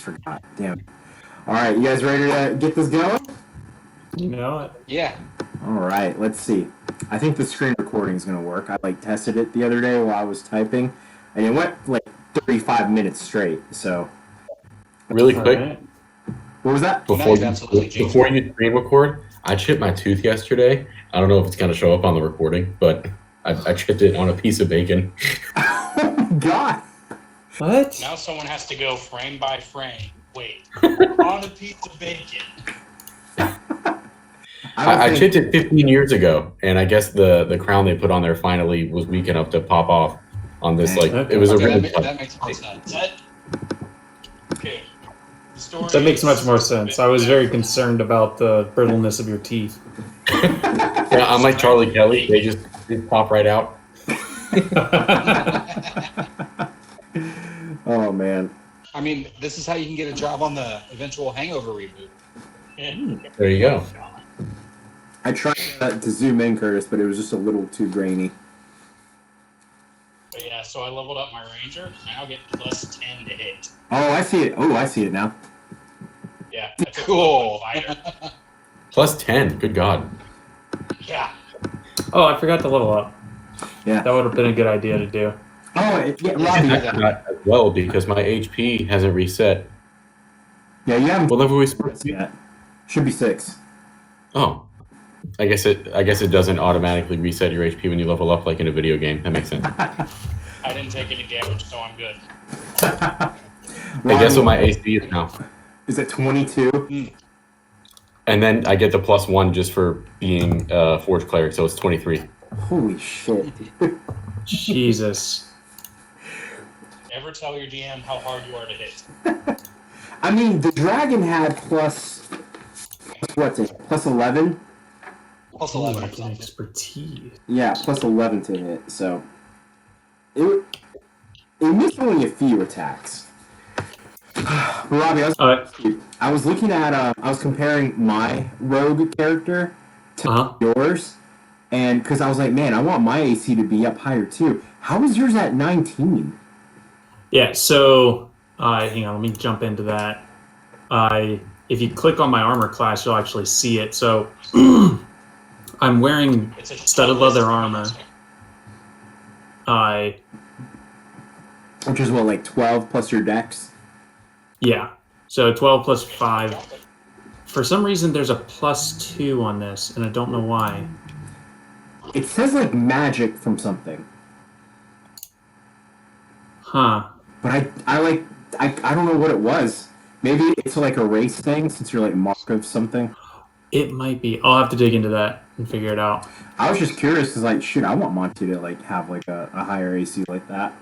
forgot. Damn. All right, you guys ready to get this going? You know it. Yeah. All right, let's see. I think the screen recording is going to work. I tested it the other day while I was typing, and it went 35 minutes straight. So really quick, Right. what was that? before absolutely you screen record, I chipped my tooth yesterday. I don't know if it's going to show up on the recording, but I chipped it on a piece of bacon. Oh my god! What? Now someone has to go frame by frame. Wait. On a piece of bacon. I chipped it 15 years ago, and I guess the crown they put on there finally was weak enough to pop off on this. It was a Okay, really that makes more sense. Okay. The story That makes much is- more sense. I was very concerned about the brittleness of your teeth. Yeah, I'm like Charlie Kelly. They just pop right out. Oh man. I mean, this is how you can get a job on the eventual Hangover reboot. There you go. I tried to zoom in, Curtis, but it was just a little too grainy. But yeah, so I leveled up my Ranger. I now get plus 10 to hit. Oh, I see it. Oh, I see it now. Yeah. I took cool. Fighter. Plus 10. Good God. Yeah. Oh, I forgot to level up. Yeah. That would have been a good idea to do. Oh, yeah, Robbie. Not as well because my HP hasn't reset. Yeah, you haven't. What level are we supposed to be? yet. Should be 6. Oh. I guess it doesn't automatically reset your HP when you level up like in a video game. That makes sense. I didn't take any damage, so I'm good. I guess what my AC is now. Is it 22? And then I get the +1 just for being Forge Cleric, so it's 23. Holy shit. Jesus. Never tell your DM how hard you are to hit. I mean, the dragon had what's it? Plus 11? Plus Oh, 11 I or get something. expertise. Yeah, plus 11 to hit. So it missed only a few attacks. Robbie, I was looking at I was comparing my rogue character to yours, and because I was like, man, I want my AC to be up higher too. How is yours at 19? Yeah, so hang on, let me jump into that. If you click on my armor class, you'll actually see it. So I'm wearing It's a studded leather armor. Which is what, like 12 plus your dex? Yeah, so 12 plus 5. For some reason, there's a +2 on this, and I don't know why. It says like magic from something. Huh. But I don't know what it was. Maybe it's like a race thing since you're like mark of something. It might be. I'll have to dig into that and figure it out. I was just curious because like shoot, I want Monty to like have like a higher AC like that.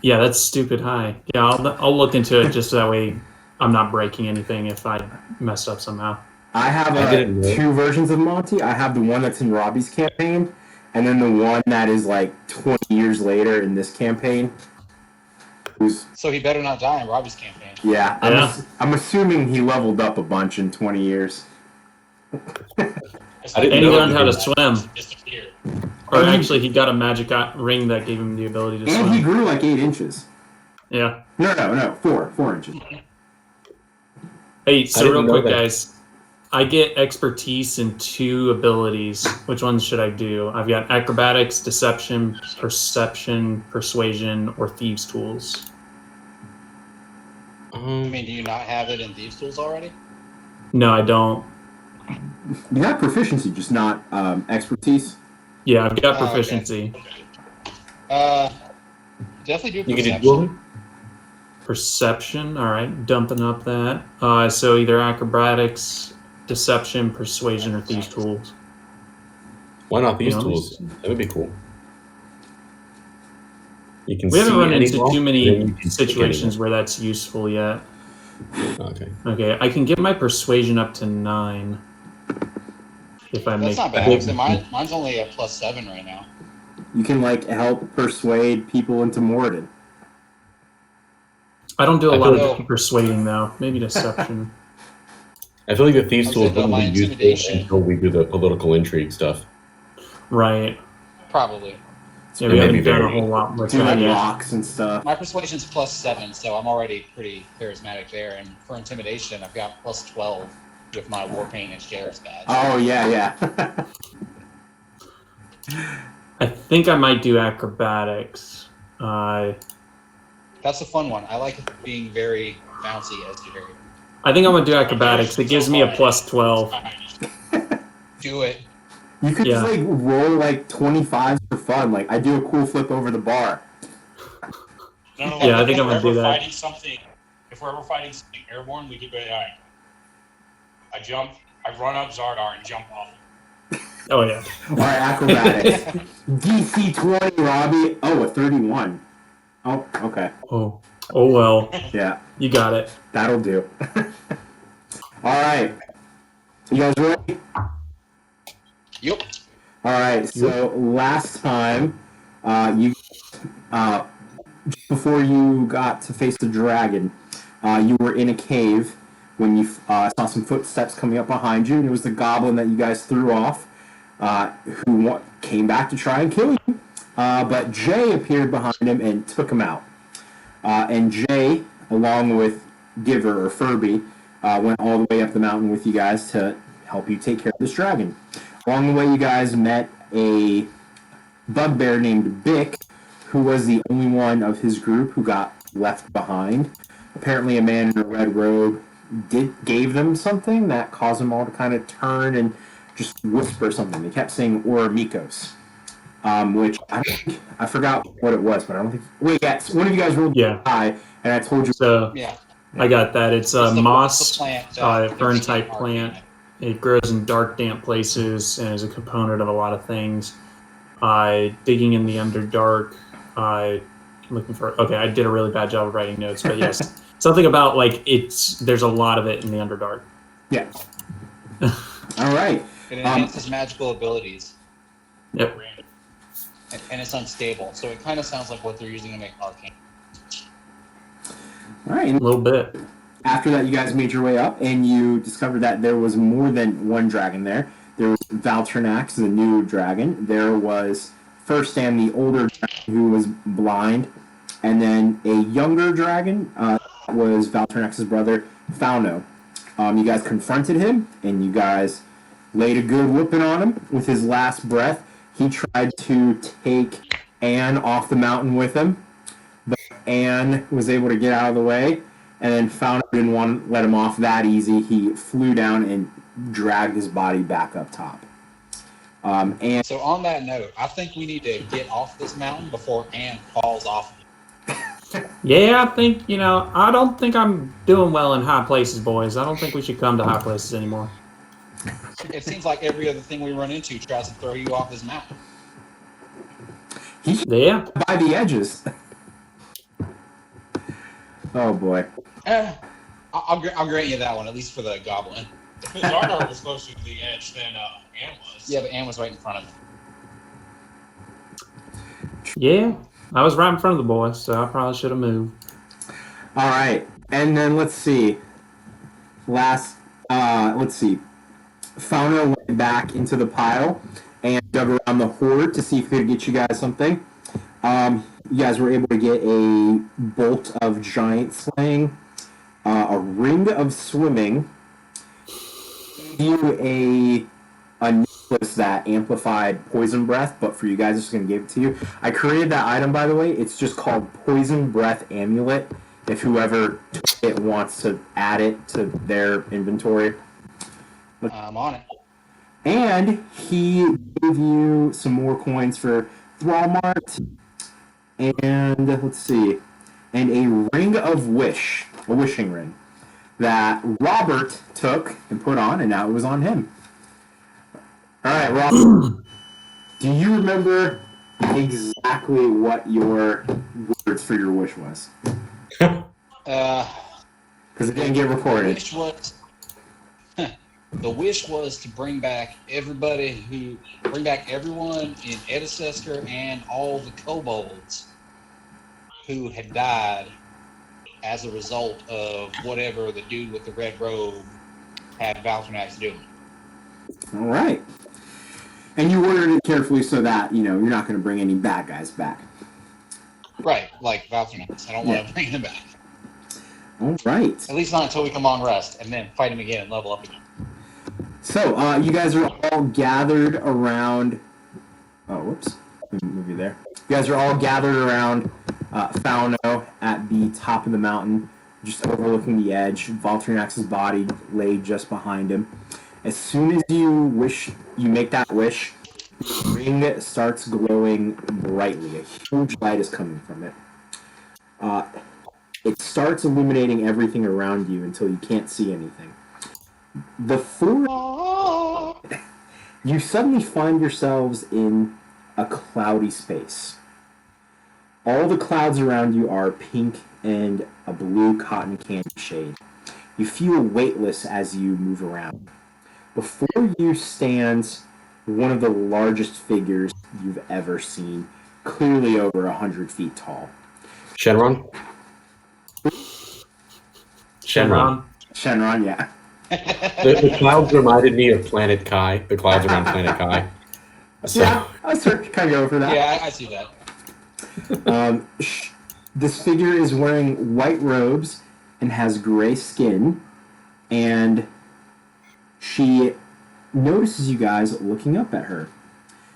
Yeah, that's stupid high. Yeah, I'll look into it just so that way I'm not breaking anything if I messed up somehow. I have two versions of Monty. I have the one that's in Robbie's campaign, and then the one that is like 20 years later in this campaign. So he better not die in Robbie's campaign. Yeah, I'm assuming he leveled up a bunch in 20 years. And he learned how to swim. Disappeared. Or actually, he got a magic ring that gave him the ability to swim. And he grew like 8 inches. Yeah. No, 4 inches. Hey, so real quick, guys. I get expertise in 2 abilities. Which ones should I do? I've got acrobatics, deception, perception, persuasion, or thieves' tools. I mean, do you not have it in Thieves' Tools already? No, I don't. You have proficiency, just not expertise. Yeah, I've got proficiency. Definitely do You can perception. do 2 of them? Perception, all right, dumping up that. So either acrobatics, deception, persuasion, or thieves' tools. Why not these Yeah, tools? That would be cool. You can We haven't see run any into wall, too and many then you can pick situations where that's useful yet. anything. Okay. Okay, I can get my persuasion up to 9. If I That's make not bad. Actually, mine's only a +7 right now. You can like help persuade people into Morden. I don't do a I lot feel of persuading though. Maybe deception. I feel like the thieves' I was tools thinking wouldn't about be intimidation. useful until we do the political intrigue stuff. Right. Probably. Yeah, we It made haven't me done a very- whole lot with Do like that yet. rocks and stuff. My persuasion's +7, so I'm already pretty charismatic there. And for intimidation, I've got +12 with my Warpaint and Sheriff's badge. Oh yeah. I think I might do acrobatics. That's a fun one. I like it being very bouncy as you I think I'm gonna do acrobatics. It gives me a +12. do it. You could just Yeah. like roll like 25s for fun. Like I do a cool flip over the bar. No, Yeah, I think I'm if gonna do we're that. fighting something, if we're ever fighting something airborne, we could be alright. I run up Xardaar and jump off. Oh yeah. All right, acrobatics. DC 20, Robbie. Oh, a 31. Oh, okay. Oh well. Yeah, You got it. that'll do. All right. You guys ready? Yep. All right. So last time, you just before you got to face the dragon, you were in a cave when you saw some footsteps coming up behind you, and it was the goblin that you guys threw off, who came back to try and kill you. But Jay appeared behind him and took him out. And Jay, along with Giver or Furby, went all the way up the mountain with you guys to help you take care of this dragon. Along the way, you guys met a bugbear named Bick, who was the only one of his group who got left behind. Apparently, a man in a red robe gave them something that caused them all to kind of turn and just whisper something. They kept saying Oramikos, which I forgot what it was, but I don't think. Wait, yeah, one of you guys rolled Yeah. high, and I told you. So Yeah. I got that. It's a It's the moss, plant, fern type Arcane. plant. It grows in dark, damp places and is a component of a lot of things. Digging in the Underdark. Looking for. Okay, I did a really bad job of writing notes, but yes, something about like there's a lot of it in the Underdark. Yeah. All right. It enhances magical abilities. Yep. And it's unstable, so it kind of sounds like what they're using to make Arcane. All right. A little bit. After that, you guys made your way up, and you discovered that there was more than one dragon there. There was Valternax, the new dragon. There was Firsthand, the older dragon who was blind. And then a younger dragon was Valternax's brother, Fauno. You guys confronted him, and you guys laid a good whooping on him with his last breath. He tried to take Anne off the mountain with him, but Anne was able to get out of the way. And then Fauno didn't want to let him off that easy. He flew down and dragged his body back up top. And So on that note, I think we need to get off this mountain before Anne falls off. Yeah, I think I don't think I'm doing well in high places, boys. I don't think we should come to high places anymore. It seems like every other thing we run into tries to throw you off this mountain. he should Yeah. by the edges. Oh boy. I'll grant you that one, at least for the goblin. Xardaar was closer to the edge than Anne was. Yeah, but Anne was right in front of him. Yeah. I was right in front of the boys, so I probably should have moved. All right, and then let's see. Let's see. Fauno went back into the pile and dug around the hoard to see if he could get you guys something. You guys were able to get a bolt of giant slaying, a ring of swimming, you a necklace that amplified poison breath, but for you guys, I'm just going to give it to you. I created that item, by the way. It's just called Poison Breath Amulet, if whoever took it wants to add it to their inventory. I'm on it. And he gave you some more coins for Thrallmart, and let's see, and a ring of wish, a wishing ring, that Robert took and put on, and now it was on him. All right, Robert, do you remember exactly what your words for your wish was? Because it didn't get recorded. The wish was to bring back everyone in Edicester and all the kobolds who had died as a result of whatever the dude with the red robe had Valternax doing. All right. And you ordered it carefully so that, you're not going to bring any bad guys back. Right, like Falcon. I don't want to bring him back. All right. At least not until we come on rest, and then fight him again and level up again. So, you guys are all gathered around... Oh, whoops. Let me move you there. You guys are all gathered around Fauno at the top of the mountain, just overlooking the edge. Valtrinax's body laid just behind him. As soon as you make that wish, the ring starts glowing brightly. A huge light is coming from it. It starts illuminating everything around you until you can't see anything. You suddenly find yourselves in a cloudy space. All the clouds around you are pink and a blue cotton candy shade. You feel weightless as you move around. Before you stands one of the largest figures you've ever seen, clearly over 100 feet tall. Shenron? Shenron, yeah. The clouds reminded me of Planet Kai. The clouds around Planet Kai. So. Yeah, I was kind of going for that. Yeah, I see that. This figure is wearing white robes and has gray skin, and she notices you guys looking up at her.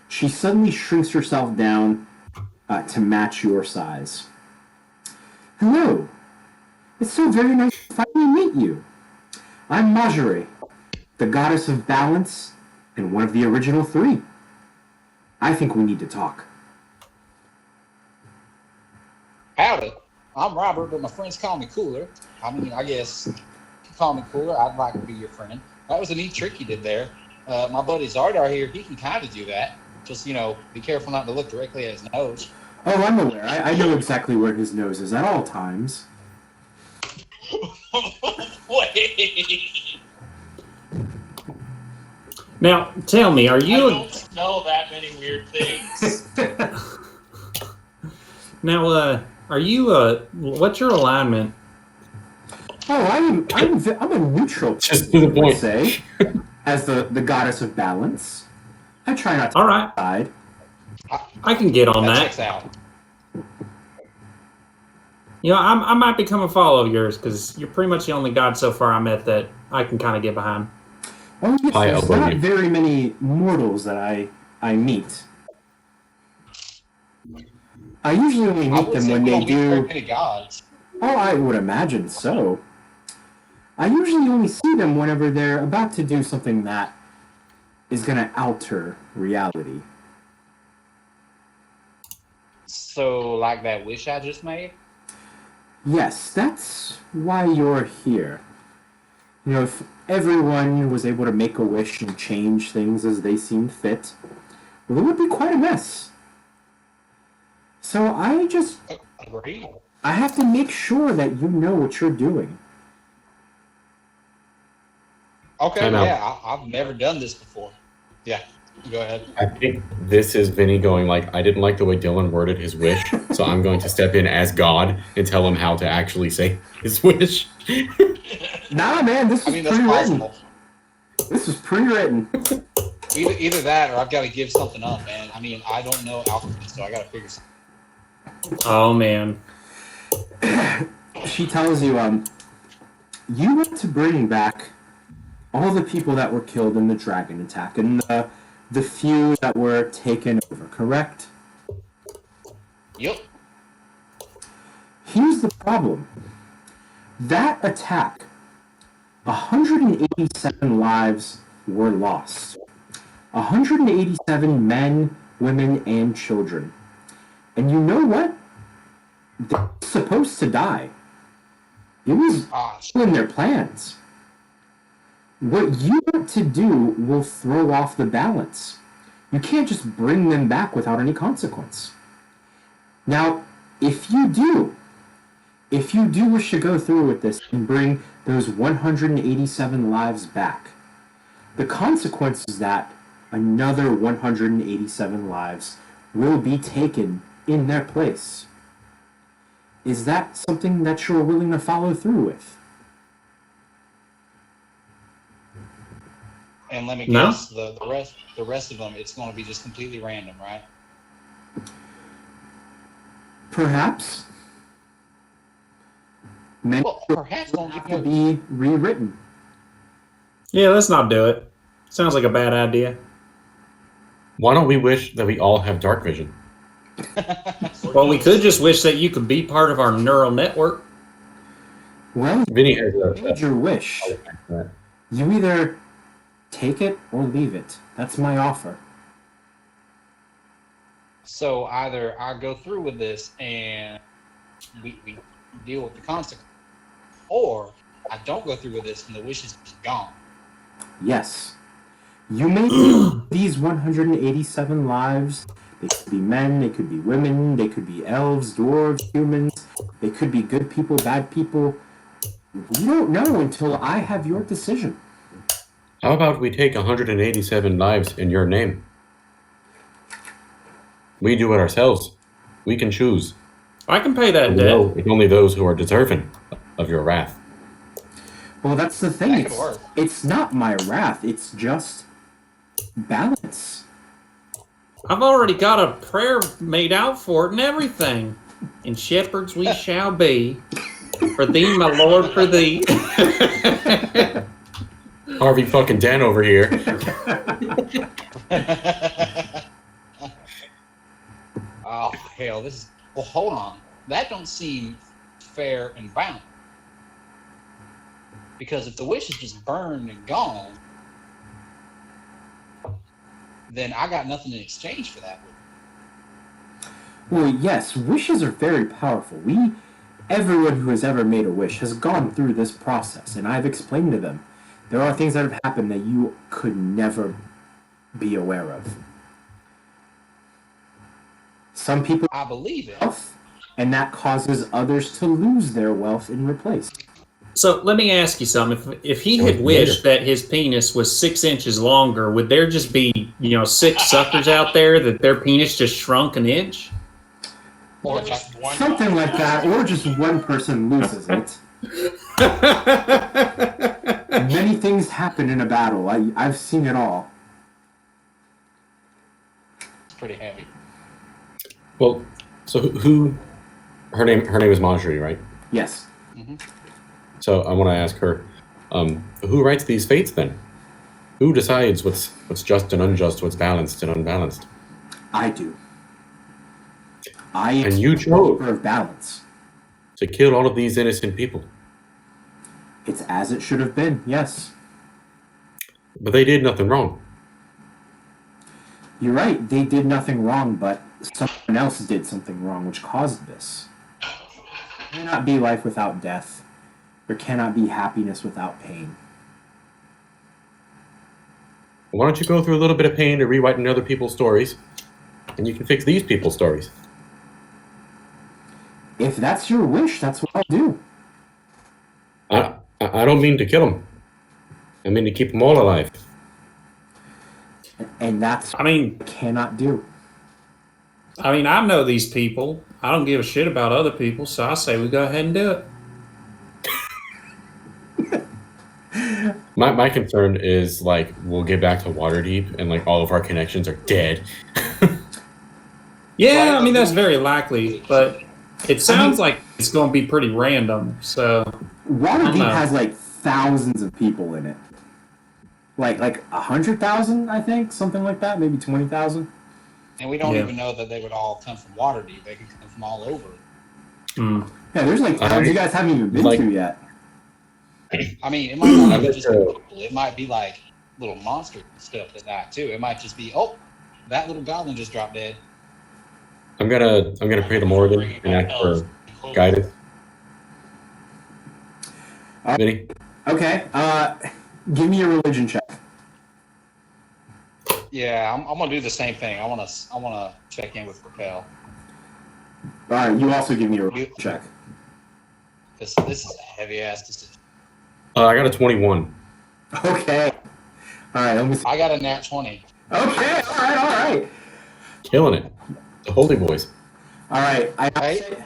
She suddenly shrinks herself down to match your size. Hello. It's so very nice to finally meet you. I'm Marjorie, the goddess of balance and one of the original three. I think we need to talk. Howdy. I'm Robert, but my friends call me Cooler. I mean, I guess if you call me Cooler, I'd like to be your friend. That was a neat trick you did there. My buddy Xardaar here, he can kind of do that. Just, be careful not to look directly at his nose. Oh, I'm aware. I know exactly where his nose is at all times. Wait. Now, tell me, are you... I don't know that many weird things. Now, are you, what's your alignment? Oh, I'm a neutral, Just to the point. I'd say, as the goddess of balance. I try not to All right. side. I can get on that. Checks out. I might become a follower of yours, because you're pretty much the only god so far I met that I can kind of get behind. Oh, yes, there's not very many mortals that I meet. I usually only meet them when they do... Many gods. Oh, I would imagine so. I usually only see them whenever they're about to do something that is going to alter reality. So, like that wish I just made? Yes, that's why you're here. If everyone was able to make a wish and change things as they seemed fit, well, it would be quite a mess. So Agree. I have to make sure that you know what you're doing. Okay, yeah, I've never done this before. Yeah, go ahead. I think this is Vinny going I didn't like the way Dylan worded his wish, so I'm going to step in as God and tell him how to actually say his wish. Nah, man, this is pre-written. This is pre-written. Either that, or I've got to give something up, man. I mean, I don't know alchemy, so I got to figure something. Oh, man. She tells you, you want to bring back all the people that were killed in the dragon attack and the few that were taken over, correct? Yep. Here's the problem. That attack, 187 lives were lost. 187 men, women, and children. And you know what? They're supposed to die. It was in their plans. What you want to do will throw off the balance. You can't just bring them back without any consequence. Now, if you do wish to go through with this and bring those 187 lives back, the consequence is that another 187 lives will be taken in their place. Is that something that you're willing to follow through with? And let me No. guess, the rest of them, it's going to be just completely random, right? Perhaps. Many Well, perhaps won't have give to you. be rewritten. Yeah, let's not do it. Sounds like a bad idea. Why don't we wish that we all have dark vision? Well, we could just wish that you could be part of our neural network. Well, Vinny has major wish. You either take it or leave it. That's my offer. So either I go through with this and we deal with the consequence, or I don't go through with this and the wish is just gone. Yes. You may be these 187 lives. They could be men, they could be women, they could be elves, dwarves, humans. They could be good people, bad people. We don't know until I have your decision. How about we take 187 lives in your name? We do it ourselves. We can choose. I can pay that And debt. no, it's only those who are deserving of your wrath. Well, that's the thing. That could work. It's not my wrath. It's just balance. I've already got a prayer made out for it and everything. And shepherds we shall be. For thee, my Lord, for thee. Harvey fucking Dent over here. Oh hell, this is. Well, hold on. That don't seem fair and balanced. Because if the wish is just burned and gone, then I got nothing in exchange for that. Well, yes, wishes are very powerful. Everyone who has ever made a wish has gone through this process, and I've explained to them. There are things that have happened that you could never be aware of. Some people I believe it. wealth, and that causes others to lose their wealth in replace. So let me ask you something. If he had wished that his penis was 6 inches longer, would there just be, 6 suckers out there that their penis just shrunk an inch? Or just one. Something like that, or just one person loses it. Many things happen in a battle. I've seen it all. It's pretty heavy. Well, so who? Her name is Marjorie, right? Yes. Mm-hmm. So I want to ask her, who writes these fates then? Who decides what's just and unjust, what's balanced and unbalanced? I do. I am And you the chose keeper of balance. to kill all of these innocent people, It's as it should have been, yes. but they did nothing wrong. You're right, they did nothing wrong, but someone else did something wrong which caused this. There cannot be life without death. There cannot be happiness without pain. Why don't you go through a little bit of pain to rewriting other people's stories, and you can fix these people's stories. If that's your wish, that's what I'll do. I don't mean to kill them. I mean to keep them all alive. And that's what I cannot do. I know these people. I don't give a shit about other people, so I say we go ahead and do it. My concern is, we'll get back to Waterdeep, and, all of our connections are dead. Yeah, that's very likely, but it sounds like it's going to be pretty random, so... Waterdeep has, thousands of people in it. Like 100,000, I think? Something like that? Maybe 20,000? And we don't even know that they would all come from Waterdeep. They could come from all over. Mm. Yeah, there's towns you guys haven't even been to yet. It might not even just be people. It might be little monster stuff that die too. It might just be, that little goblin just dropped dead. I'm gonna pray to Morgan and ask for guidance. Vinny? Okay, give me a religion check. Yeah, I'm gonna do the same thing. I wanna check in with Propel. Alright, you also give me a religion check. This is a heavy ass decision. I got a 21. Okay. Alright, let me see. I got a nat 20. Okay, alright. Killing it. The Holy Boys. Alright, The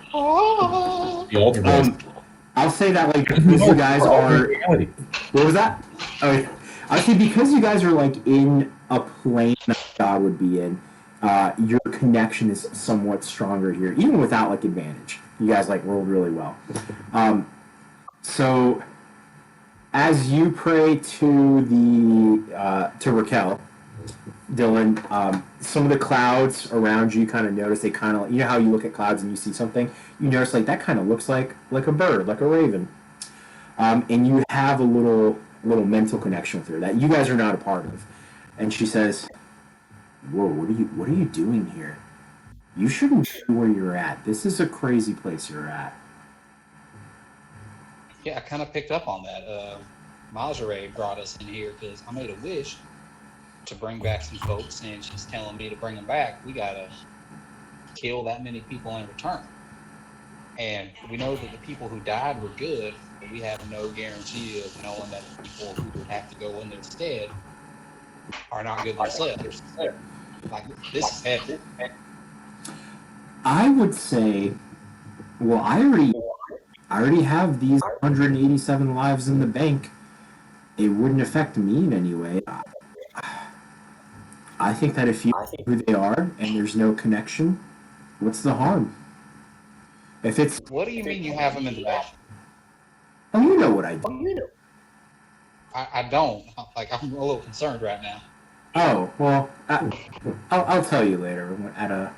Altar Boys. I'll say that because you guys are... What was that? Oh, I see, because you guys are like in a plane that God would be in, your connection is somewhat stronger here, even without like advantage. You guys like rolled really well. So as you pray to to Raquel, Dylan, some of the clouds around you kind of notice, they kind of, you know how you look at clouds and you see something, you notice like that kind of looks like a bird, like a raven, and you have a little mental connection with her that you guys are not a part of. And she says, "Whoa, what are you doing here? You shouldn't be where you're at. This is a crazy place you're at." Yeah, I kind of picked up on that. Majere brought us in here because I made a wish to bring back some folks, and she's telling me to bring them back. We gotta kill that many people in return. And we know that the people who died were good, but we have no guarantee of knowing that the people who would have to go in their stead are not good themselves. Like, this is heavy. I would say, well, I already have these 187 lives in the bank. It wouldn't affect me in any way. I think that if you know who they are and there's no connection, what's the harm? If it's... What do you mean you have them in the bank? Oh, you know what I do. I don't. Like, I'm a little concerned right now. Oh, well, I'll tell you later at a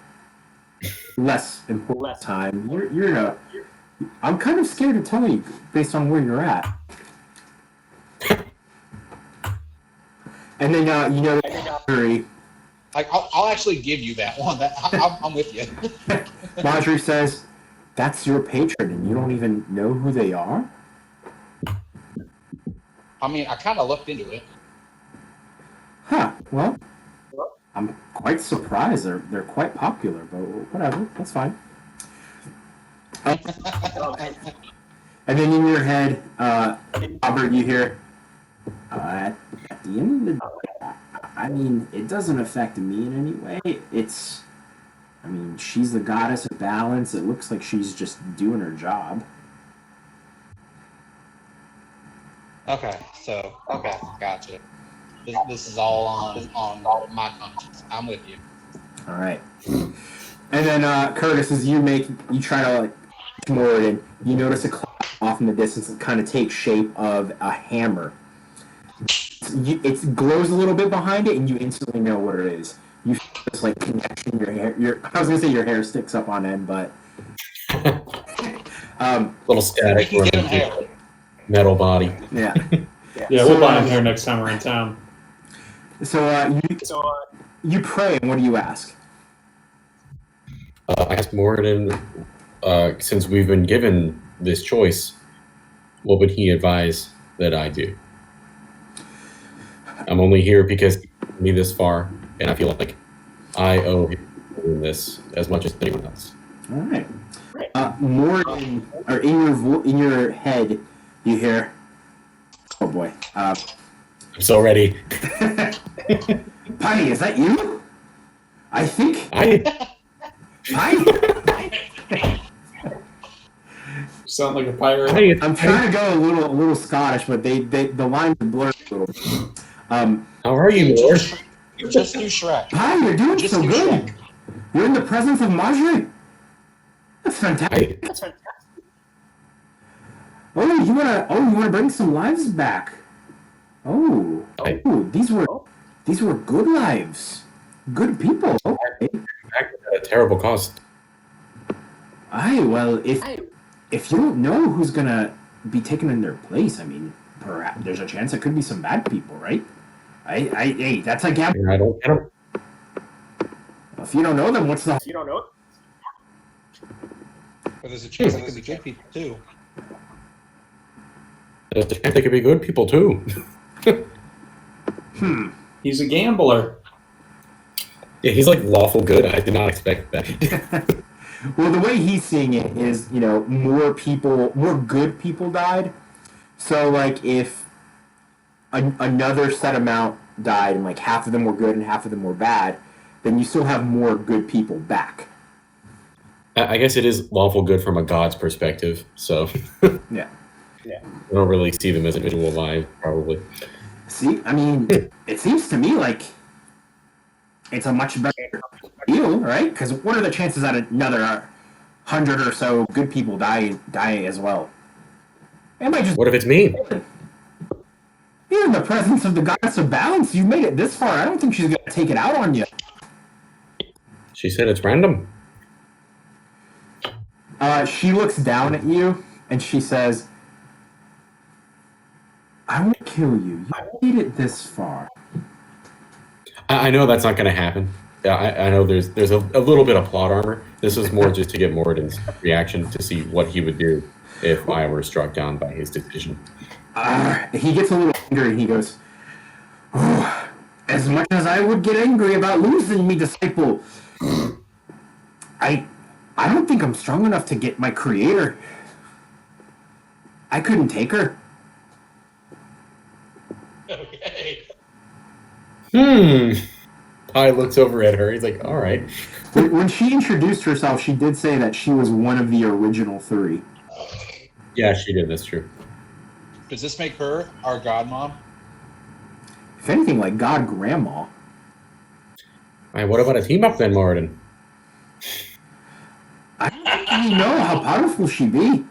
less important time. You're I'm kind of scared to tell you based on where you're at. And then, Marjorie... Like, I'll actually give you that one. I'm with you. Marjorie says, "That's your patron, and you don't even know who they are?" I mean, I kind of looked into it. Huh, well, I'm quite surprised. They're quite popular, but whatever, that's fine. And then in your head, Robert, you hear, at the end of the day, I mean, it doesn't affect me in any way. She's the goddess of balance. It looks like she's just doing her job. Okay, gotcha. This is all on my conscience. I'm with you. All right. And then Curtis, as you try to like more it in, you notice a cloud off in the distance that kind of takes shape of a hammer. It glows a little bit behind it, and you instantly know what it is. You feel this like connection. Your hair. I was gonna say your hair sticks up on end, but little static. We can get him hair. Metal body. Yeah. Yeah, we'll buy him hair next time we're in town. So you pray, and what do you ask? I asked Moradin, since we've been given this choice, what would he advise that I do? I'm only here because he got me this far, and I feel like I owe him this as much as anyone else. All right. Moradin, or in your head, you hear, "Oh boy." I'm so ready. Patty, is that you? I think. Sound like a pirate. I'm trying to go a little Scottish, but the lines are blurred a little bit. How are you, Lord? Just do Shrek. Patty, you're doing so good. Shrek. You're in the presence of Marjorie. That's fantastic. Oh, you wanna bring some lives back? Oh, these were good lives, good people. Okay. Back at a terrible cost. Well, if you don't know who's gonna be taken in their place, I mean, perhaps there's a chance it could be some bad people, right? Hey, that's a gamble. I don't get them. If you don't know them, what's the? You don't know it? But there's a chance it could be good people too. There's a chance they could be good people too. He's a gambler. Yeah, he's like lawful good. I did not expect that. Well, the way he's seeing it is, more good people died. So, like, if another set amount died and, like, half of them were good and half of them were bad, then you still have more good people back. I guess it is lawful good from a god's perspective, so. Yeah. I don't really see them as individual lives, probably. See, I mean, it seems to me like it's a much better deal, right? Because what are the chances that another 100 or so good people die as well? Am I just... What if it's me? You're in the presence of the goddess of balance. You've made it this far. I don't think she's going to take it out on you. She said it's random. She looks down at you, and she says, I won't kill you. You made it this far. I know that's not going to happen. I know there's a little bit of plot armor. This is more just to get Moradin's reaction to see what he would do if I were struck down by his decision. He gets a little angry, and he goes, oh, as much as I would get angry about losing me disciple, I don't think I'm strong enough to get my creator. I couldn't take her. Okay. Pi looks over at her. He's like, all right. When she introduced herself, she did say that she was one of the original 3. Yeah, she did. That's true. Does this make her our godmom? If anything, like God Grandma. All right, what about a team up then, Moradin? I don't even know how powerful she'd be.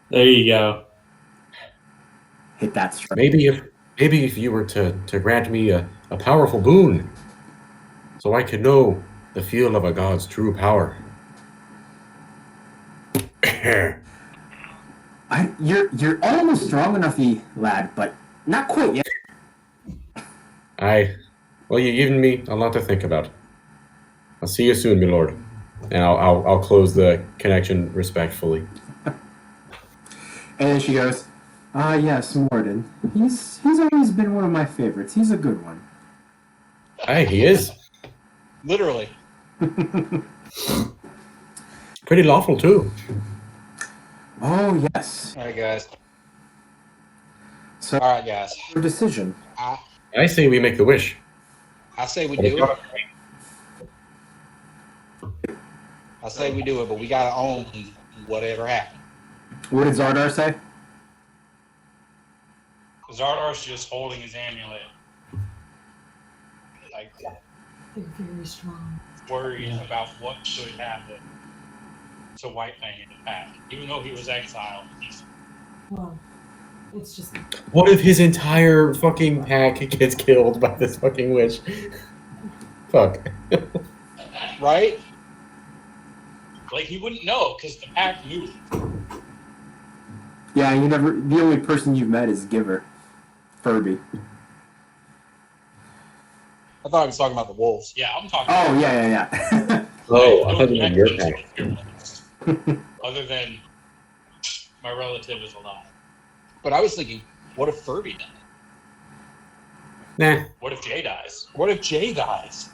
There you go. Hit that strike. Maybe if you were to grant me a powerful boon, so I could know the feel of a god's true power. You're almost strong enough, lad, but not quite yet. Well, you've given me a lot to think about. I'll see you soon, my lord, and I'll close the connection respectfully. And then she goes, yes, Morden. He's always been one of my favorites. He's a good one. Hey, he is. Literally. Pretty lawful, too. Oh, yes. All right, guys. So, All right, guys. your decision. I say we make the wish. I say we do it. I say we do it, but we gotta own whatever happened. What did Xardaar say? Xardaar's just holding his amulet. Like, They're very strong. worried about what could happen to White Fang in the pack. Even though he was exiled, he's Well, it's just What if his entire fucking pack gets killed by this fucking witch? Fuck. Right? like he wouldn't know because the pack knew. Yeah, the only person you've met is Giver. Furby. I thought I was talking about the wolves. Yeah, I'm talking. Oh, yeah. Oh, I thought you meant your pack. Other than my relative is alive. But I was thinking, what if Furby died? Nah. What if Jay dies? What if Jay dies?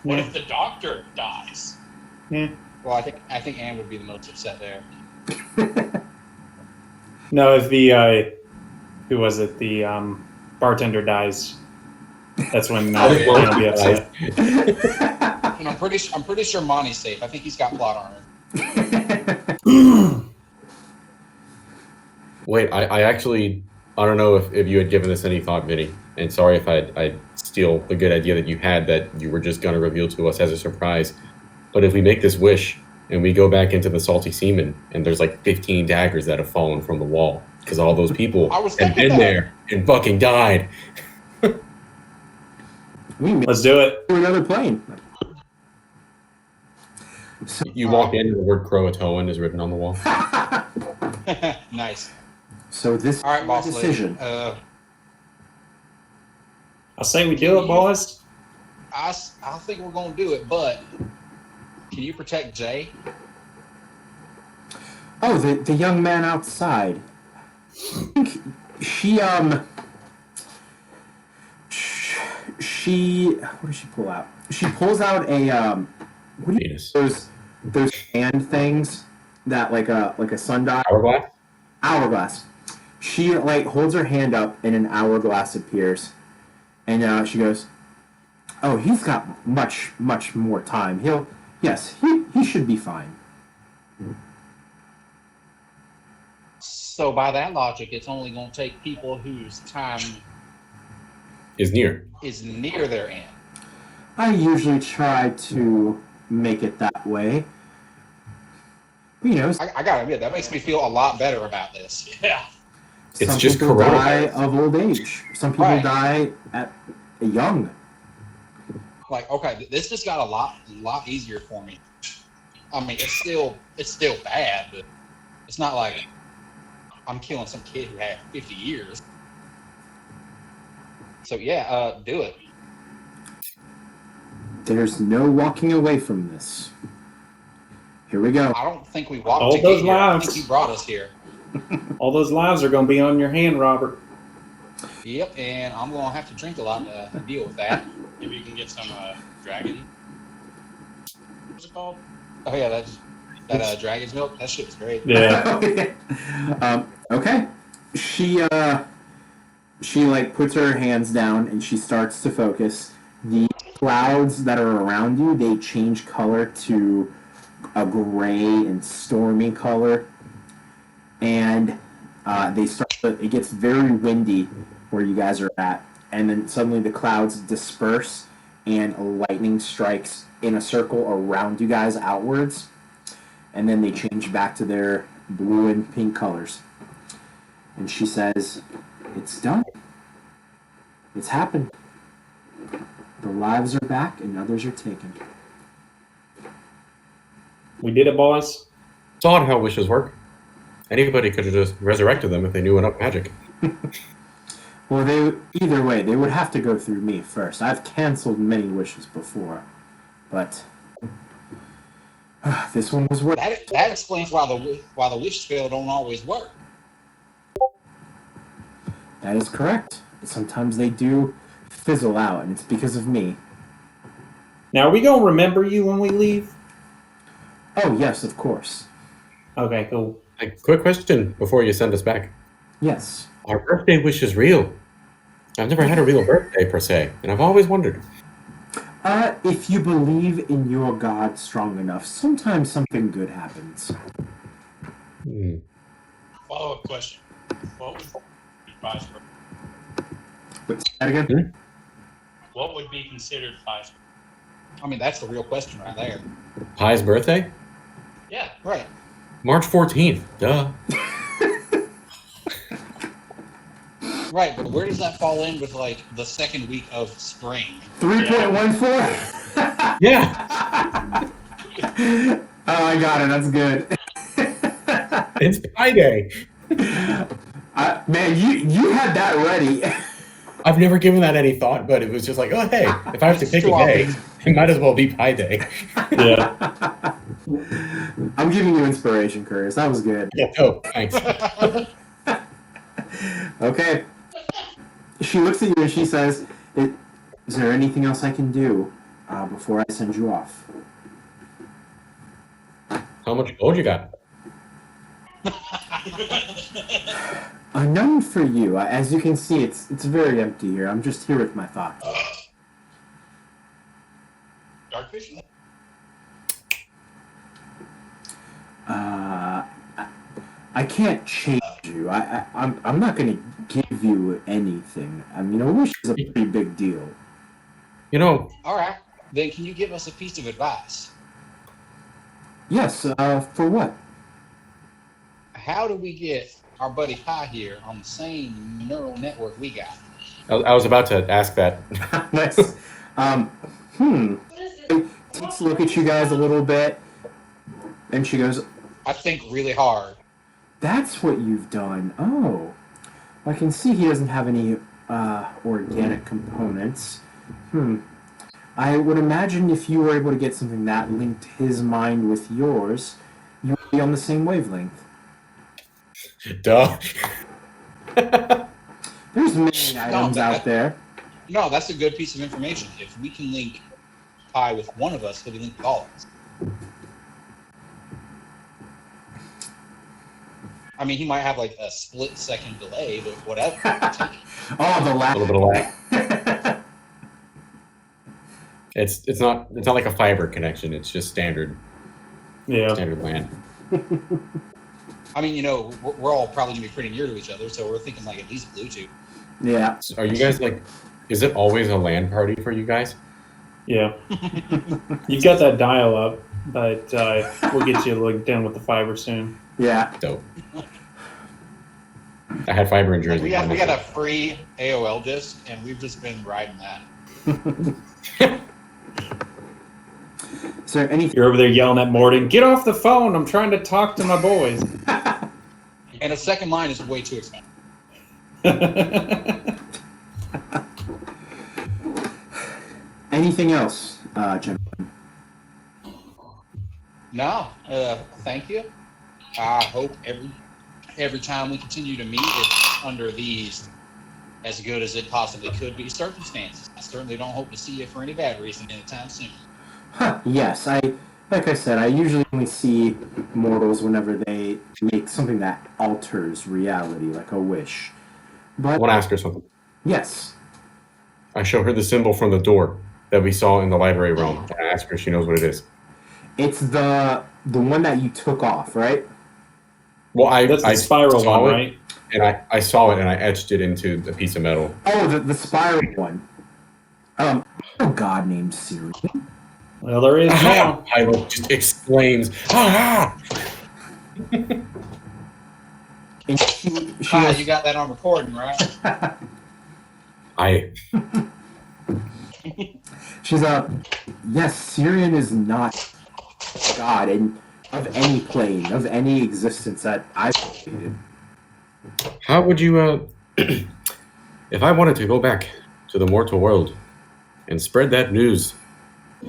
What if the doctor dies? Well, I think Anne would be the most upset there. No, if the who was it? The bartender dies. That's when I'll be upset. And I'm pretty sure Monty's safe. I think he's got plot armor. Wait, I actually, I don't know if you had given this any thought, Vinny, and sorry if I steal the good idea that you had that you were just going to reveal to us as a surprise, but if we make this wish and we go back into the Salty Seaman and there's like 15 daggers that have fallen from the wall because all those people have been there and fucking died. Let's do it. Another plane. You walk in and the word Croatoan is written on the wall. Nice. So this All right, boss decision. lady. I'll say we do it, boys. I think we're going to do it, but can you protect Jay? Oh, the young man outside. I think she what does she pull out? She pulls out a what do you, those hand things that like a sundial hourglass. She holds her hand up and an hourglass appears, and she goes, "Oh, he's got much more time. He should be fine." So by that logic, it's only going to take people whose time Is near. is near their end. I usually try to make it that way. But, you know, I gotta admit, that makes me feel a lot better about this. Yeah. It's some just people die coronavirus. of old age. Some people Right. die at young. Like, okay, this just got a lot easier for me. I mean, it's still bad, but it's not like I'm killing some kid who had 50 years. So yeah, do it. There's no walking away from this. Here we go. I don't think we walked All to those get here. I lives. think you brought us here. All those lives are going to be on your hand, Robert. Yep, and I'm gonna have to drink a lot to deal with that. If you can get some dragon. What's it called? Oh yeah, that dragon's milk. That shit was great. Yeah. Okay. She like puts her hands down and she starts to focus. The clouds that are around you, they change color to a gray and stormy color, and it gets very windy where you guys are at, and then suddenly the clouds disperse and lightning strikes in a circle around you guys outwards, and then they change back to their blue and pink colors. And she says, "It's done. It's happened. The lives are back and others are taken." We did it, boys. It's odd how wishes work. Anybody could have just resurrected them if they knew enough magic. Well, either way, they would have to go through me first. I've canceled many wishes before, but this one was worth. That explains why the wish spell don't always work. That is correct. Sometimes they do fizzle out, and it's because of me. Now, are we going to remember you when we leave? Oh, yes, of course. Okay, cool. A quick question before you send us back. Yes. Our birthday wish is real. I've never had a real birthday, per se, and I've always wondered. If you believe in your God strong enough, sometimes something good happens. Follow-up question. What would be Pi's birthday? Wait, say that again? What would be considered Pi's birthday? I mean, that's the real question right there. Pi's birthday? Yeah. Right. March 14th. Duh. Right, but where does that fall in with like the second week of spring? 3.14? Yeah. Oh, I got it. That's good. It's Pi Day. Man, you had that ready. I've never given that any thought, but it was just like, oh, hey, if I have to pick a day, it might as well be Pi Day. Yeah. I'm giving you inspiration, Curtis. That was good. Yeah, oh, thanks. Okay. She looks at you and she says, "Is there anything else I can do before I send you off?" How much gold you got? Unknown for you. As you can see, it's very empty here. I'm just here with my thoughts. Darkfish? I can't change you. I'm not going to give you anything. I mean, a wish is a pretty big deal. You know, All right. Then can you give us a piece of advice? Yes, for what? How do we get our buddy Pi here on the same neural network we got? I was about to ask that. Nice. Takes a look at you guys a little bit, and she goes, I think really hard. "That's what you've done. Oh, I can see he doesn't have any organic components. I would imagine if you were able to get something that linked his mind with yours, you would be on the same wavelength. Duh. There's many items out there. No, that's a good piece of information. If we can link Pi with one of us, he'll be linked with all of us. I mean, he might have like a split-second delay, but whatever. Oh, the A last. little bit of lag. It's not like a fiber connection. It's just standard Yeah. LAN. I mean, we're all probably gonna be pretty near to each other, so we're thinking like at least Bluetooth. Yeah. So are you guys like? Is it always a LAN party for you guys? Yeah. You've got that dial up, but we'll get you like down with the fiber soon. Yeah. Dope. I had fiber in Jersey. We got a free AOL disc, and we've just been riding that. Is there any? You're over there yelling at Morden, "Get off the phone! I'm trying to talk to my boys." And a second line is way too expensive. Anything else, gentlemen? No, thank you. I hope every time we continue to meet, it's under these as good as it possibly could be circumstances. I certainly don't hope to see you for any bad reason anytime soon. Huh, yes, like I said, I usually only see mortals whenever they make something that alters reality, like a wish. I But want to ask her something. yes, I show her the symbol from the door that we saw in the library room. And I ask her if she knows what it is. it's the one that you took off, right? Well, That's the spiral saw one, it, right? And I saw it and I etched it into a piece of metal. Oh, the spiral one. Oh God, named Siri. Well, there is now. Pilot just exclaims, "Ah!" And she You got that on recording, right? she's yes, Syrian is not God and of any plane, of any existence that I've created. How would you, if I wanted to go back to the mortal world and spread that news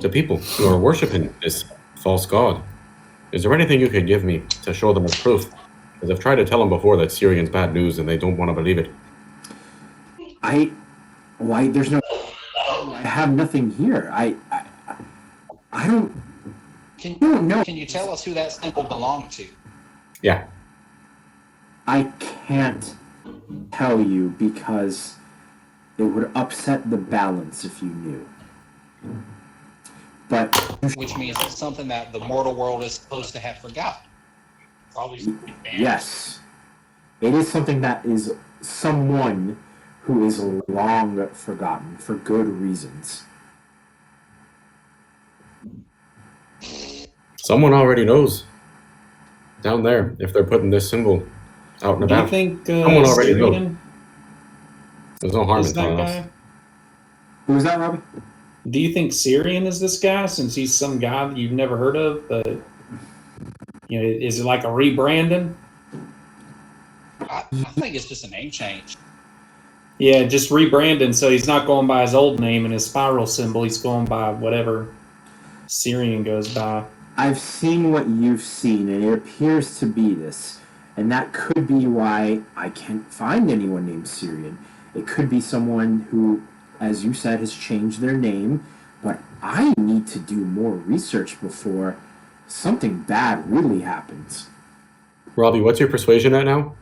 to people who are worshiping this false god, is there anything you could give me to show them as proof? Because I've tried to tell them before that Syrian's bad news and they don't want to believe it. There's no, I have nothing here. I don't know. Can you tell us who that symbol belonged to? Yeah. I can't tell you because it would upset the balance if you knew. But Which means it's something that the mortal world is supposed to have forgotten. Probably something banned. yes, it is something that is someone who is long forgotten for good reasons. Someone already knows down there if they're putting this symbol out and Do you about. think Someone already Syrian There's no harm is in that telling guy? us. Who was that, Robbie? Do you think Syrian is this guy, since he's some guy that you've never heard of? But is it like a rebranding? I think it's just a name change. Yeah, just rebranding. So he's not going by his old name and his spiral symbol. He's going by whatever Syrian goes by. I've seen what you've seen, and it appears to be this. And that could be why I can't find anyone named Syrian. It could be someone who, as you said, has changed their name. But I need to do more research before something bad really happens. Robbie, what's your persuasion at now?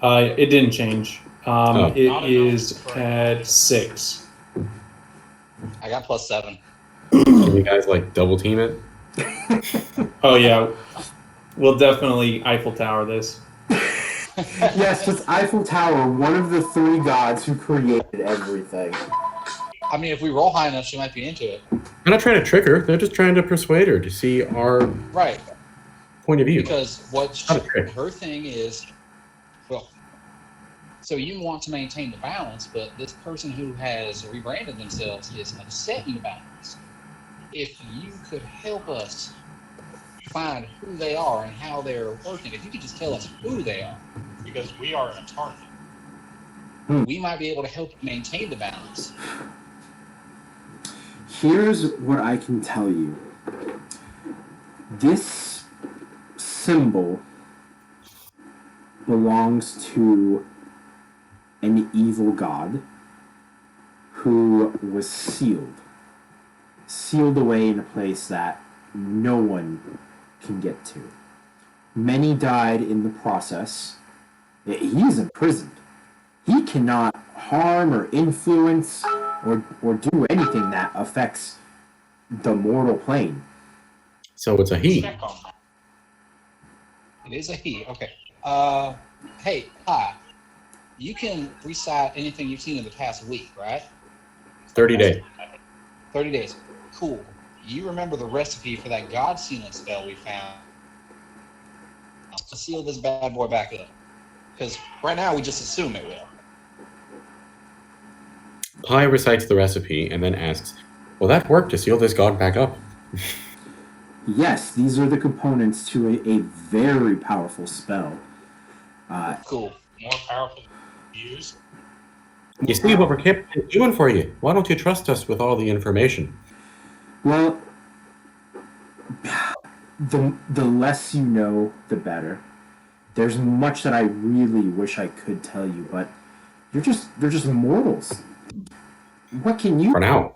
It didn't change. Oh. It is at 6. I got +7. Can you guys like double team it? Oh yeah, we'll definitely Eiffel Tower this. Yes, it's Eiffel Tower, one of the 3 gods who created everything. I mean, if we roll high enough, she might be into it. They're not trying to trick her. They're just trying to persuade her to see our Right. point of view. Because Not a trick. her thing is, well, so you want to maintain the balance, but this person who has rebranded themselves is upsetting the balance. If you could help us find who they are and how they're working, if you could just tell us who they are, Because we are a target. we might be able to help you maintain the balance. Here's what I can tell you. This symbol belongs to an evil god who was sealed away in a place that no one can get to. Many died in the process. He's imprisoned. He cannot harm or influence or do anything that affects the mortal plane. So it's a he. Check on that. It is a he. Okay. Hey, hi. You can recite anything you've seen in the past week, right? 30 days. 30 days. Cool. You remember the recipe for that God sealing spell we found to seal this bad boy back up? Because right now we just assume it will. Pi recites the recipe and then asks, will that work to seal this god back up? Yes, these are the components to a very powerful spell. Cool. More powerful to use. You see what we're capable of doing for you. Why don't you trust us with all the information? Well, the less you know, the better. There's much that I really wish I could tell you, but they're just mortals. What can you? For now.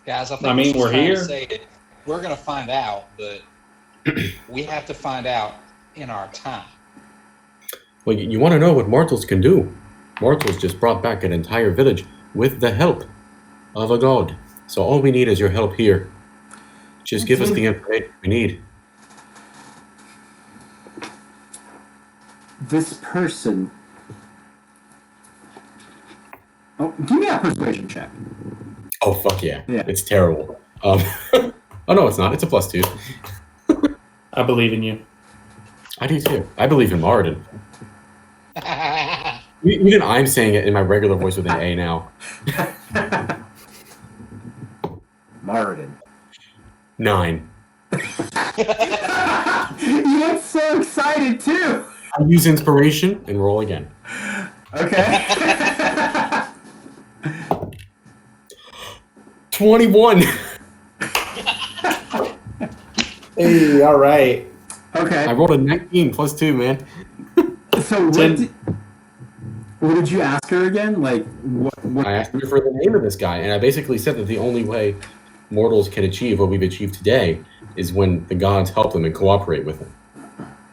Guys, I think I mean, what she's we're trying here. to say is we're going to find out, but we have to find out in our time. Well, you want to know what mortals can do. Mortals just brought back an entire village with the help of a god. So all we need is your help here. Just give us the information we need. This person. Oh, give me that persuasion check. Oh, fuck yeah. Yeah. It's terrible. Oh, no, it's not. It's a +2. I believe in you. I do too. I believe in Moradin. Even I'm saying it in my regular voice with an A now. Moradin. 9. You look so excited too. I use inspiration and roll again. Okay. 21. Hey, all right. Okay. I rolled a 19 +2, man. So what did you ask her again? Like what? I asked her for the name of this guy, and I basically said that the only way mortals can achieve what we've achieved today is when the gods help them and cooperate with them.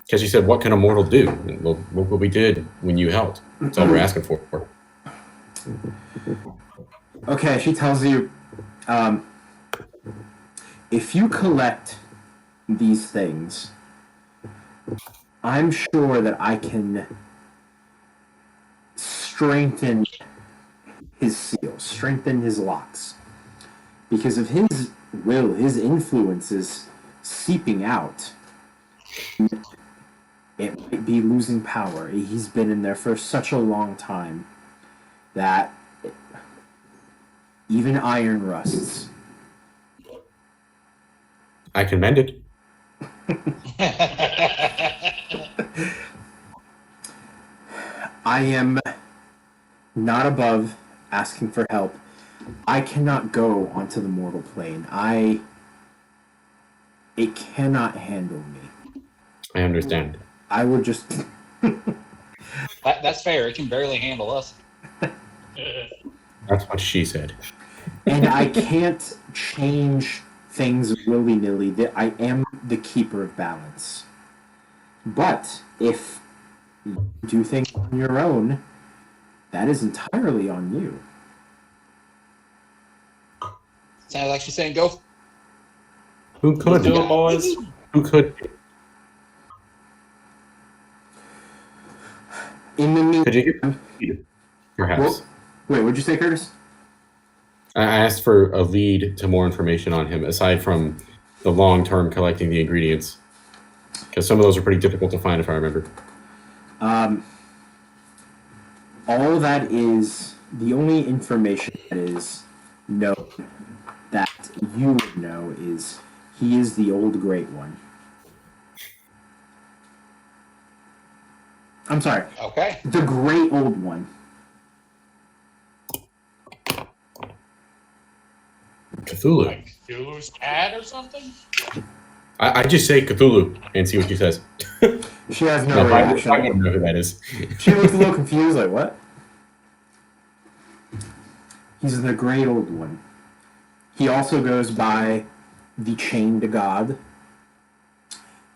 Because she said, what can a mortal do? And well, look what we did when you helped. That's all we're asking for. Okay, she tells you, if you collect these things, I'm sure that I can strengthen his seals, strengthen his locks. Because of his will, his influence is seeping out. It might be losing power. He's been in there for such a long time that even iron rusts. I can mend it. I am not above asking for help. I cannot go onto the mortal plane. It cannot handle me. I understand. I would just... That's fair. It can barely handle us. That's what she said. And I can't change things willy-nilly. That I am the keeper of balance. But if you do things on your own, that is entirely on you. Sounds like she's saying go. Who could? Do it, boys. Who could? In the meantime... Could you get perhaps? Wait, what'd you say, Curtis? I asked for a lead to more information on him, aside from the long-term collecting the ingredients. Because some of those are pretty difficult to find, if I remember. All that is... The only information that is known that you would know is he is the old Great One. I'm sorry. Okay. The Great Old One. Cthulhu. Like Cthulhu's cat or something? I just say Cthulhu and see what she says. She has no No, I reaction. don't know who that is. She looks a little confused, like, what? He's the Great Old One. He also goes by the Chained God.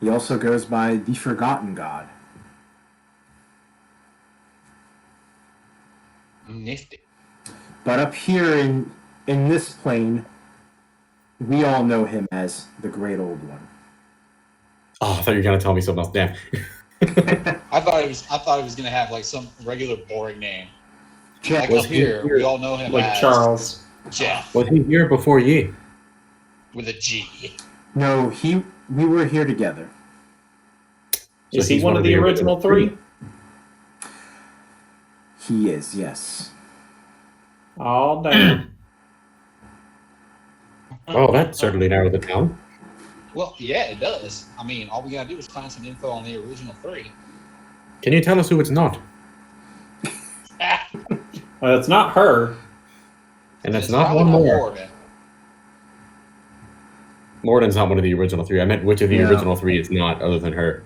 He also goes by the Forgotten God. Nifty. But up here in this plane, we all know him as the Great Old One. Oh, I thought you were gonna tell me something else. Damn. I thought it was gonna have like some regular boring name. Jeff, Like Was up he here, here? we all know him Like as Charles. Jeff Was he here before ye? with a G. no, we were here together. So Is he he's one of the original three? He is, yes. Oh, damn. Well, that certainly narrowed it down. Well, yeah, it does. I mean, all we gotta do is find some info on the original three. Can you tell us who it's not? Well, it's not her. And it's It's not probably one not more. Morgan. Morden's not one of the original three. I meant which of the No. original three is not, other than her.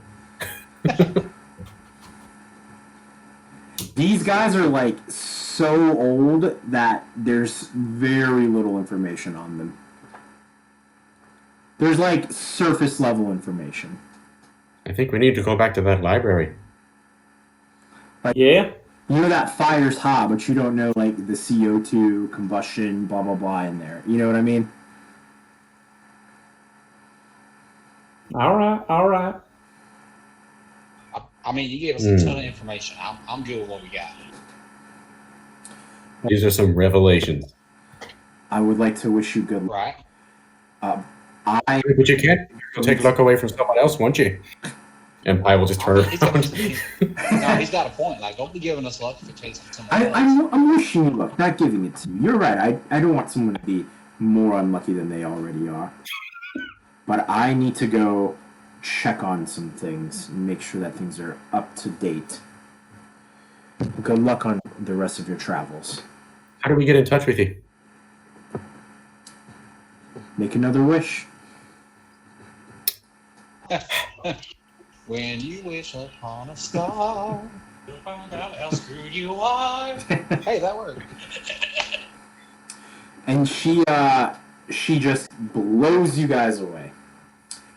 These guys are like so old that there's very little information on them. There's like surface level information. I think we need to go back to that library. Yeah? You know that fire's hot, but you don't know like the CO2 combustion, blah blah blah in there. You know what I mean? All right. I mean, you gave us a ton of information. I'm good with what we got. These are some revelations. I would like to wish you good luck. Right? But you can't take luck away from someone else, won't you? And I will just turn He's got, around. no, he's got a point. Like, don't be giving us luck if it takes someone else. I'm wishing you luck, not giving it to you. You're right. I don't want someone to be more unlucky than they already are. But I need to go check on some things and make sure that things are up to date. Good luck on the rest of your travels. How do we get in touch with you? Make another wish. When you wish upon a star, You'll find out how screwed you are. hey, that worked. And she just blows you guys away.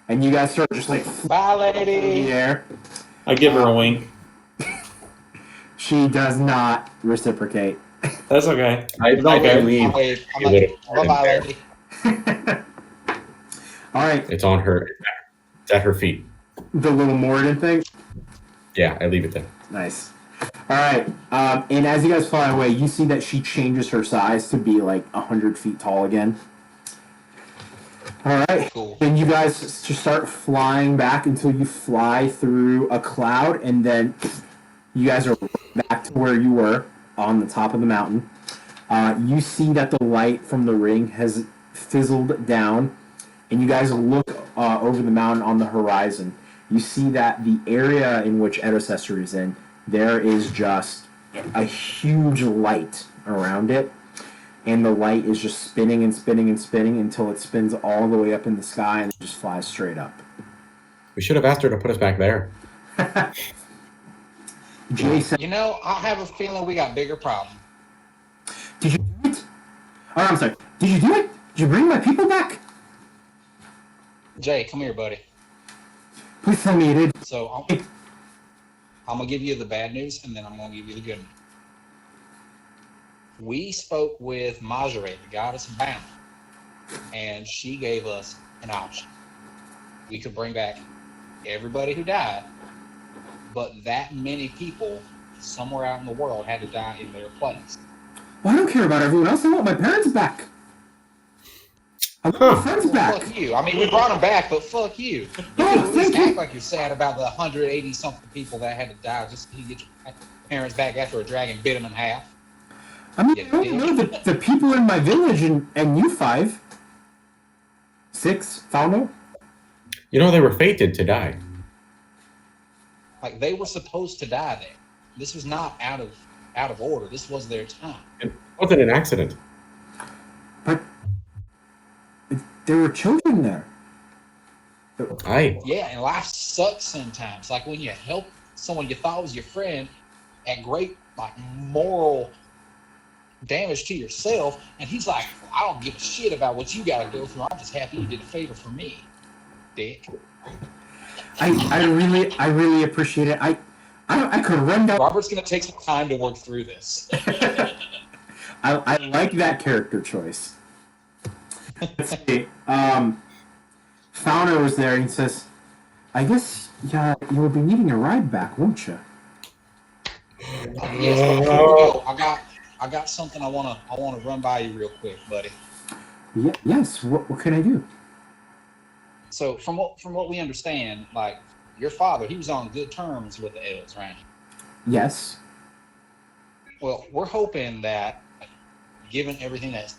And you guys start just like Bye, in the lady. air. I give her a wink. She does not reciprocate. That's okay. I Okay. leave. I'll wave. I'm You like, little bye, there. lady. All right, It's on her. It's at her feet. the little Morden thing. Yeah, I leave it there. Nice. All right, and as you guys fly away, you see that she changes her size to be like 100 feet tall again. All right, Cool. then you guys just start flying back until you fly through a cloud, and then you guys are back to where you were on the top of the mountain. You see that the light from the ring has fizzled down, and you guys look over the mountain on the horizon. You see that the area in which Edocessor is in, there is just a huge light around it, and the light is just spinning and spinning and spinning until it spins all the way up in the sky and just flies straight up. We should have asked her to put us back there. Jason, You know, I have a feeling we got bigger problems. did you do it? Oh, I'm sorry. Did you do it? Did you bring my people back? Jay, come here, buddy. Please tell me you did. So I'm gonna give you the bad news, and then I'm gonna give you the good news. We spoke with Majere, the goddess of bounty, and she gave us an option. We could bring back everybody who died, but that many people somewhere out in the world had to die in their place. Well, I don't care about everyone else. I want my parents back. I want my friends Well, back. fuck you. I mean, we brought them back, but fuck you. You Oh, can at least thank you. act like you're sad about the 180-something people that had to die just so you get your parents back after a dragon bit them in half. I mean, I don't know the people in my village and you five. 6, Fauno? You know, they were fated to die. Like, they were supposed to die there. This was not out of order. This was their time. It wasn't an accident. But there were children there. Yeah, and life sucks sometimes. Like when you help someone you thought was your friend at great like moral damage to yourself, and he's like, I don't give a shit about what you gotta go through. I'm just happy you did a favor for me, dick. I really appreciate it. I could run down. Robert's gonna take some time to work through this. I like that character choice. Let's see. Fauno was there and he says, I guess you'll be needing a ride back, won't you? Yes, but before we go, I got something I wanna run by you real quick, buddy. Yeah, yes. What can I do? So from what we understand, like your father, he was on good terms with the elves, right? Yes. Well, we're hoping that, given everything that's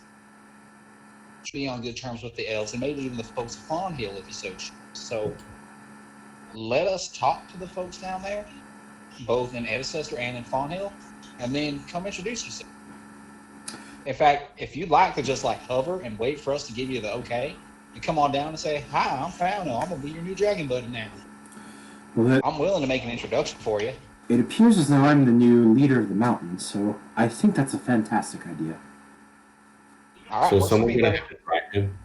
be on good terms with the elves and maybe even the folks of Fawn Hill if you so choose. So let us talk to the folks down there, both in Edicester and in Fawn Hill, and then come introduce yourself. In fact, if you'd like to just like hover and wait for us to give you the okay, and come on down and say, "Hi, I'm Falcon. I'm gonna be your new dragon buddy now." Well, I'm willing to make an introduction for you. it appears as though I'm the new leader of the mountain, so I think that's a fantastic idea. All right. So works for someone me, gonna buddy. have to drive him?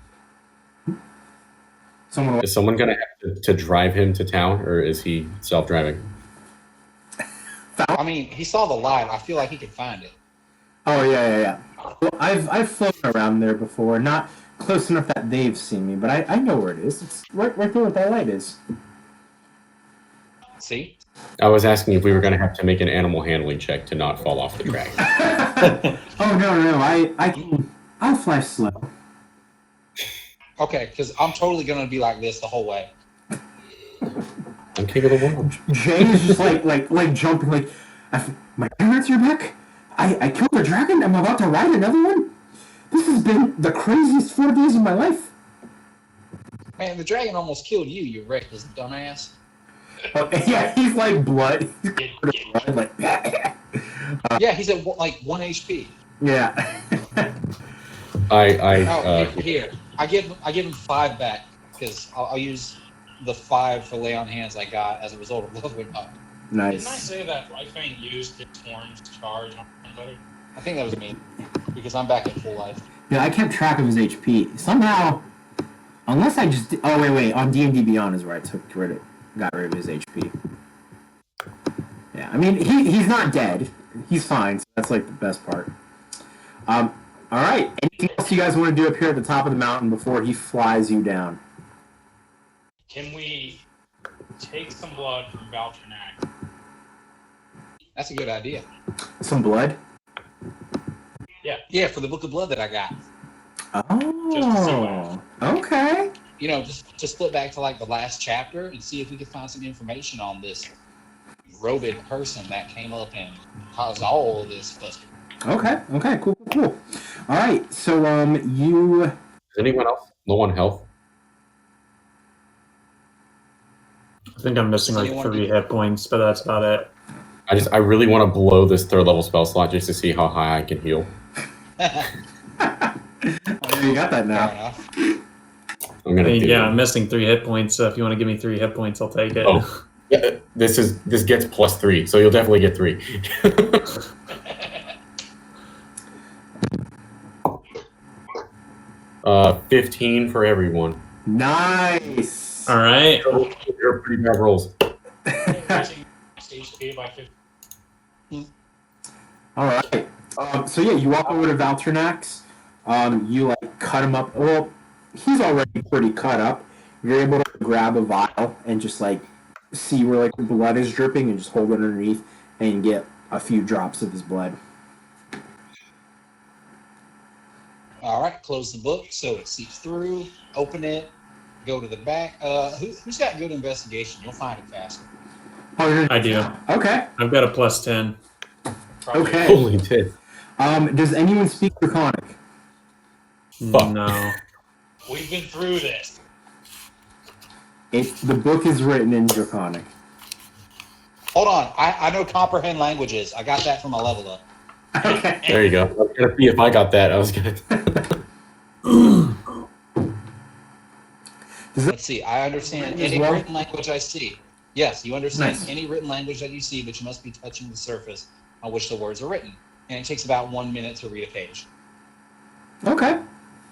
Someone. Is someone gonna have to drive him to town, or is he self-driving? I mean, he saw the light. I feel like he could find it. Oh yeah. Well, I've flown around there before, not close enough that they've seen me, but I know where it is. It's right there where that light is. See? I was asking if we were gonna have to make an animal handling check to not fall off the dragon. Oh no, I'll fly slow. Okay, because I'm totally gonna be like this the whole way. I'm king of the world. Jane is just like jumping like, my parents are back. I killed a dragon. I'm about to ride another one. This has been the craziest 4 days of my life. Man, the dragon almost killed you, you reckless dumbass. Yeah, he's like blood. He's Get- covered in blood, like Yeah, he's at like 1 HP. yeah. Here. I give him 5 back because I'll use the 5 for lay on hands I got as a result of Love Went Up. Didn't I Nice. say that Lifebane used its horns to charge on somebody? I think that was me because I'm back at full life. Yeah, I kept track of his HP somehow. Unless I just wait on D&D Beyond is where I got rid of his HP. Yeah, I mean he's not dead. He's fine. So that's like the best part. All right. Anything else you guys want to do up here at the top of the mountain before he flies you down? Can we take some blood from Valtranak? That's a good idea. Some blood. Yeah, for the book of blood that I got. Oh. Okay. You know, just flip back to like the last chapter and see if we can find some information on this robed person that came up and caused all of this fuss. Okay. Cool. All right. So you. Is anyone else low on health? I think I'm missing like 3 hit points, but that's about it. I really want to blow this 3rd level spell slot just to see how high I can heal. Oh, you got that Fair now. enough. I'm gonna do Yeah, it. I'm missing 3 hit points, so if you want to give me 3 hit points, I'll take it. Oh. Yeah, this gets +3, so you'll definitely get 3. 15 for everyone. Nice. All right. They're pretty bad rolls. Increasing HP by 50. All right. So yeah, you walk over to Valtranax. You like cut him up. Well, he's already pretty cut up. You're able to grab a vial and just like see where like the blood is dripping and just hold it underneath and get a few drops of his blood. All right, close the book so it seeps through. Open it. Go to the back. Who's got good investigation? You'll find it faster. Oh, I do. Okay. I've got a +10. Probably. Okay. Holy shit. Does anyone speak Draconic? Fuck. No. We've been through this. The book is written in Draconic. Hold on. I know comprehend languages. I got that from my level up. Okay. There you go. I was gonna see if I got that. I was gonna. Let's see. I understand any well? written language I see. Yes, you understand Nice. any written language that you see, but you must be touching the surface on which the words are written. And it takes about 1 minute to read a page. Okay.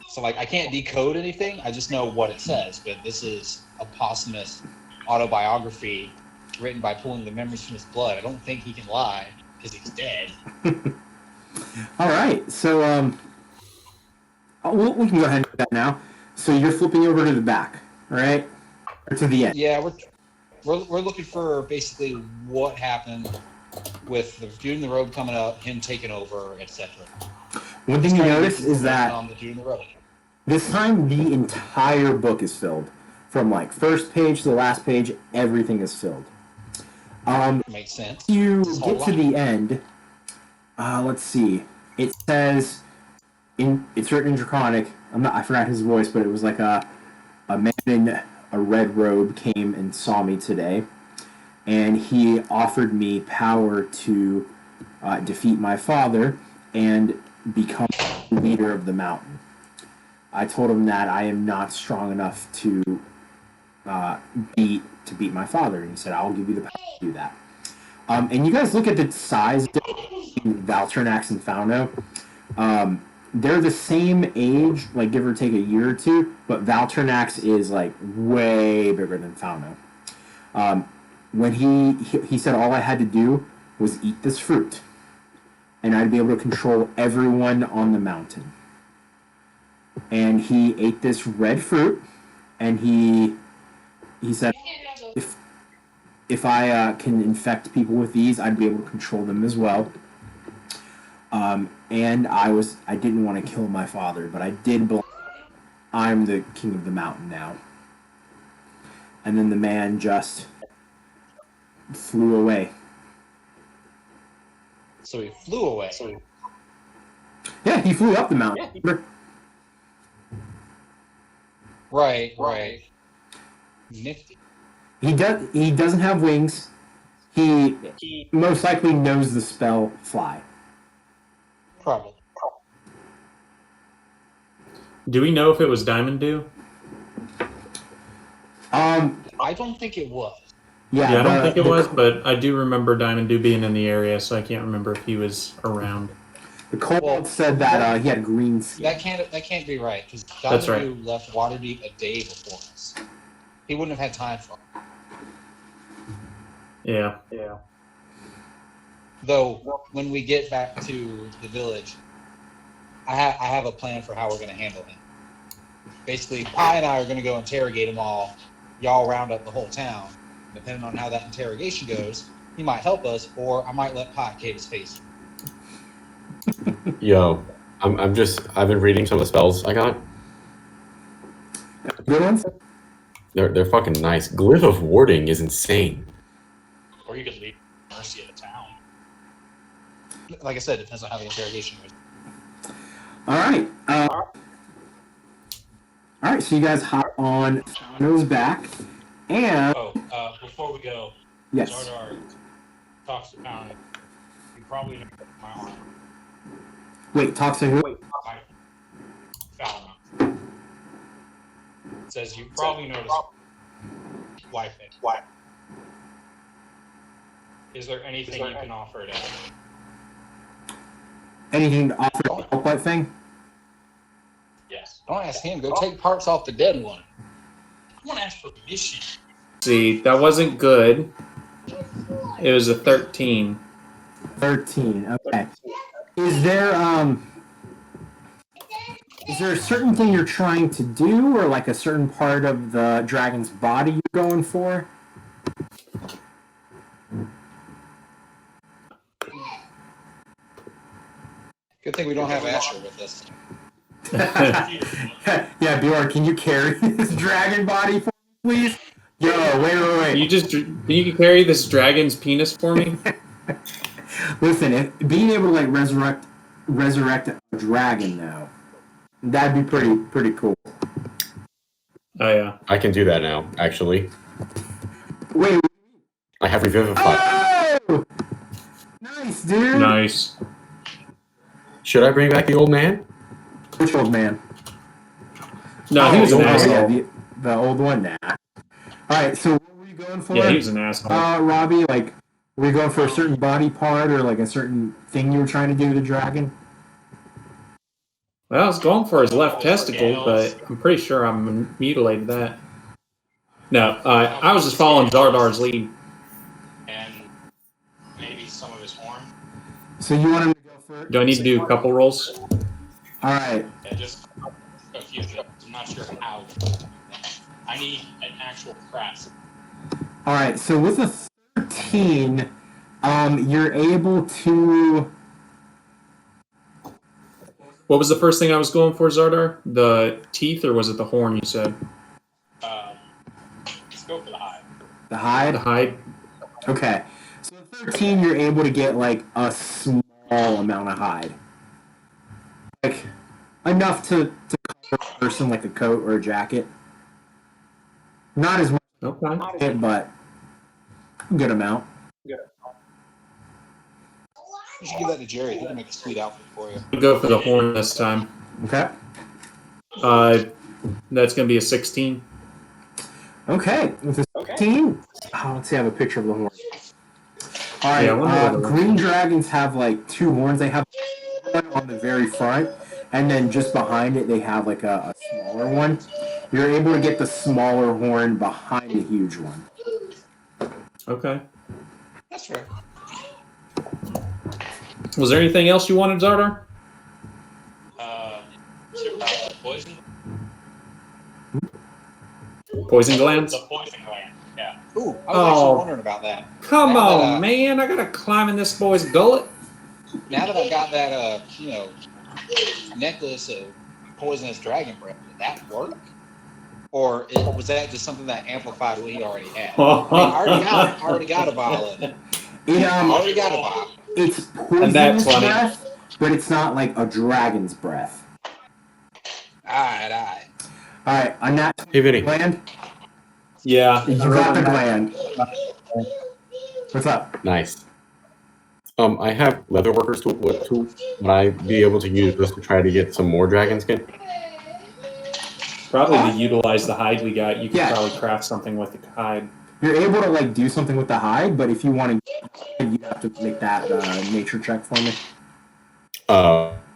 So, like, I can't decode anything. I just know what it says. But this is a posthumous autobiography written by pulling the memories from his blood. I don't think he can lie because he's dead. All right. So we can go ahead and do that now. So you're flipping over to the back, all right, or to the end. Yeah, we're looking for basically what happened with the dude in the road coming up, him taking over, etc. One thing you notice is that on the dude in the road. this time the entire book is filled. From like first page to the last page, everything is filled. Makes sense. You get to the end. Let's see. It says it's written in Draconic. I forgot his voice, but it was like a man in a red robe came and saw me today, and he offered me power to defeat my father and become the leader of the mountain. I told him that I am not strong enough to beat my father, and he said, "I'll give you the power to do that." And you guys look at the size between Valternax and Fauno. They're the same age, like give or take a year or two, but Valternax is like way bigger than Fauno. When he said all I had to do was eat this fruit, and I'd be able to control everyone on the mountain. And he ate this red fruit, and he said, if I can infect people with these, I'd be able to control them as well. And I didn't want to kill my father, but I did believe I'm the king of the mountain now. And then the man just flew away. So he flew away. Yeah, he flew up the mountain. Right. Nifty. He doesn't have wings. He most likely knows the spell fly. Probably. Do we know if it was Diamond Dew? I don't think it was. Yeah, I don't think it was, but I do remember Diamond Dew being in the area, so I can't remember if he was around. The Kobold said that he had green skin. That can't be right, because That's Diamond Dew left Waterdeep a day before us. He wouldn't have had time for it. Yeah. Though, when we get back to the village, I have a plan for how we're going to handle him. Basically, Pi and I are going to go interrogate them all. Y'all round up the whole town. Depending on how that interrogation goes, he might help us, or I might let Pi cave his face. Yo, I've been reading some of the spells I got. Good ones? They're fucking nice. Glyph of Warding is insane. Or you could leave mercy of the town. Like I said, it depends on how the interrogation goes. All right, so you guys hop on Fauno's back, and... Before we go, Yes. Xardaar talks to Falcon. You probably know my arm. Wait, talks to who? Falcon. Says you probably noticed wife it. Why? Is there anything you can offer to him? Anything to offer to help that thing? Yes. Don't ask him. Go take parts off the dead one. I want to ask for permission. See, that wasn't good. It was a 13. 13, okay. Is there a certain thing you're trying to do, or like a certain part of the dragon's body you're going for? Good thing we don't have Asher with us. Yeah, Bjorn, can you carry this dragon body for me, please? Yo, wait. Can you carry this dragon's penis for me? Listen, being able to like resurrect a dragon though, that'd be pretty cool. Oh yeah. I can do that now, actually. Wait. I have Revivify. Oh! Nice, dude. Nice. Should I bring back the old man? Which old man? No, he was an asshole. Yeah, the old one now. Alright, so what were you going for? Yeah, he was an asshole. Robbie, like, were you going for a certain body part or like a certain thing you were trying to do to the dragon? Well, I was going for his left testicle, but I'm pretty sure I mutilated that. No, I was just following Xardaar's lead. And maybe some of his horn. So you want him to go for it? Do I need to do a couple rolls? Alright. Yeah, just a few jumps. I'm not sure how. I need an actual press. All right, so with a 13, you're able to. What was the first thing I was going for, Xardaar? The teeth, or was it the horn? You said Let's go for the hide. The hide? the hide. Okay. So at 13, you're able to get, like, a small amount of hide. Like, enough to cover a person, like a coat or a jacket. Not as much, Okay. but a good amount. You should give that to Jerry. He can make a sweet outfit for you. We'll go for the horn this time. Okay. That's going to be a 16. Okay. With a 16, let's see, I have a picture of the horn. All right, Yeah, I wonder what it green dragons have, like, 2 horns. They have one on the very front, and then just behind it, they have, like, a smaller one. You're able to get the smaller horn behind the huge one. Okay. That's fair. Was there anything else you wanted, Xardaar? Poison? Poison glands? The poison gland, yeah. Ooh, I was actually wondering about that. Come Now on, that, man. I got to climb in this boy's gullet. Now that I got that, necklace of poisonous dragon breath, did that work? Or was that just something that amplified what he already had? I already got a bottle of it. I already got a bottle. It's poisonous breath, but it's not like a dragon's breath. Alright. Alright, on that Hey, Vinny. gland, Yeah. you got the gland. What's up? Nice. I have leather workers tool. What tool would I be able to use this to try to get some more dragon skin? Probably to utilize the hide we got, you could Yeah. probably craft something with the hide. You're able to like do something with the hide, but if you want to, you have to make that nature check for me.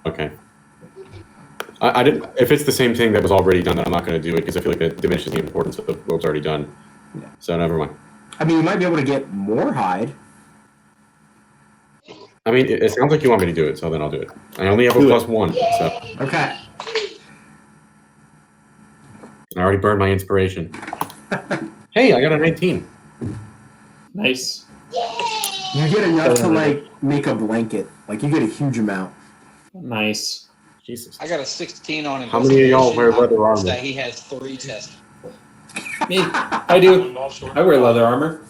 Okay. I didn't. If it's the same thing that was already done, then I'm not going to do it because I feel like that diminishes the importance of what was already done. Yeah. So never mind. I mean, you might be able to get more hide. I mean, it sounds like you want me to do it, so then I'll do it. I only have a +1, so Okay. I already burned my inspiration. Hey, I got a 19. Nice. You get enough to like make a blanket. Like you get a huge amount. Nice. Jesus. I got a 16 on How many of y'all wear leather investigation. armor? That he has 3 testicles. Me. I do. I wear leather armor.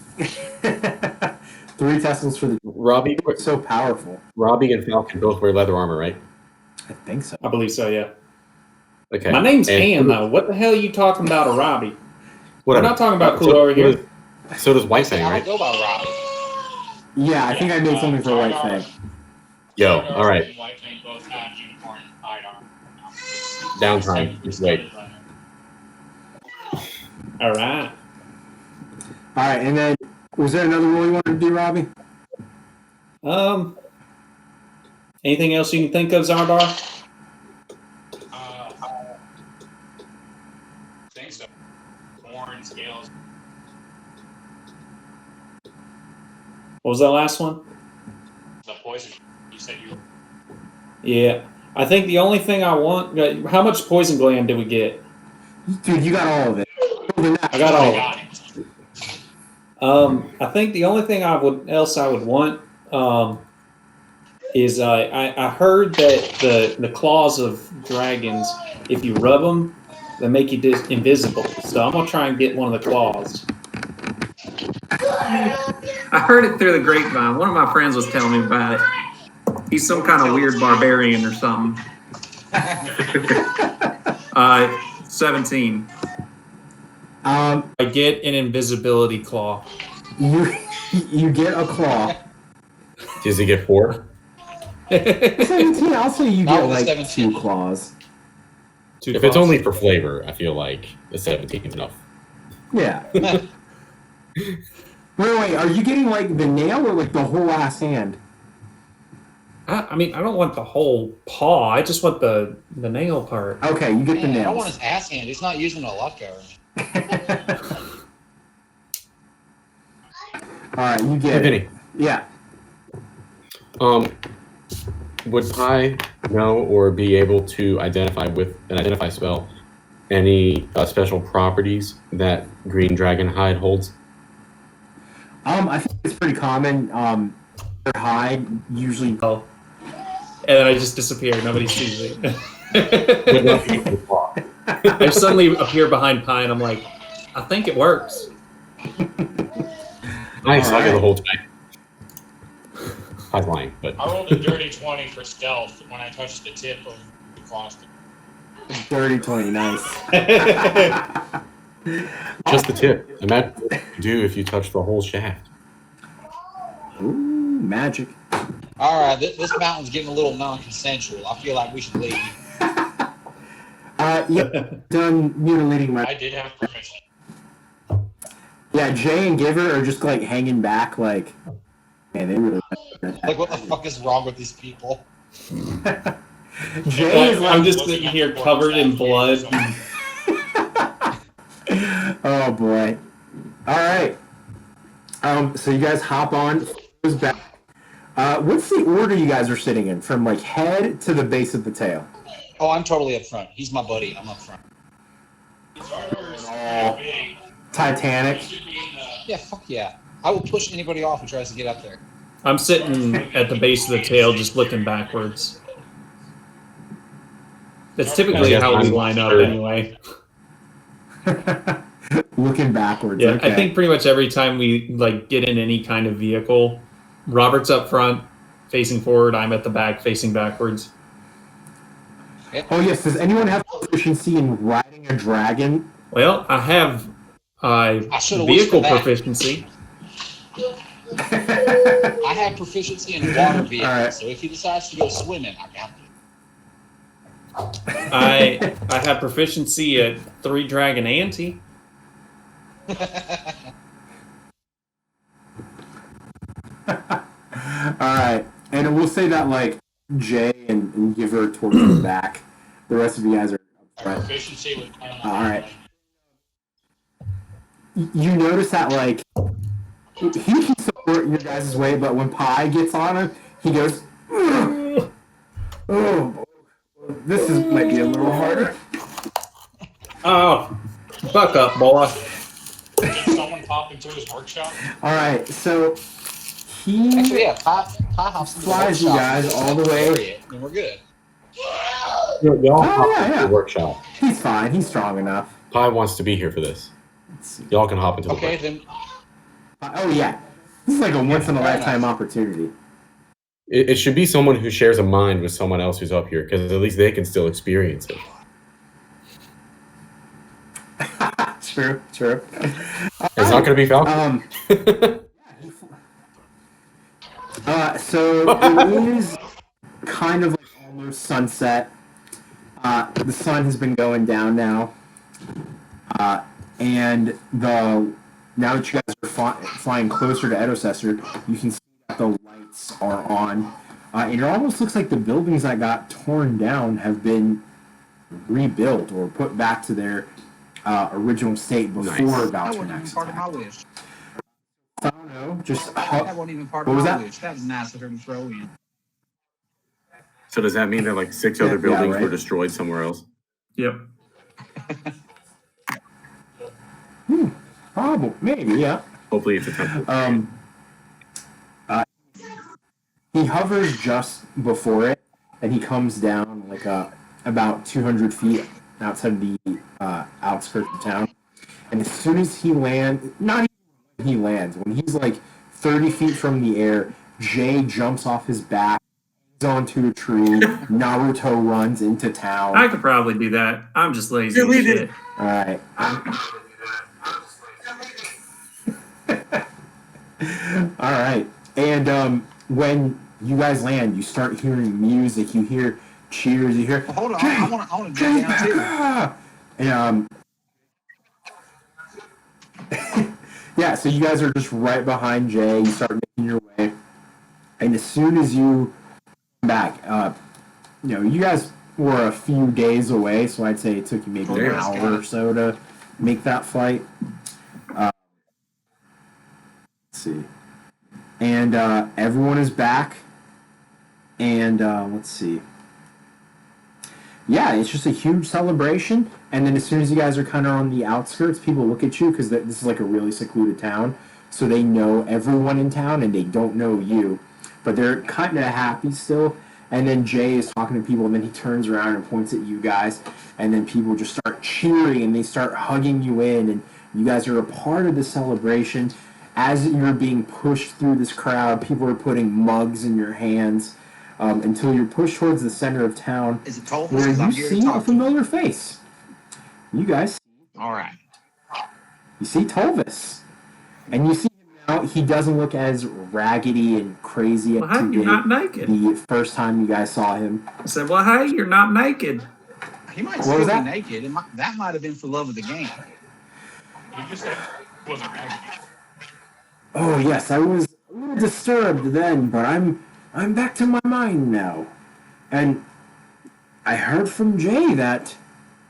3 testicles for the Robbie, so powerful. Robbie and Falcon both wear leather armor, right? I think so. I believe so, yeah. Okay. My name's And- Ann, though. What the hell are you talking about, a Robbie? Whatever. We're not talking about Cool over here. So does White Fang, I right? don't go by Robbie. Yeah, I think I made something for White Fang. Yo, all right. And White Fang both have unicorn hide armor. Downtime. Just wait. All right. All right, and then was there another rule you wanted to do, Robbie? Anything else you can think of, Xardaar? I think so. Horn, scales. What was that last one? The poison. You said you. Yeah. I think the only thing I want... How much poison gland did we get? Dude, you got all of it. I got all of it. got it. I think the only thing I would want is I heard that the claws of dragons, if you rub them, they make you invisible. So I'm gonna try and get one of the claws. I heard it through the grapevine. One of my friends was telling me about it. He's some kind of weird barbarian or something. 17. I get an invisibility claw. You get a claw. Does he get 4? 17. I'll say you Not get with like 17. 2 claws. If it's only for flavor, I feel like the 17 is enough. Yeah. Wait, are you getting like the nail or like the whole ass hand? I mean, I don't want the whole paw. I just want the nail part. Okay, you get the Man, I don't want nails. his ass hand. He's not using a luck guard. All right, you Hey, get it. Vinny. Yeah. Would I know or be able to identify with an identify spell any special properties that green dragon hide holds? I think it's pretty common. They're high usually. Oh. And then I just disappear. Nobody sees me. I suddenly appear behind Pie, and I'm like, I think it works. Nice. I got the whole time. I'm lying, but I rolled a dirty 20 for stealth when I touched the tip of the costume. Dirty 20, nice. just the tip. Imagine what you do if you touch the whole shaft. Ooh, magic. All right, this mountain's getting a little non-consensual. I feel like we should leave. Yeah, done mutilating my. I did have permission. Yeah, Jay and Giver are just like hanging back, like, man, they really. Like, what the fuck is wrong with these people? Jay is I'm like, just sitting here covered in blood. oh boy. All right. So you guys hop on. Goes back. What's the order you guys are sitting in, from like head to the base of the tail? Oh, I'm totally up front. He's my buddy. I'm up front. Oh, Titanic. Yeah, fuck yeah. I will push anybody off who tries to get up there. I'm sitting at the base of the tail, just looking backwards. That's typically how we line up, anyway. Looking backwards. Yeah, okay. I think pretty much every time we like get in any kind of vehicle, Robert's up front, facing forward. I'm at the back, facing backwards. Oh yes. Does anyone have proficiency in riding a dragon? Well, I have vehicle proficiency. I have proficiency in water vehicles, right. so if he decides to go swimming, I got him. I have proficiency at 3 Dragon Ante. Alright. And we'll say that like Jay and Giver towards the back. The rest of you guys are up front. Proficiency with Alright. You notice that like he can support your guys' way, but when Pi gets on him, he goes, oh, this might be a little harder. Oh, buck up, boy. Did someone pop into his workshop? All right, so he Actually, yeah, Pi hops into the flies you workshop, guys all the way. and we're good. Y'all hop yeah, into yeah. the workshop. He's fine. He's strong enough. Pi wants to be here for this. Y'all can hop into the Okay, workshop. then. Oh yeah, this is like a once in a lifetime opportunity. It should be someone who shares a mind with someone else who's up here, because at least they can still experience it. True. It's not going to be Falcon. So it is kind of like almost sunset. The sun has been going down now, and now that you guys are flying closer to Edocessor, you can see that the lights are on, and it almost looks like the buildings that got torn down have been rebuilt or put back to their original state before That wasn't even Valtrenax part of my attack. wish. I don't know, just That wasn't even part What of was my that? wish. That was nice of him to throw in. So does that mean that like 6 Yeah, other buildings right. were destroyed somewhere else? Yep. probably maybe yeah. Hopefully it's a temple. He hovers just before it, and he comes down like about 200 feet outside the outskirts of town. And as soon as he lands, not even when he lands, when he's like 30 feet from the air, Jay jumps off his back, onto a tree. Naruto runs into town. I could probably do that. I'm just lazy as shit. All right. All right. And when you guys land, you start hearing music. You hear cheers. You hear. Well, hold on, Jay, I want to jump down too. And yeah, so you guys are just right behind Jay. You start making your way, and as soon as you come back, you guys were a few days away, so I'd say it took you maybe an hour or so to make that flight. Let's see. And everyone is back. And let's see. Yeah, it's just a huge celebration. And then as soon as you guys are kind of on the outskirts, people look at you because this is like a really secluded town. so they know everyone in town and they don't know you, but they're kind of happy still. And then Jay is talking to people, and then he turns around and points at you guys, and then people just start cheering and they start hugging you in, and you guys are a part of the celebration. As you're being pushed through this crowd, people are putting mugs in your hands until you're pushed towards the center of town, Is it Tulpas? where 'Cause I'm you here to see a talk to him. familiar face. You guys, All right. you see Tulvis, and you see him now. He doesn't look as raggedy and crazy Well, as hey, he you're did not naked. the first time you guys saw him. I said, well, hey, you're not naked. He might What still was be that? naked. That might have been for love of the game. He just said he wasn't raggedy. Oh yes, I was a little disturbed then, but I'm back to my mind now, and I heard from Jay that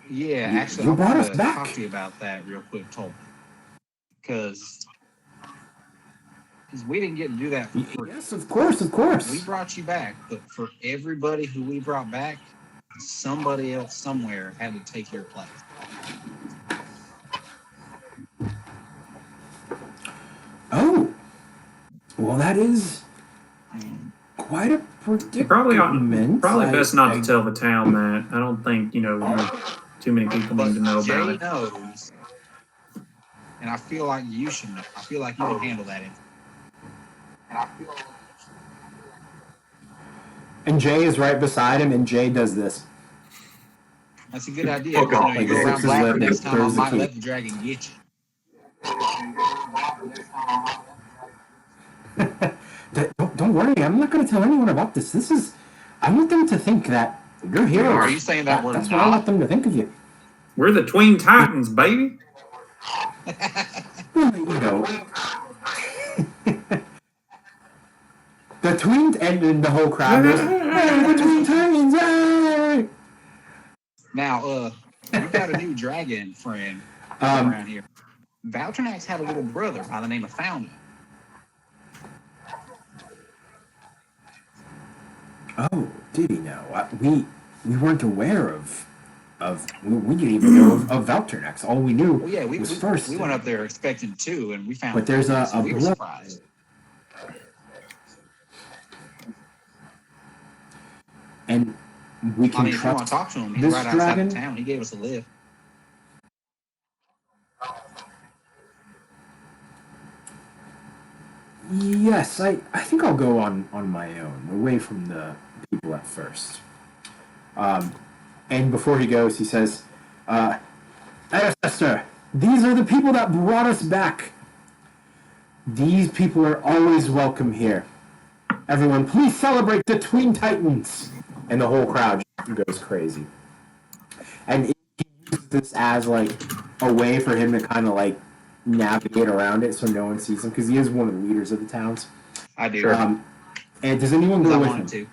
Yeah, You- actually, you I brought want us to back. talk to you about that real quick, Tulpas. Because we didn't get to do that for free. yes, of course. We brought you back, but for everybody who we brought back, somebody else somewhere had to take your place. Oh, well, that is quite a predicament. Probably best not I- to tell the town that. I don't think, too many people need to know Jay about it. knows, and I feel like you should know. I feel like you can handle that. And Jay is right beside him, and Jay does this. That's a good idea. Fuck off. You go Like, around zips his black lip this and time, I throws the might key. let the dragon get you. Don't worry, I'm not going to tell anyone about this. I want them to think that you're heroes. Are you saying that we're That's what I want them to think of you. We're the Tween Titans, baby. Well, the tween, and then the whole crowd goes, "Hey, the Tween Titans, hey!" Now, we got a new dragon friend around here. Valternax had a little brother by the name of Falcon. Oh, did he know? We weren't aware of we didn't even know of Valternax. All we knew Well, yeah, we was first. we went up there expecting two, and we found. But there's a we were blood. surprised. And we I can mean, if you want to trust talk to him, he's this right outside dragon. of town. He gave us a lift. Yes, I think I'll go on my own, away from the people at first. And before he goes, he says, Ancestor, these are the people that brought us back. These people are always welcome here. Everyone, please celebrate the Tween Titans. And the whole crowd goes crazy. And he uses this as, like, a way for him to kind of, like, navigate around it so no one sees him, because he is one of the leaders of the towns. I do. And does anyone Because I go with wanted him?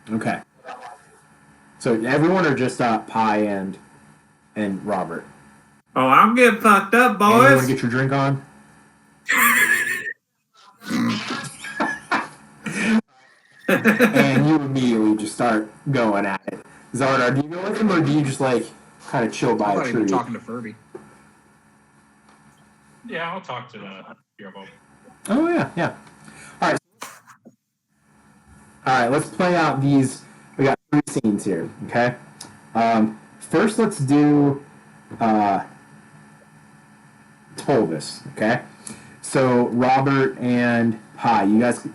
to. Okay. So everyone are just Pi and Robert. Oh, I'm getting fucked up, And you want boys. to get your drink on? And you immediately just start going at it. Xardaar, do you go with him, or do you just, like, kind of chill I by thought a he was tree? talking to Furby. Yeah, I'll talk to the Firbolg. Oh, yeah. All right, let's play out these. We got 3 scenes here, okay? First, let's do Tulvis, okay? So, Robert and Pi, you guys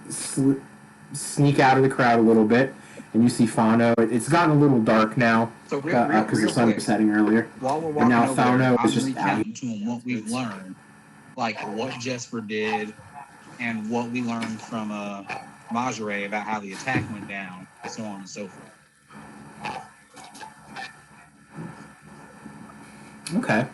sneak out of the crowd a little bit, and you see Fano. It's gotten a little dark now So because the sun was setting earlier. While we're And walking now over there, Fauno I'm is just out recounting to him what we've learned, like what Jesper did, and what we learned from Majere about how the attack went down, and so on and so forth. Okay.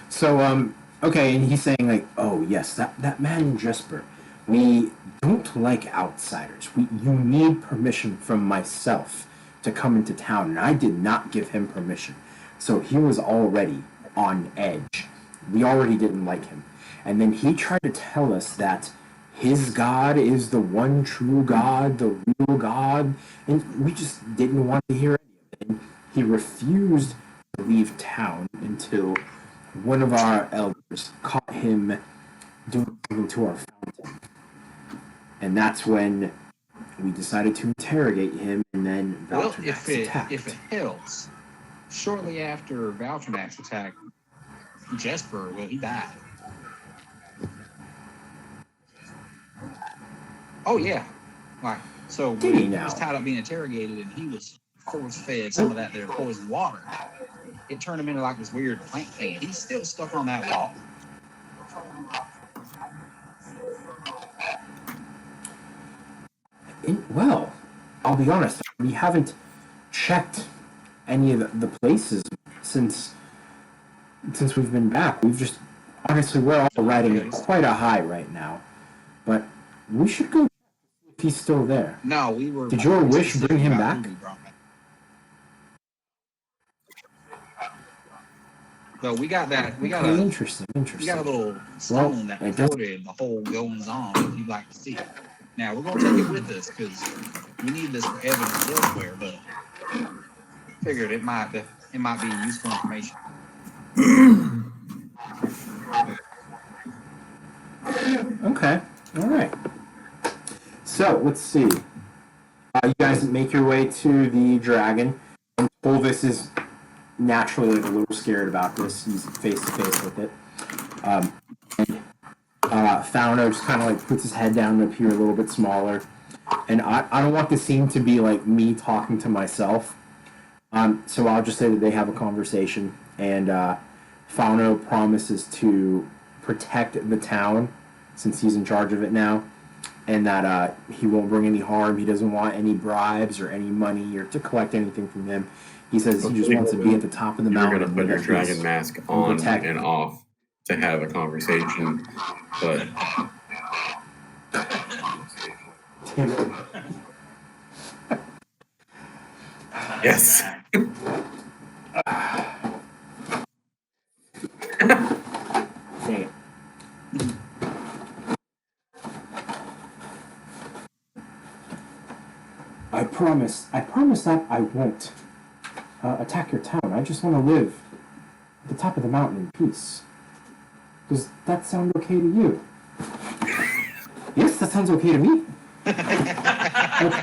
So, okay, and he's saying, like, oh, yes, that man Jesper, we don't like outsiders. You need permission from myself to come into town, and I did not give him permission. So he was already on edge. We already didn't like him. And then he tried to tell us that his God is the one true God, the real God, and we just didn't want to hear any of it. And he refused to leave town until one of our elders caught him doing something to our fountain. And that's when we decided to interrogate him, and then Well, Valtrinax attacked. if it helps, shortly after Valtrinax attacked Jesper, well, he died. Oh yeah, right. So Did when he he now? was tied up being interrogated, and he was force-fed some of that there poison water, it turned him into like this weird plant thing. He's still stuck on that wall. Well, I'll be honest, we haven't checked any of the places since we've been back. We've just, honestly, we're all riding quite a high right now. But we should go if he's still there. No, we were. Did your wish bring him back? So we got that. We got Okay, a interesting. we got a little stone that recorded the whole goings on. If you'd like to see it. Now we're gonna take it with us because we need this for evidence elsewhere. But figured it might be useful information. Okay. All right. So let's see. You guys make your way to the dragon. And Pulvis is naturally like a little scared about this. He's face to face with it. Fauno just kind of like puts his head down and appear a little bit smaller. And I don't want the scene to be like me talking to myself. So I'll just say that they have a conversation, and Fauno promises to protect the town since he's in charge of it now, and that he won't bring any harm. He doesn't want any bribes or any money or to collect anything from him. He says he just wants to be at the top of the mountain. You're going to put your dragon mask on and off to have a conversation, but... Yes. Hey. I promise that I won't attack your town. I just want to live at the top of the mountain in peace. Does that sound okay to you? Yes, that sounds okay to me. Okay,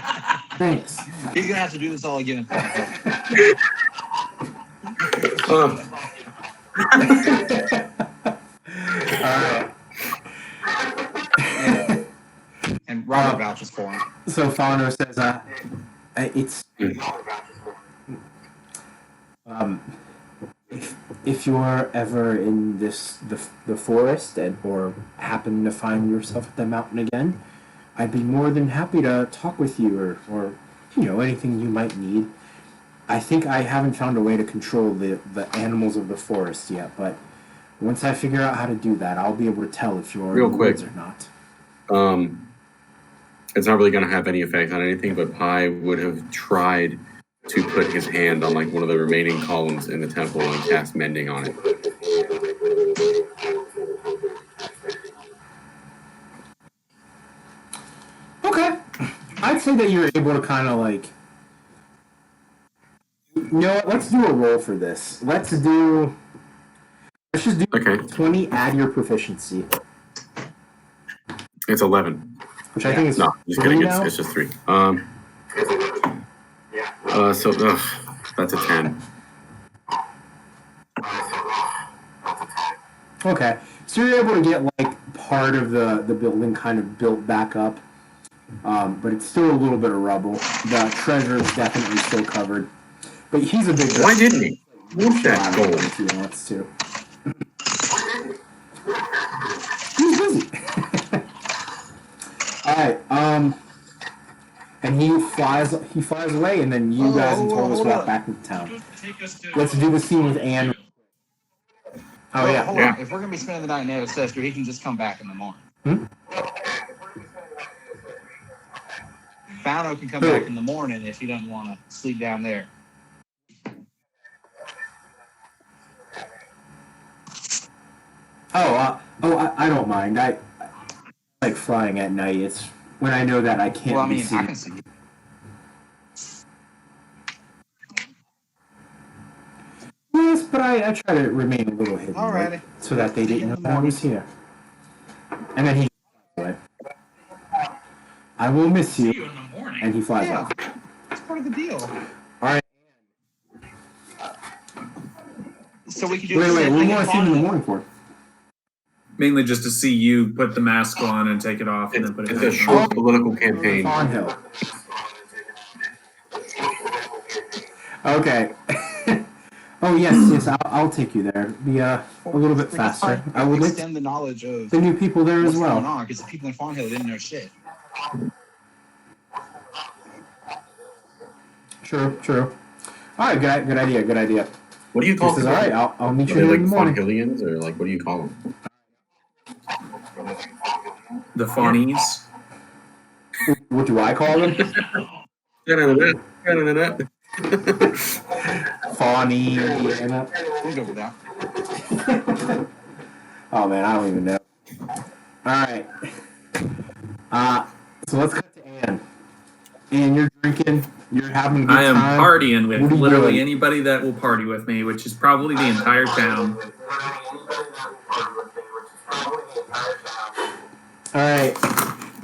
thanks. He's gonna have to do this all again. And Robert vouches for him. So Fauno says, it's if you're ever in the forest or happen to find yourself at the mountain again, I'd be more than happy to talk with you or anything you might need. I think I haven't found a way to control the animals of the forest yet, but once I figure out how to do that, I'll be able to tell if you're in the woods or not. It's not really going to have any effect on anything, but Pi would have tried to put his hand on like one of the remaining columns in the temple and cast mending on it. Okay. I'd say that you're able to kind of like... let's do a roll for this. Let's just do 20, add your proficiency. It's 11. Which I think is just kidding. It's just 3. That's a 10. Okay, so you're able to get like part of the building kind of built back up, but it's still a little bit of rubble. The treasure is definitely still covered, but he's a big guy. Why didn't he? That gold. If he wants to. He's busy. All right, and he flies away, and then you guys and Tolos walk back into town. Let's do the scene with Anne. Oh yeah. Hold on. If we're gonna be spending the night in Ancestor, he can just come back in the morning. Fauno can come back in the morning if he doesn't want to sleep down there. I don't mind. I like flying at night. It's when I know that I can't. Well, I mean, be seen. I can see. Yes, but I try to remain a little hidden, Alrighty. right, so that they didn't know that I was here. And then he away. I will miss See you. you in the morning. And he flies Yeah. off. It's part of the deal. All right. So we can do Wait, the what same do thing you in want to see him in the Falcon. morning for? Mainly just to see you put the mask on and take it off and then put it It's back a on. short political campaign. On hill. Okay. Oh yes, I'll take you there. Be a little bit faster. I would like to extend the knowledge of the new people there as what's going well. on, because the people in Farnhill didn't know shit. True. All right, good idea. What do you call He says, them? all right, I'll meet you Are they here in like the morning. Fawnhillians, or like what do you call them? The Fawnies. What do I call them? Fawny, Indiana. We'll go with that. Oh man, I don't even know. Alright. So let's cut to Anne. Anne, you're drinking, you're having a good I am time. partying with What are you literally doing? anybody that will party with me, which is probably the entire town. Alright.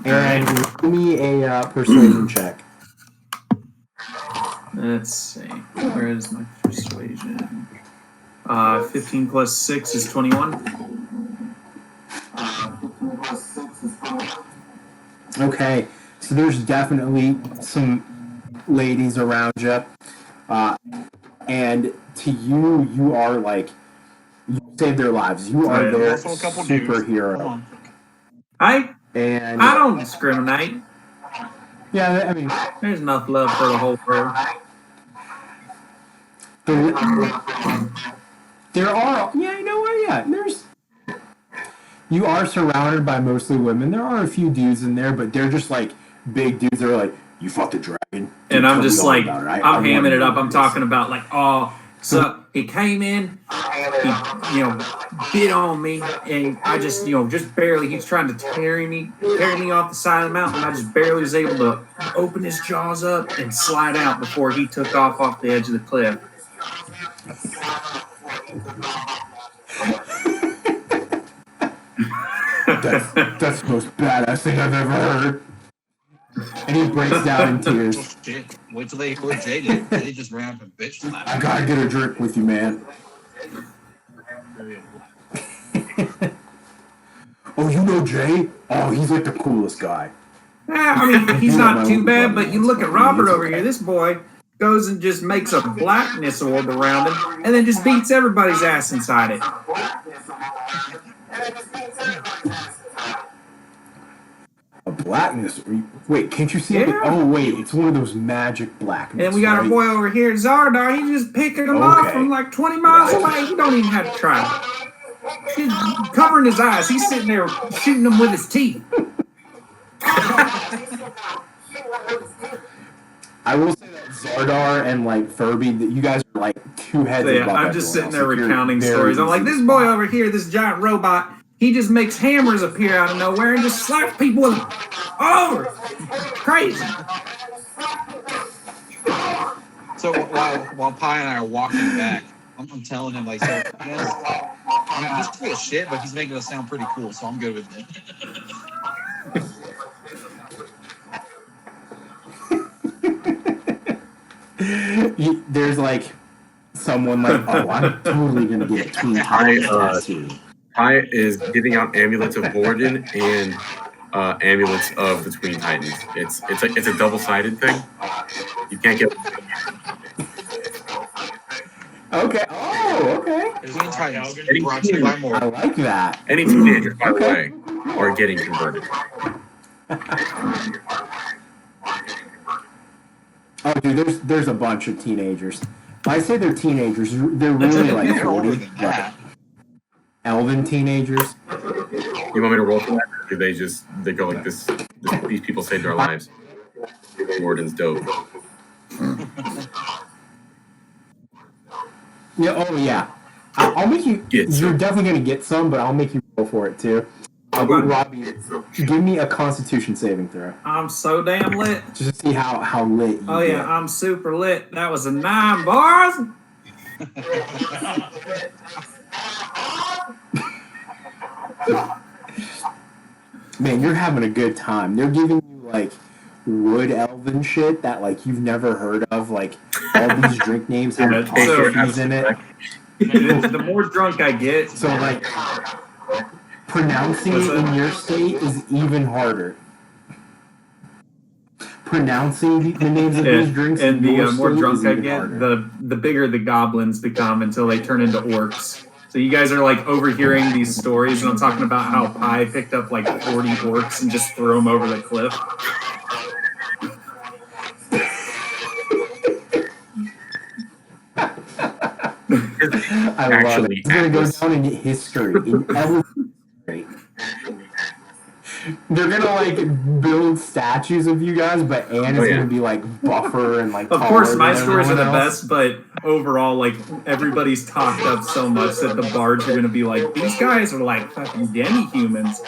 And give me a persuasion check. Let's see. Where is my persuasion? 15 plus 6 is 21. Okay. So there's definitely some ladies around you. And to you, you are like, you saved their lives. You are Right. their Also a couple dudes. Come superhero. on. I And don't discriminate. yeah, I mean, There's enough love for the whole world. there are, yeah, you know what, yeah, you are surrounded by mostly women. There are a few dudes in there, but they're just like big dudes. They're like, you fought the dragon. And I'm Tell me just all like, about it. I I'm want hamming to it up. know I'm this." talking about like, oh, so he came in, he, bit on me, and I just, just barely, he's trying to carry me off the side of the mountain. I just barely was able to open his jaws up and slide out before he took off the edge of the cliff. That's the most badass thing I've ever heard. And he breaks down in tears. Oh, shit. Wait till they hear what Jay did. They just ran up and bitch slapped I him. gotta get a drink with you, man. Oh, you know Jay? Oh, he's like the coolest guy. Yeah, I mean, he's not too bad, but you look at Robert over here, this boy goes and just makes a blackness orb around him and then just beats everybody's ass inside it. A blackness? Wait, can't you see it? Yeah. Oh, wait, it's one of those magic blackness. And we got our right? boy over here, Xardaar. He's just picking him off from like 20 miles away. He don't even have to try. He's covering his eyes. He's sitting there shooting them with his teeth. I will say that Xardaar and like Furby, that you guys are like two heads So, yeah, above I'm just everyone sitting there else. Like, you're recounting very stories. I'm like, easy this to boy spot. over here, this giant robot, he just makes hammers appear out of nowhere and just slaps people with them all over. Crazy. So while Pi and I are walking back, I'm telling him, like, so, yes, I mean, he's full of shit, but he's making us sound pretty cool, so I'm good with it. There's like someone like, oh, I'm totally gonna get a Twin Towers tattoo. Pi is giving out amulets of Borden and amulets of the Twin Titans. It's a double-sided thing. You can't get. Okay. Oh, okay. Twin Titans, Any brought to you by more. I like that. Any teenagers, by the way, are getting converted. Oh, dude, there's a bunch of teenagers. I say they're teenagers. They're really like They're older 40. than that. Elven teenagers. You want me to roll for that? Or they go like this? These people saved our lives. Borden's dope. Yeah. Oh, yeah. I'll make you. Get some. You're definitely gonna get some, but I'll make you roll for it too. Robbie, give me a Constitution saving throw, I'm so damn lit. just to see how lit you Oh, get. yeah, I'm super lit. That was a 9, boys. Man, you're having a good time. They're giving you like wood elven shit that like you've never heard of. Like all these drink names have apostrophes in it. The more drunk I get, So like pronouncing it in your state is even harder. Pronouncing the names of these drinks and in the your more state drunk is I even get, harder. the bigger the goblins become until they turn into orcs. So you guys are like overhearing these stories, and I'm talking about how Pi picked up like 40 orcs and just threw them over the cliff. I love it. It's gonna go down in history. In every history. They're gonna like build statues of you guys, but Anne is gonna be like buffer and like. Of course, my than stories are the everyone else. best, but overall, like everybody's talked up so much that the bards are gonna be like, these guys are like fucking demi-humans.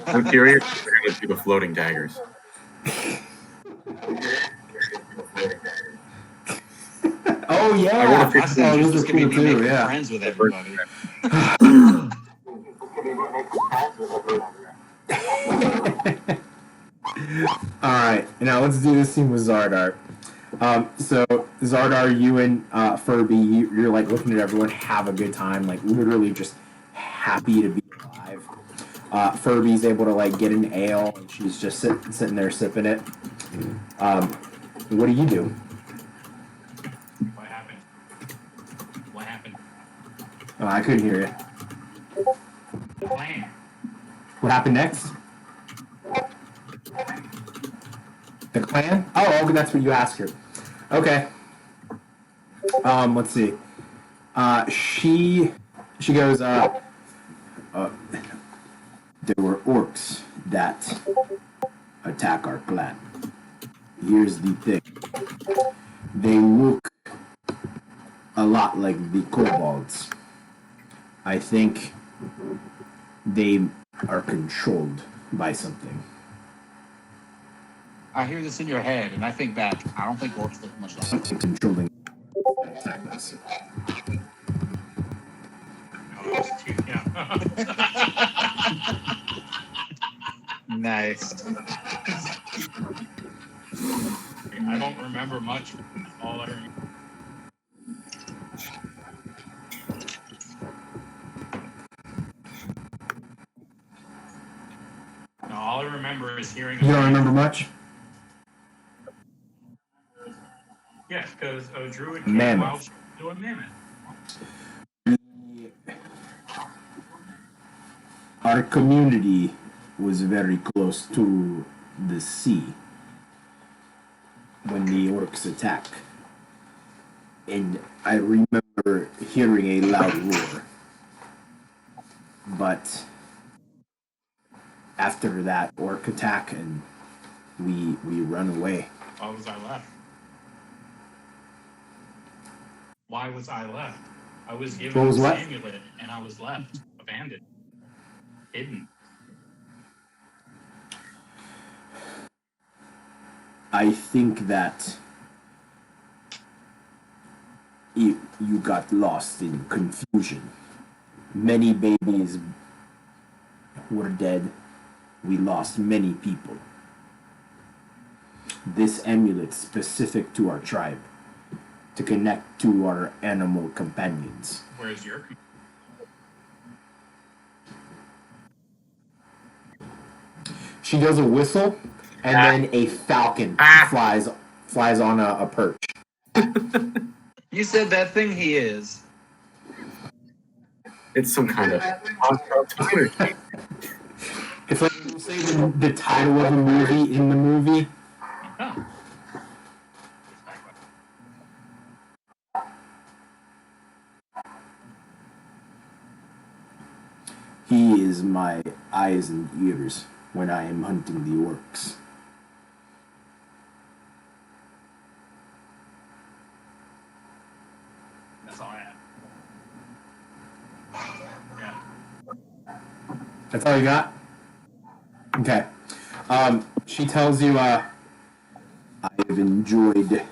I'm curious if they're going to do the floating daggers. Oh yeah, I want to I said those you're just are gonna cool be too. making Yeah. friends with everybody. All right, now let's do this scene with Xardaar. So Xardaar, you and Furby, you're like looking at everyone, have a good time, like literally just happy to be alive. Furby's able to like get an ale, and she's just sitting there sipping it. What do you do? What happened? What happened? Oh, I couldn't hear you. The plan. What happened next? The clan? Oh, okay, that's what you asked her. Okay. Let's see. She goes, there were orcs that attack our clan. Here's the thing. They look a lot like the kobolds. I think they are controlled by something. I hear this in your head, and I think back. I don't think orcs look much like Something controlling attack us. Oh, it's too, yeah. Nice. I don't remember much. All I remember. No, all I remember is hearing. You don't remember much? Yes, because a druid came Mammoth. while she was doing mammoth. Our community was very close to the sea when the orcs attack. And I remember hearing a loud roar. But after that orc attack, and we run away. Why was I left? Why was I left? I was given What was this what? amulet and I was left, abandoned, hidden. I think that you got lost in confusion. Many babies were dead. We lost many people. This amulet specific to our tribe, to connect to our animal companions. Where's your? She does a whistle, and then a falcon flies on a perch. You said that thing he is. It's some kind of. It's like you say the title of a movie in the movie. Oh. He is my eyes and ears when I am hunting the orcs. That's all I have. Yeah. That's all you got? Okay. She tells you, I've enjoyed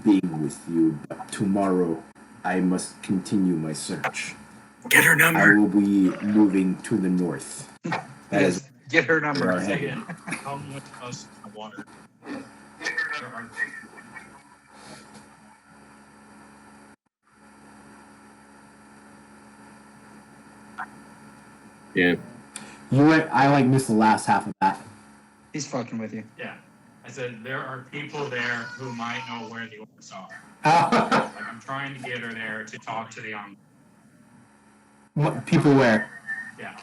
being with you, but tomorrow I must continue my search. Get her I number. will be moving to the north. That is Get her where our number. head. Say it. Come with us to the water. There are Yeah. I missed the last half of that. He's fucking with you. Yeah. I said there are people there who might know where the orcs are. Like I'm trying to get her there to talk to the What people where? Yeah.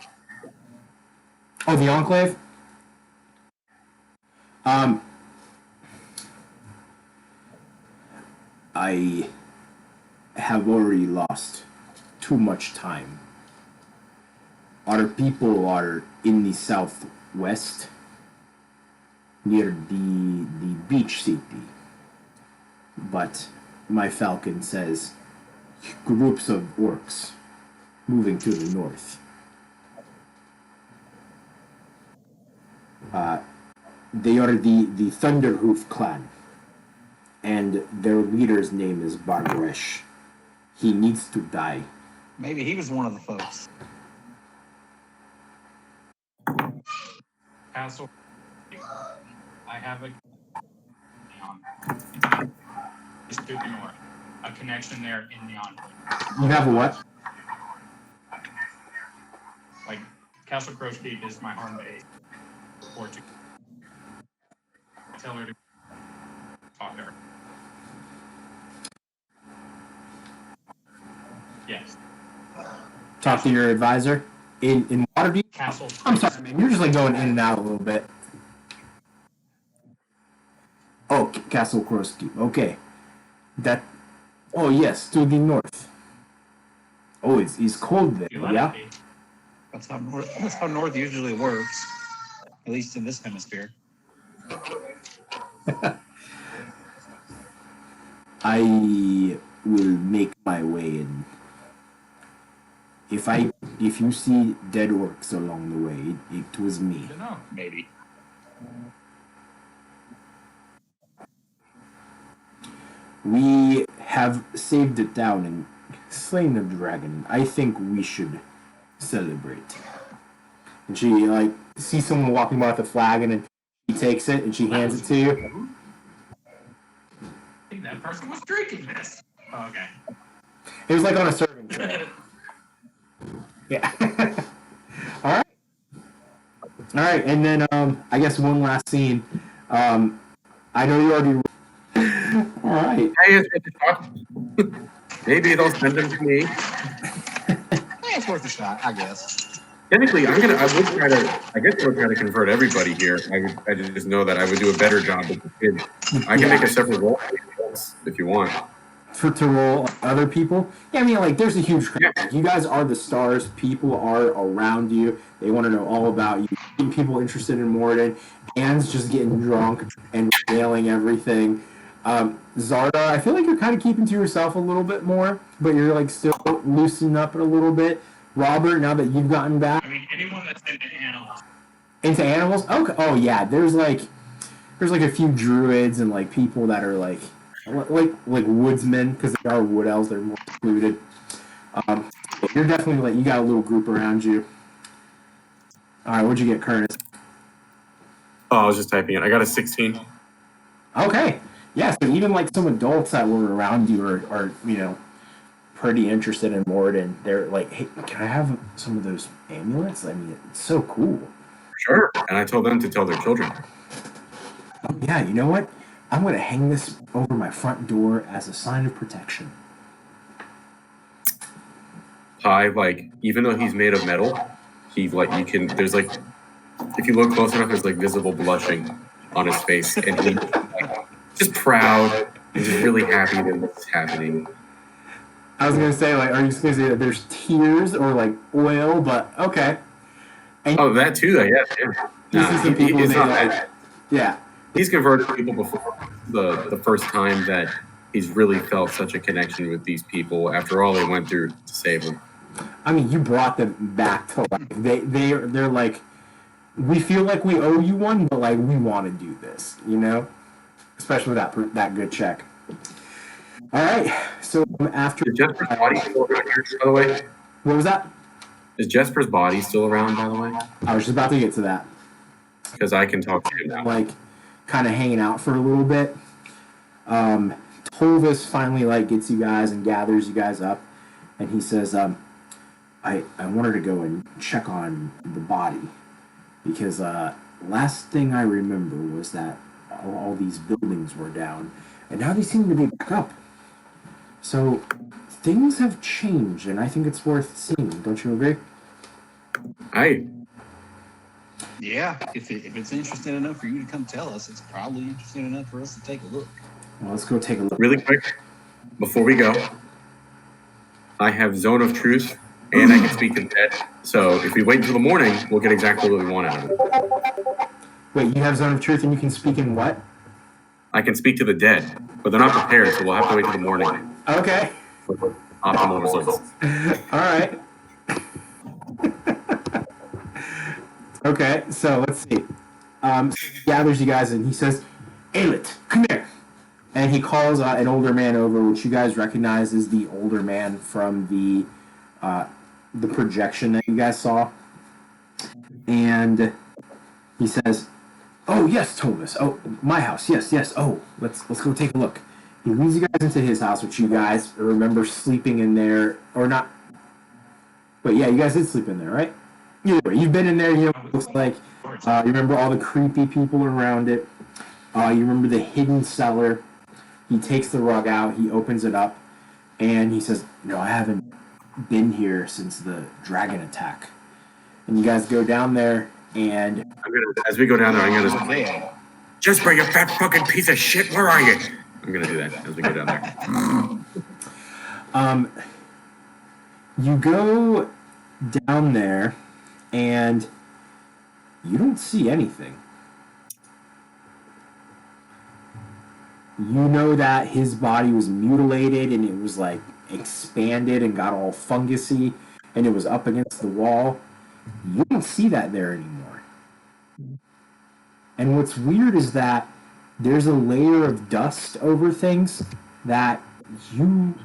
Oh, the Enclave? I have already lost too much time. Our people are in the southwest, near the beach city. But my Falcon says groups of orcs moving to the north. They are the Thunderhoof clan, and their leader's name is Barbaresh. He needs to die. Maybe he was one of the folks. Castle. I have a it's to the north. A connection there in the Enclave. You have a what? Like Castle Crow's Keep is my home base. Or to tell her to talk to her. Yes. Talk to your advisor in Waterdeep. Castle. I'm sorry, man. You're just going in and out a little bit. Oh, Castle Crow's Keep. Okay. That. Oh yes, to the north. Oh, it's cold there. You let Yeah. it be. That's how north usually works. At least in this hemisphere. I will make my way in. If you see dead orcs along the way, it was me. I don't know. Maybe. We have saved it down and slain the dragon. I think we should celebrate. And she sees someone walking by with a flag, and then she takes it and she hands it to you. I think that person was drinking this. Oh, okay. It was on a serving tray. Yeah. All right. All right, and then I guess one last scene. I know you already. All right. Hey, it's good to talk. Maybe they'll send them to me. It's worth a shot, I guess. Technically, I would try to convert everybody here. I just know that I would do a better job with the kids. I can make a separate role if you want. To roll other people. Yeah, I mean, there's a huge crowd. Yeah. You guys are the stars. People are around you. They want to know all about you. People interested in Morden. Anne's just getting drunk and nailing everything. Xardaar, I feel like you're kind of keeping to yourself a little bit more, but you're still loosening up a little bit. Robert, now that you've gotten back I mean, anyone that's into animals. into animals. Okay. Oh yeah, there's a few druids and people that are like woodsmen, because they are wood elves. They're more secluded. You're definitely you got a little group around you. All right, what'd you get, Curtis? Oh, I was just typing it. I got a 16. Okay. Yeah, so even some adults that were around you are pretty interested in Morden. They're like, hey, can I have some of those amulets? I mean, it's so cool. Sure. And I told them to tell their children. Oh, yeah, you know what? I'm going to hang this over my front door as a sign of protection. Pi, even though he's made of metal, you can, there's if you look close enough, there's visible blushing on his face. And he's just proud and just really happy that this is happening. I was going to say, are you just going to say that there's tears or oil, but okay. And Oh, that too, I guess. Yeah. you see some people it's they not don't- that. Yeah. He's converted people before. The first time that he's really felt such a connection with these people after all they went through to save him. I mean, you brought them back to life. They're like, we feel like we owe you one, but we want to do this, Especially with that good check. All right. So after Is Jesper's body still around here, by the way? what was that? Is Jesper's body still around, by the way? I was just about to get to that. Because I can talk to him now. Like, kind of hanging out for a little bit. Tolvis finally gets you guys and gathers you guys up, and he says, I wanted to go and check on the body because last thing I remember was that all these buildings were down, and now they seem to be back up. So things have changed, and I think it's worth seeing. Don't you agree? Yeah, if it's interesting enough for you to come tell us, it's probably interesting enough for us to take a look. Well, let's go take a look. Really quick, before we go, I have Zone of Truth, and I can speak to the dead. So if we wait until the morning, we'll get exactly what we want out of it. Wait, you have Zone of Truth and you can speak in what? I can speak to the dead, but they're not prepared, so we'll have to wait till the morning. Okay. For optimal results. All right. Okay, so let's see. So he gathers you guys and he says, Aelith, come here. And he calls an older man over, which you guys recognize as the older man from the projection that you guys saw. And he says, oh, yes, Thomas. Oh, my house. Yes, yes. Oh, let's go take a look. He leads you guys into his house, which you guys remember sleeping in there, or not. But yeah, you guys did sleep in there, right? Either way, you've been in there, you know what it looks like. You remember all the creepy people around it. You remember the hidden cellar. He takes the rug out, he opens it up, and he says, I haven't been here since the dragon attack. And you guys go down there, and as we go down there, I'm going to say, Jesper, you fat fucking piece of shit, where are you? I'm going to do that as we go down there. You go down there, and you don't see anything. You know that his body was mutilated, and it was expanded and got all fungusy, and it was up against the wall. You don't see that there anymore. And what's weird is that there's a layer of dust over things that you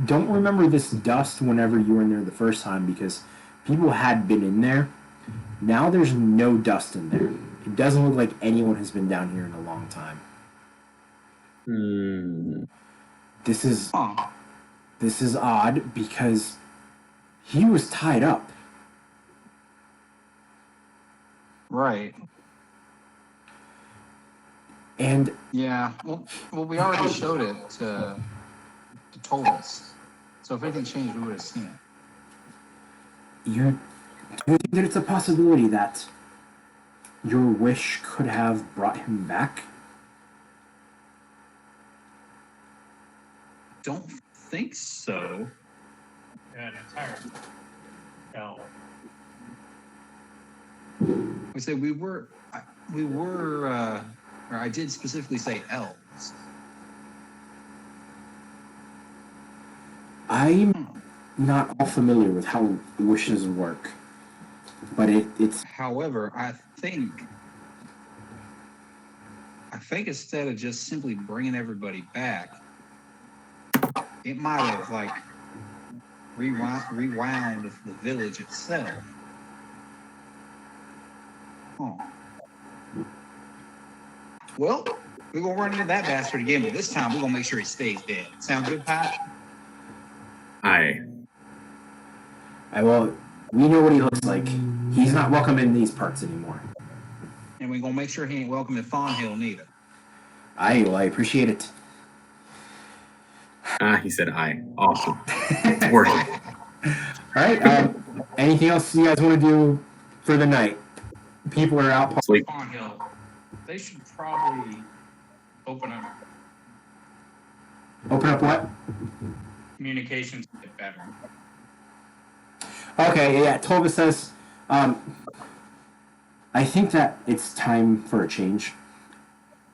don't remember this dust whenever you were in there the first time because people had been in there. Now there's no dust in there. It doesn't look like anyone has been down here in a long time. This is odd because he was tied up. Right. And yeah, well, we already showed it to Tolvis. So if anything changed, we would have seen it. Do you think that it's a possibility that your wish could have brought him back? Don't think so. Yeah, an entire hell. We said or I did specifically say elves. I'm not all familiar with how wishes work, but it's. However, I think instead of just simply bringing everybody back, it might have rewound the village itself. Huh. Well, we're gonna run into that bastard again, but this time we're gonna make sure he stays dead. Sound good, Pat? Well, we know what he looks like. He's not welcome in these parts anymore. And we're gonna make sure he ain't welcome in Fawnhill neither. I appreciate it. He said aye. Awesome. It's working. All right. Anything else you guys want to do for the night? People are out. Sleep. Fawnhill, they should probably open up Open up what? communications a bit better. Okay, yeah. Tolva says, I think that it's time for a change.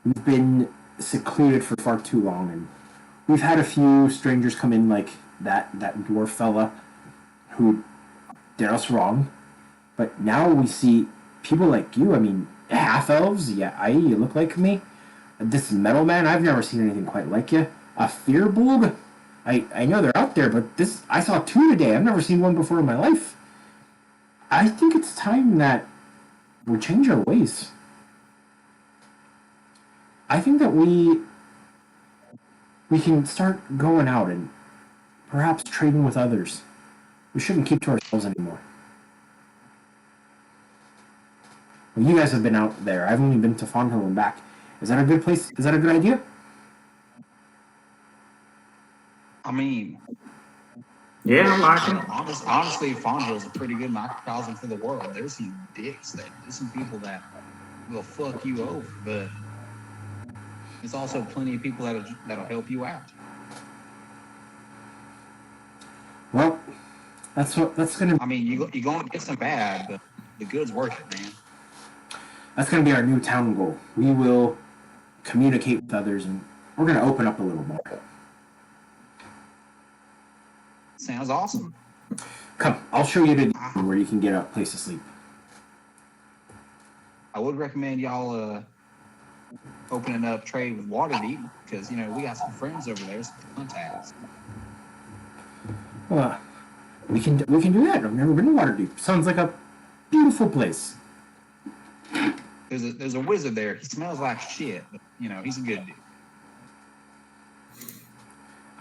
We've been secluded for far too long, and we've had a few strangers come in like that dwarf fella who did us wrong. But now we see people like you. I mean, half-elves, yeah, you look like me. This metal man, I've never seen anything quite like you. A Firbolg? I know they're out there, but I saw 2 today. I've never seen one before in my life. I think it's time that we change our ways. I think that we can start going out and perhaps trading with others. We shouldn't keep to ourselves anymore. Well, you guys have been out there. I've only been to Frosthold and back. Is that a good place? Is that a good idea? I mean, Yeah, I like it. honestly, Frosthold is a pretty good microcosm for the world. There's some dicks there. There's some people that will fuck you over, but there's also plenty of people that'll help you out. Well, that's gonna. I mean, you're going to get some bad, but the good's worth it, man. That's gonna be our new town goal. We will communicate with others, and we're gonna open up a little more. Sounds awesome. Come, I'll show you the where you can get a place to sleep. I would recommend y'all opening up trade with Waterdeep because we got some friends over there, some contacts. Well, we can do that. I've never been to Waterdeep. Sounds like a beautiful place. There's a wizard there. He smells like shit, but he's a good dude.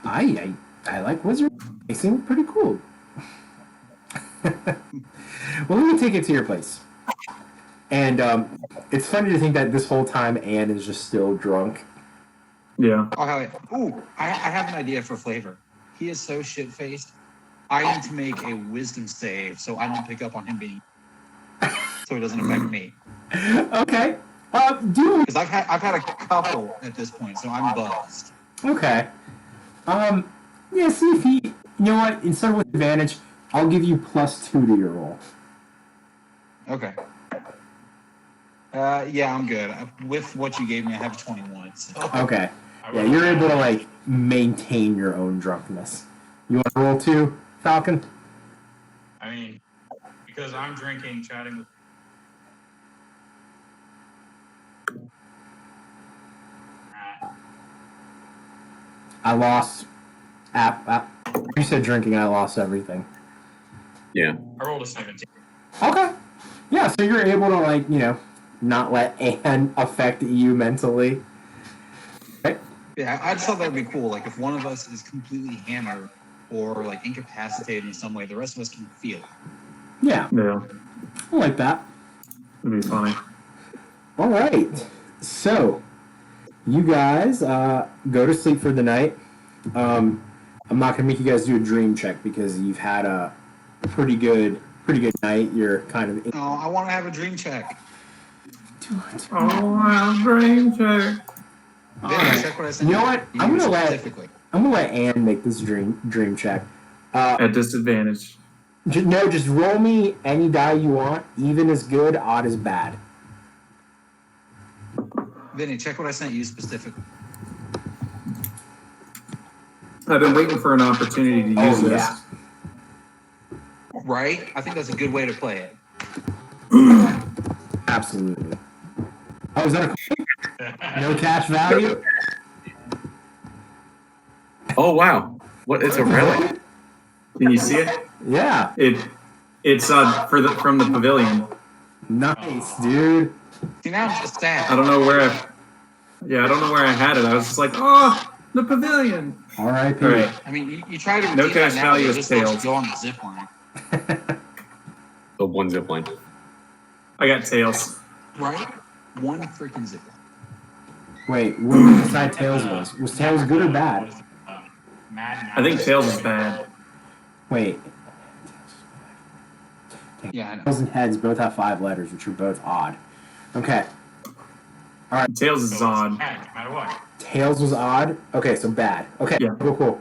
I like wizards. They seem pretty cool. Well, let me take it to your place. And it's funny to think that this whole time Anne is just still drunk. Yeah. Oh, hell yeah. Ooh, I have an idea for flavor. He is so shit-faced. I need to make a wisdom save so I don't pick up on him being... so it doesn't affect me. Okay. Do... Because I've had a couple at this point, so I'm buzzed. Okay. Yeah, see if he... You know what? Instead of with advantage, I'll give you +2 to your roll. Okay. Yeah, I'm good. With what you gave me, I have 21. So. Okay. Yeah, you're able to, maintain your own drunkenness. You want to roll 2, Falcon? I mean, because I'm drinking, chatting with. I lost... You said drinking, I lost everything. Yeah. I rolled a 17. Okay. Yeah, so you're able to, not let Anne affect you mentally. Right? Yeah, I just thought that would be cool. Like, if one of us is completely hammered or, incapacitated in some way, the rest of us can feel it. Yeah. Yeah. I like that. It'd be funny. All right. So, you guys go to sleep for the night. I'm not going to make you guys do a dream check because you've had a pretty good night. You're kind of... No, I want to have a dream check. Oh, dream check. Vinny, check what I sent You know what? I'm gonna let Anne make this dream check. At disadvantage. Just roll me any die you want. Even is good, odd is bad. Vinny, check what I sent you specifically. I've been waiting for an opportunity to use this. Yeah. Right? I think that's a good way to play it. Absolutely. Oh, is that a no cash value? Oh wow! What? It's a relic. Can you see it? Yeah. It's from the pavilion. Nice, dude. See, now I'm just sad. I don't know where I had it. I was just like, oh, the pavilion. R.I.P. All right. I mean, you try to No redeem cash that now, value you is just let tails. you go on the zip line. The one zip line. I got tails. Right? One freaking zip line. Wait, what did you decide Tails was? Was Tails good or bad? I think tails is bad. Wait. Yeah, I know. Tails and heads both have 5 letters, which are both odd. Okay. Tails is odd. No matter what. Tails was odd? Okay, so bad. Okay, Yeah. cool.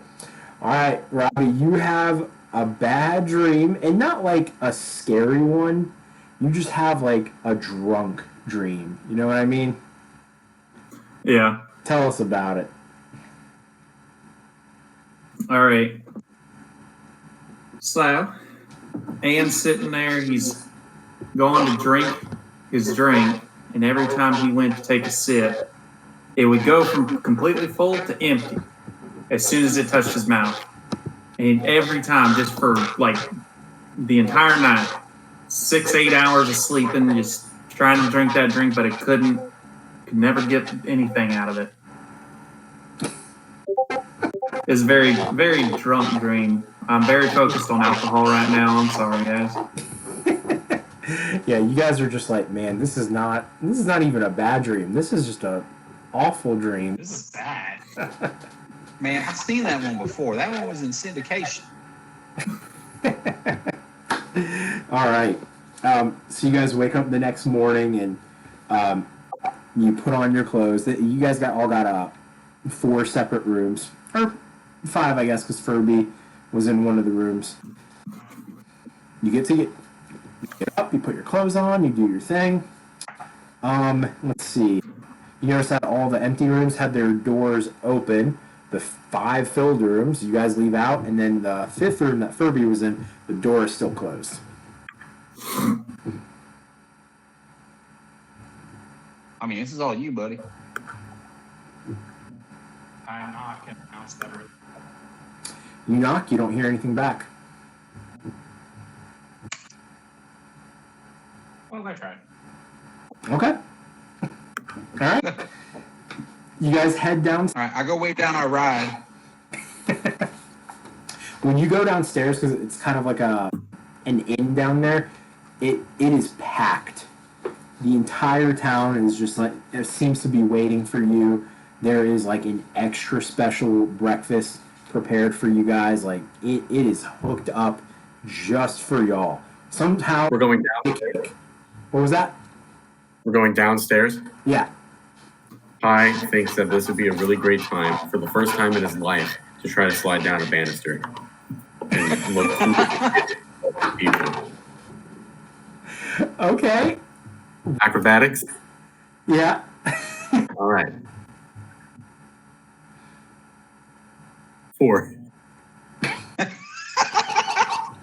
Alright, Robbie, you have a bad dream, and not a scary one. You just have a drunk dream. You know what I mean? Yeah. Tell us about it. All right. So, Ian's sitting there. He's going to drink his drink, and every time he went to take a sip, it would go from completely full to empty. as soon as it touched his mouth. And every time, just for like the entire night, 6-8 hours of sleeping, just trying to drink that drink, but it could never get anything out of it. It's a very, very drunk dream. I'm very focused on alcohol right now. I'm sorry, guys. Yeah, you guys are just like, man, this is not even a bad dream. This is just a awful dream. This is bad. Man, I've seen that one before. That one was in syndication. All right. So you guys wake up the next morning and you put on your clothes. You guys got 4 separate rooms, or 5, I guess, because Furby was in one of the rooms. You get up, you put your clothes on, you do your thing. Let's see. You notice that all the empty rooms had their doors open. The 5 filled rooms, you guys leave out, and then the 5th room that Furby was in, the door is still closed. I mean, this is all you, buddy. I knock and announce that we're You knock, you don't hear anything back. well, I tried. Okay. All right. You guys head down. All right, I go way down our ride. When you go downstairs, because it's kind of like an inn down there, it is packed. The entire town is just like, it seems to be waiting for you. There is like an extra special breakfast prepared for you guys. Like it is hooked up just for y'all. Somehow We're going downstairs. What was that? We're going downstairs. Yeah. Pi thinks that this would be a really great time for the first time in his life to try to slide down a banister and look people. Okay. Acrobatics. Yeah. All right. 4.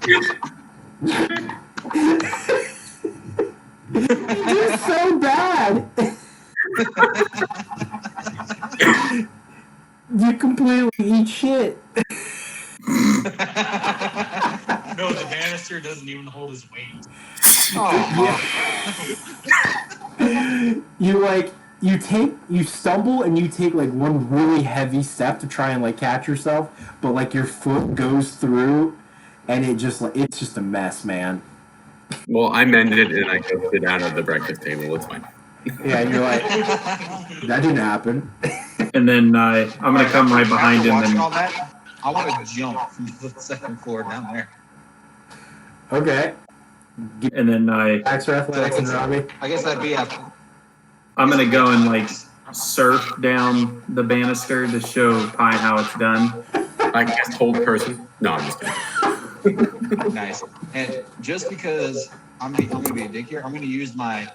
You're so bad. You completely eat shit. No, the banister doesn't even hold his weight. Oh, You stumble and you take like one really heavy step to try and like catch yourself, but like your foot goes through and it's just a mess, man. Well, I mended it and I go sit down at the breakfast table. It's fine. Yeah, and you're like, that didn't happen. And then I'm going to come right behind after him. watching And all that, I want to jump from the 2nd floor down there. Okay. and then Max for athletics and Robbie. I guess that'd be after. I'm going to go and like surf down the banister to show Pi how it's done. I guess hold person. No, I'm just kidding. Nice. And just because I'm gonna be a dick here, I'm gonna use my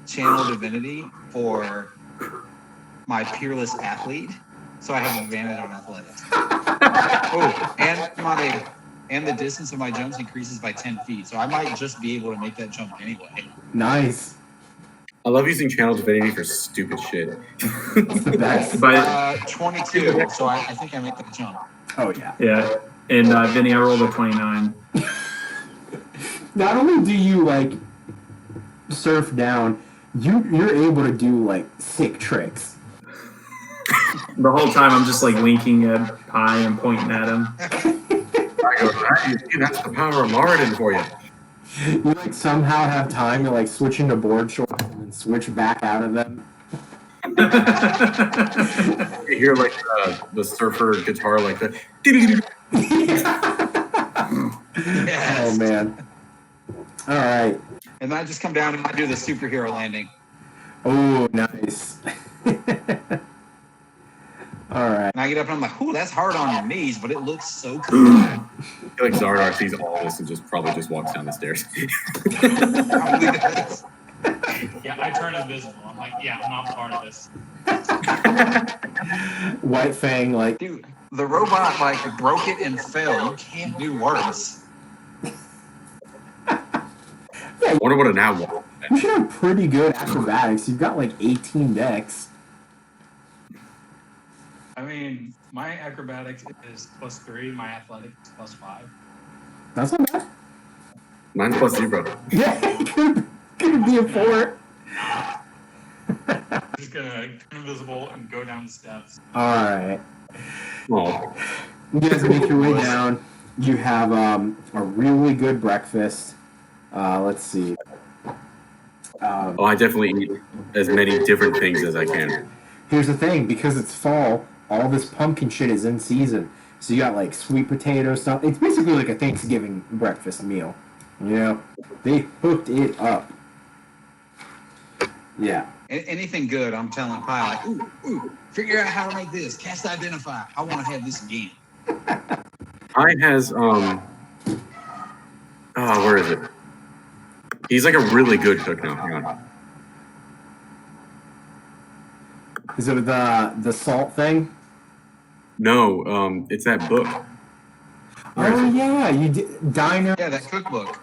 channel divinity for my peerless athlete, so I have an advantage on athletics. Oh, and the distance of my jumps increases by 10 feet, so I might just be able to make that jump anyway. Nice. I love using channel divinity for stupid shit. It's the best. But 22, so I think I make that jump. Oh yeah. yeah, and Vinny, I rolled a 29. Not only do you like surf down, you're able to do like sick tricks. The whole time I'm just like winking at Pi and pointing at him. I go, "Hey, that's the power of Laradin for you." You like somehow have time to like switch into board shorts and then switch back out of them. You hear like the surfer guitar like that. Yes. Oh man. All right. And then I just come down and I do the superhero landing. Oh, nice. All right. And I get up and I'm like, ooh, that's hard on your knees, but it looks so cool. I feel like Xardaar sees all this and probably just walks down the stairs. Probably does. Yeah, I turn invisible. I'm like, yeah, I'm not part of this. White Fang, like, Dude, the robot like broke it and fell. You can't do worse. I wonder what an owl. you should have pretty good acrobatics. You've got like 18 decks. I mean, my acrobatics is +3, my athletics is +5. That's not bad. Mine's +0. Yeah, could be a 4. Just gonna turn invisible and go down the steps. Alright. Oh. You guys make your way down. You have a really good breakfast. Let's see. I definitely eat as many different things as I can. Here's the thing, because it's fall, all this pumpkin shit is in season. So you got like sweet potato stuff. It's basically like a Thanksgiving breakfast meal. You know, they hooked it up. Yeah. Anything good, I'm telling Pi, like, ooh, figure out how to make this. Cast Identify. I want to have this again. Pi has, where is it? He's like a really good cook now. Hang on. Is it the salt thing? No, it's that book. Oh yeah, you did diner. Yeah, that cookbook.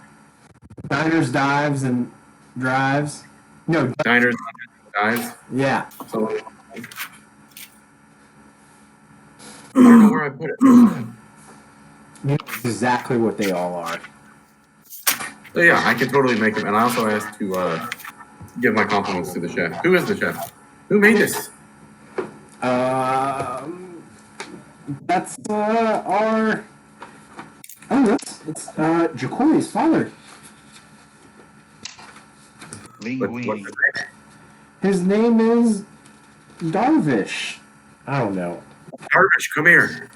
Diners, dives, and drives. No, Diners, dives. yeah. So, I don't know where I put it. You know exactly what they all are. So yeah, I can totally make them. And I also asked to give my compliments to the chef. Who is the chef? Who made this? That's our. Oh, it's Jacory's father. Linguine. His name is Darvish. I don't know. Darvish, come here.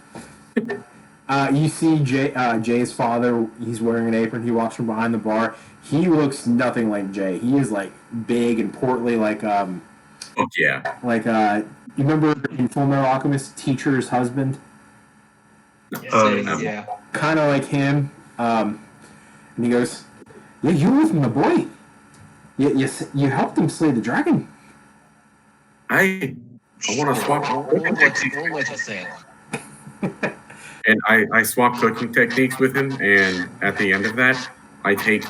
You see Jay's father. He's wearing an apron. He walks from behind the bar. He looks nothing like Jay. He is like big and portly, like Oh yeah. like you remember in Fullmetal Alchemist, Teacher's husband? No. Yeah. Kind of like him. And he goes, "Yeah, you were with my boy. You helped him slay the dragon." I want to swap cooking techniques. We'll let you say it. And I swap cooking techniques with him, and at the end of that, I take,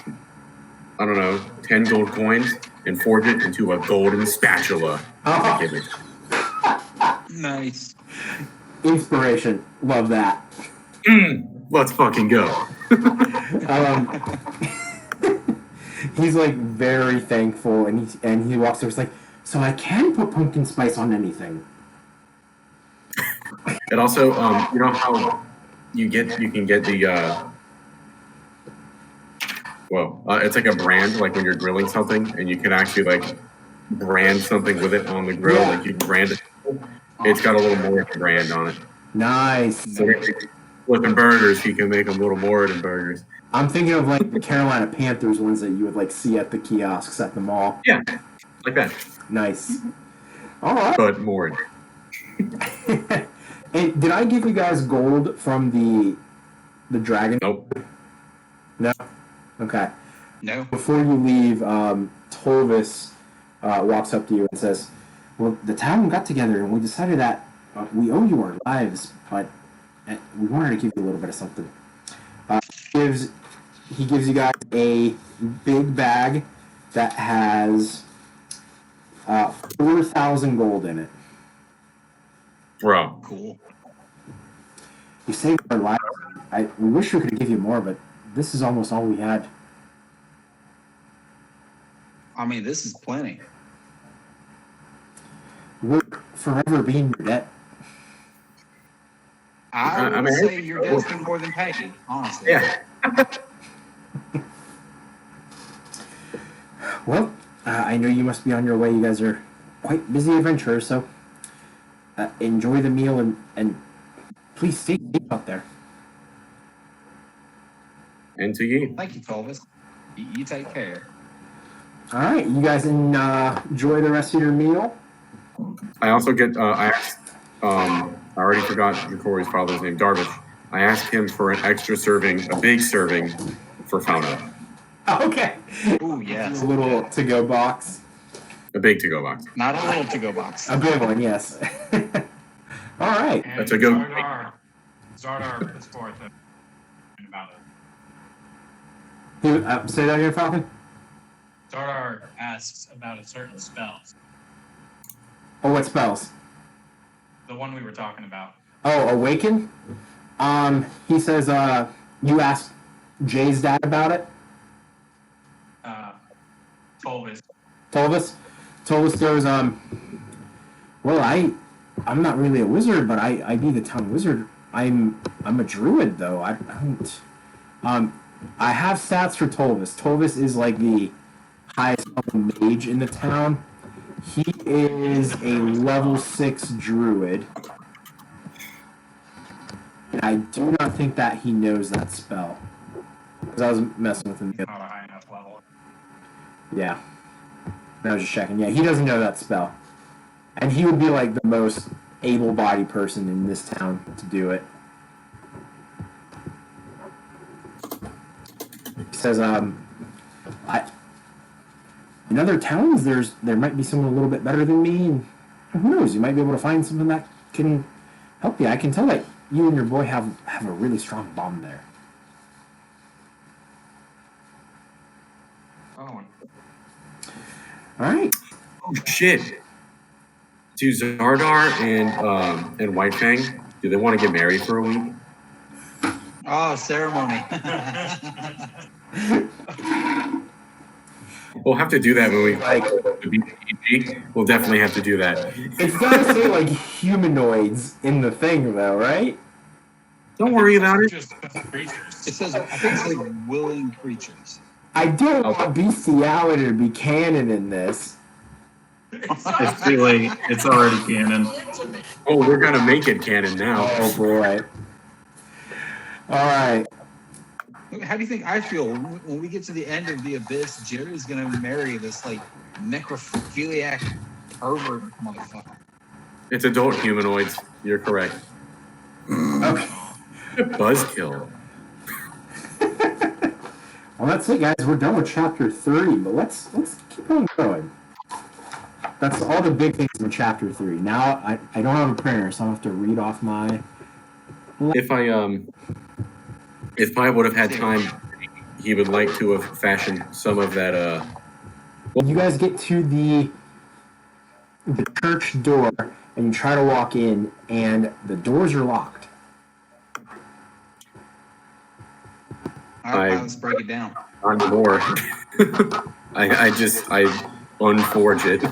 I don't know, 10 gold coins and forge it into a golden spatula. Oh. Give it. Nice. Inspiration. Love that. Let's fucking go. He's like very thankful, and he walks over. He's like, "So I can put pumpkin spice on anything." And also, you know how you can get the it's like a brand, like when you're grilling something, and you can actually like brand something with it on the grill. Yeah. Like you brand it. It's got a little more of a brand on it. Nice. So with the burgers, you can make them a little more than burgers. I'm thinking of like the Carolina Panthers ones that you would like see at the kiosks at the mall. Yeah, like that. Nice. All right. But more. And did I give you guys gold from the dragon? Nope. No. Okay. No. Before you leave, Tolvis walks up to you and says, "Well, the town got together and we decided that we owe you our lives, but we wanted to give you a little bit of something." He gives you guys a big bag that has 4,000 gold in it. Bro. Cool. You saved our lives. We wish we could give you more, but this is almost all we had. I mean, this is plenty. We'll forever be in your debt. I would say your debt's been more than paid, honestly. Yeah. Well, I know you must be on your way. You guys are quite busy adventurers, so enjoy the meal and please stay safe out there. And to you. Thank you, Tolvis. You take care. All right, you guys enjoy the rest of your meal. I also get, I asked, I already forgot Jacory's father's name, Darvish. I asked him for an extra serving, a big serving for Fauna. Okay. Ooh, yes. A little to-go box. A big to-go box. Not a little to-go box. A big one, yes. All right. And That's a good- Xardaar puts forth about it. Say that again, Falcon. Xardaar asks about a certain spell. Oh, what spells? The one we were talking about. Oh, Awaken? He says, you asked Jay's dad about it? Tolvis. Tolvis goes, well, I'm not really a wizard, but I be the town wizard. I'm a druid, though. I don't... I have stats for Tolvis. Tolvis is like the highest level mage in the town. He is a level 6 druid. And I do not think that he knows that spell. Because I was messing with him. Not a high enough level. Yeah. And I was just checking. Yeah, he doesn't know that spell. And he would be like the most able-bodied person in this town to do it. He says, in other towns, there might be someone a little bit better than me, and who knows, you might be able to find something that can help you. I can tell that you and your boy have a really strong bond there. Oh. Alright. Oh, shit. Do Xardaar and Whitefang, do they want to get married for a week? Oh, ceremony. We'll have to do that when we the BPG. We'll definitely have to do that. It's gotta say like humanoids in the thing though, right? Don't worry about it. Just creatures. It says, I think it's like willing creatures. I don't want bestiality to be canon in this. It's too late. It's already canon. Oh, we're gonna make it canon now. Oh boy. Alright. How do you think I feel when we get to the end of the abyss? Jerry's gonna marry this like necrophiliac pervert motherfucker. It's adult humanoids. You're correct. Okay. Buzzkill. Well, that's it, guys. We're done with chapter 3, but let's keep on going. That's all the big things in chapter 3. Now I don't have a printer, so I have to read off my. If I would have had time, he would like to have fashioned some of that. When you guys get to the church door and you try to walk in, and the doors are locked. All right, let's break it down. On more. I unforge it.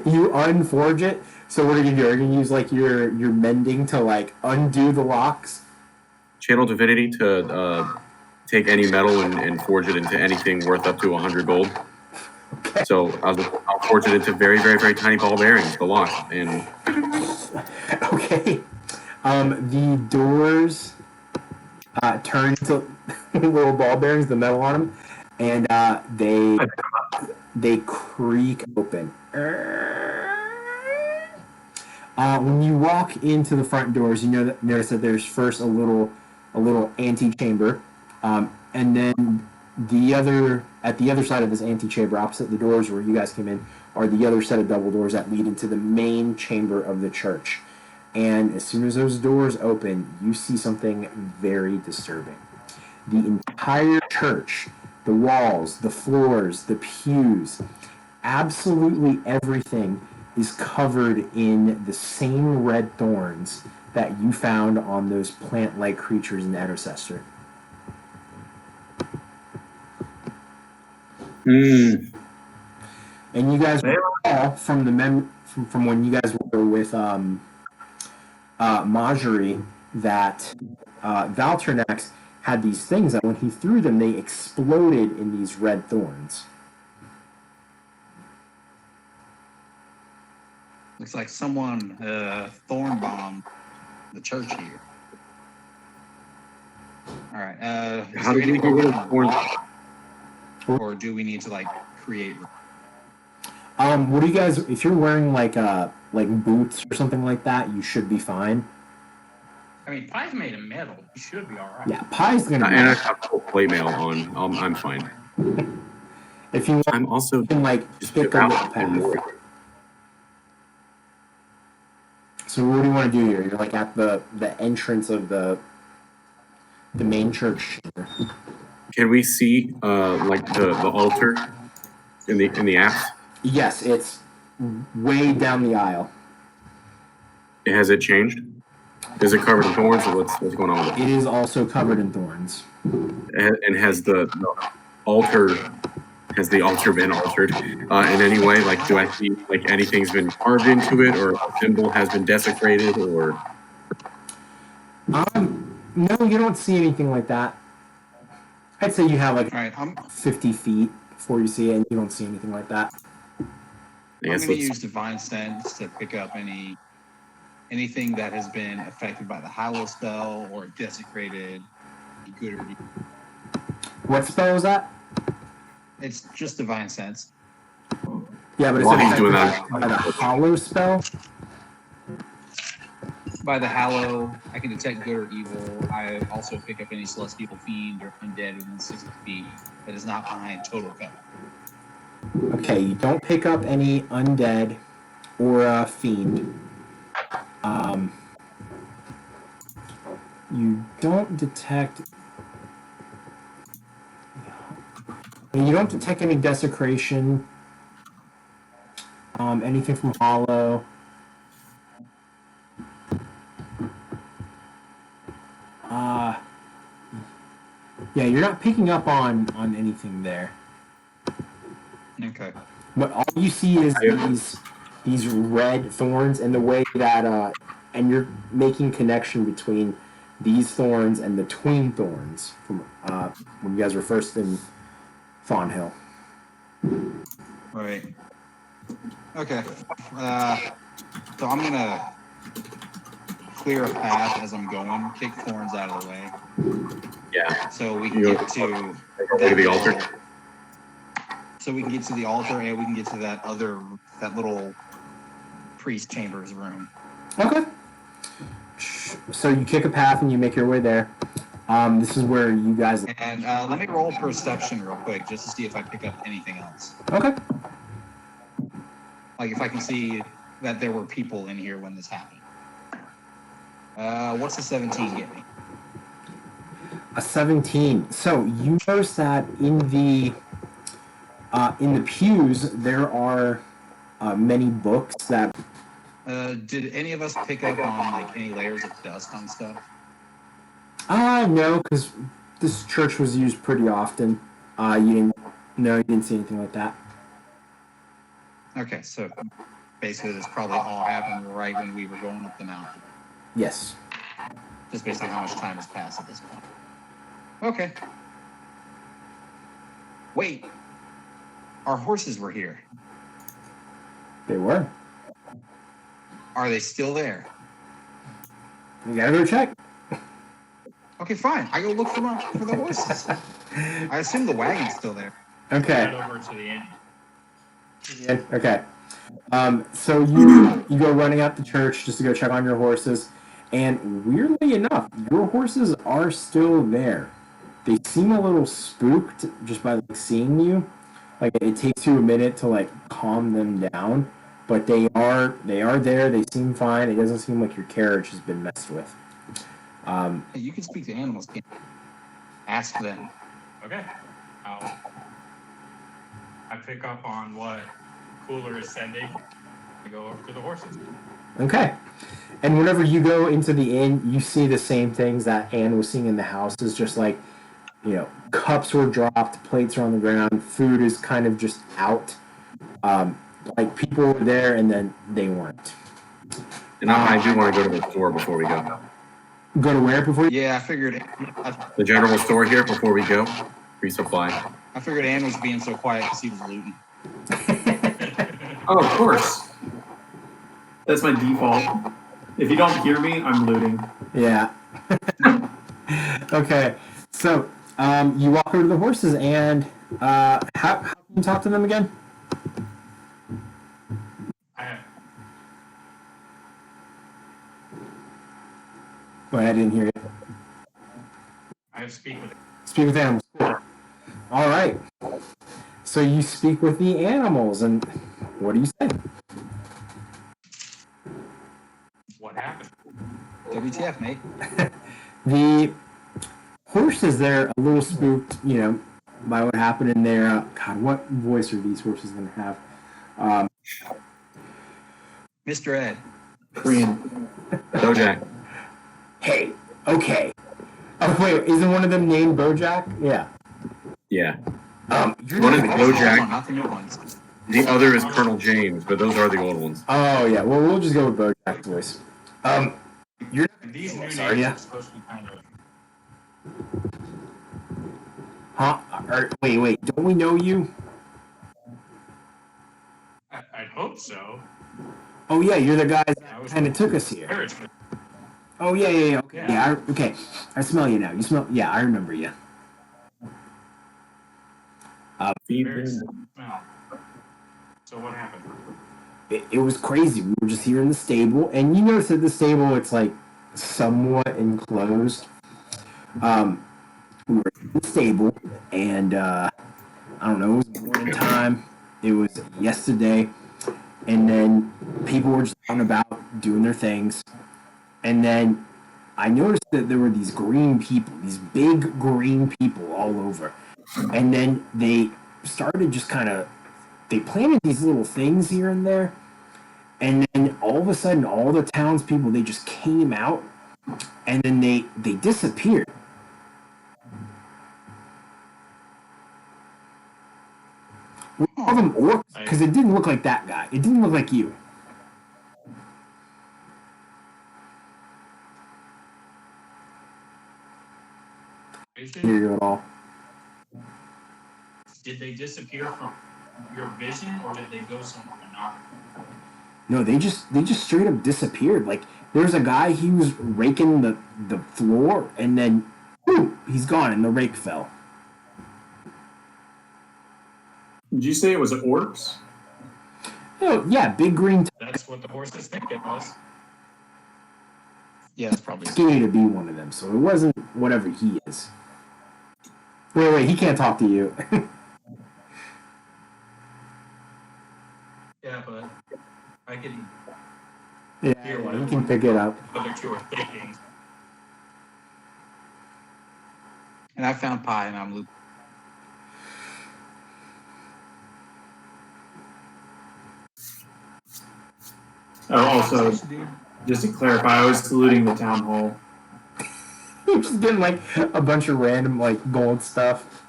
You unforge it. So what are you gonna do? Are you gonna use like your mending to like undo the locks? Channel divinity to take any metal and forge it into anything worth up to 100 gold. Okay. So I'll forge it into very, very, very tiny ball bearings, the lock. And Okay. The doors turn to little ball bearings, the metal on them, and they creak open. When you walk into the front doors, you notice that there's first a little antechamber, and then at the other side of this antechamber, opposite the doors where you guys came in, are the other set of double doors that lead into the main chamber of the church. And as soon as those doors open, you see something very disturbing. The entire church, the walls, the floors, the pews, absolutely everything is covered in the same red thorns that you found on those plant-like creatures in Edocester. And you guys recall from from when you guys were with Marjorie that Valternax had these things that when he threw them, they exploded in these red thorns. Looks like someone thorn bombed the church here. All right. how do we get rid of thorns? Or do we need to like create? What do you guys? If you're wearing like boots or something like that, you should be fine. I mean, Pie's made of metal. You should be all right. Yeah, Pie's gonna. And I have full plate mail on. I'm fine. If you want, I'm also you can like pick a little path. So what do you want to do here? You're like at the entrance of the main church. Can we see like the altar in the apse? Yes, it's way down the aisle. Has it changed? Is it covered in thorns, or what's going on with it? It is also covered in thorns. And has the altar been altered in any way? Like, do I see like anything's been carved into it, or a symbol has been desecrated, or? No, you don't see anything like that. I'd say you have like All right, I'm 50 feet before you see it, and you don't see anything like that. going to use Divine Sense to pick up anything that has been affected by the Hallow spell or desecrated, good or evil. What spell is that? It's just Divine Sense. Yeah, but it's While he's affected doing that, by the hollow spell. By the Hallow, I can detect good or evil. I also pick up any celestial fiend or undead within 60 feet that is not behind total cover. Okay, you don't pick up any undead or a fiend. You don't detect. You don't detect any desecration. Anything from hollow. Yeah, you're not picking up on anything there. Okay. But all you see is these red thorns, and the way that and you're making connection between these thorns and the twin thorns from when you guys were first in Fawn Hill. Right. Okay. So I'm gonna clear a path as I'm going, kick thorns out of the way, Yeah. so we can get to The altar. So we can get to the altar, and we can get to that little priest chambers room. Okay. So you kick a path and you make your way there. This is where you guys. And let me roll perception real quick, just to see if I pick up anything else. Okay. Like if I can see that there were people in here when this happened. What's the 17 get me? A 17. So you notice that in the pews there are many books that. Did any of us pick up on like any layers of dust on stuff? No, because this church was used pretty often. You didn't see anything like that. Okay, so basically this probably all happened right when we were going up the mountain. Yes. Just based on how much time has passed at this point. Okay. Wait. Our horses were here. They were. Are they still there? You gotta go check. Okay, fine. I go look for the horses. I assume the wagon's still there. Okay. Head over to the inn. Yeah, okay. So you go running out the church just to go check on your horses, and weirdly enough, your horses are still there. They seem a little spooked just by like seeing you. Like it takes you a minute to like calm them down, but they are there. They seem fine. It doesn't seem like your carriage has been messed with. Hey, you can speak to animals. Can't you? Ask them. Okay. I pick up on what Cooler is sending. I go over to the horses. Okay. And whenever you go into the inn, you see the same things that Anne was seeing in the house. Is just like, cups were dropped, plates are on the ground, food is kind of just out. Like people were there and then they weren't. And I do want to go to the store before we go. Go to where before you? Yeah, I figured. The general store here before we go. Resupply. I figured Ann was being so quiet because he was looting. Oh, of course. That's my default. If you don't hear me, I'm looting. Yeah. Okay. So, you walk over to the horses and how can you talk to them again? Wait, I didn't hear you. I speak with Speak with animals. All right. So you speak with the animals, and what do you say? what happened. WTF, mate? The horses, they're a little spooked, by what happened in there. God, what voice are these horses going to have? Mr. Ed. Korean. Bojack. Hey, okay. Oh wait, isn't one of them named Bojack? Yeah. Yeah. You're One is not- Bojack. Not the new ones. The other is Colonel James, but those are the old ones. Oh yeah. Well, we'll just go with Bojack's voice. You're And these new names Sorry, yeah. are supposed to be kind of. Huh? Wait. Don't we know you? I'd hope so. Oh yeah, you're the guy that I was kind of took us here. marriage. Oh yeah. Okay. Yeah. Yeah. Okay. I smell you now. You smell. Yeah, I remember you. Very smell. So what happened? It was crazy. We were just here in the stable, and you notice at the stable it's like somewhat enclosed. We were in the stable, and I don't know. It was morning time. It was yesterday, and then people were just out and about doing their things, and then I noticed that there were these green people, these big green people all over, and then they started just kind of. They planted these little things here and there, and then all of a sudden, all the townspeople, they just came out, and then they disappeared. We call them orcs because it didn't look like that guy. It didn't look like you. Hear you at all? Did they disappear from your vision, or did they go somewhere not? No, they just straight up disappeared. Like there's a guy, he was raking the floor, and then boom, he's gone, and the rake fell. Did you say it was orcs? Oh yeah, big green. That's what the horses think it was. Yeah, it's probably. Skinny to be one of them, so it wasn't whatever he is. Wait, he can't talk to you. Yeah, but I can Yeah, hear what you can pick it up. the other two are thinking. And I found pie, and I'm looping. Oh, also, just to clarify, I was saluting the town hall. You're just getting like a bunch of random like gold stuff.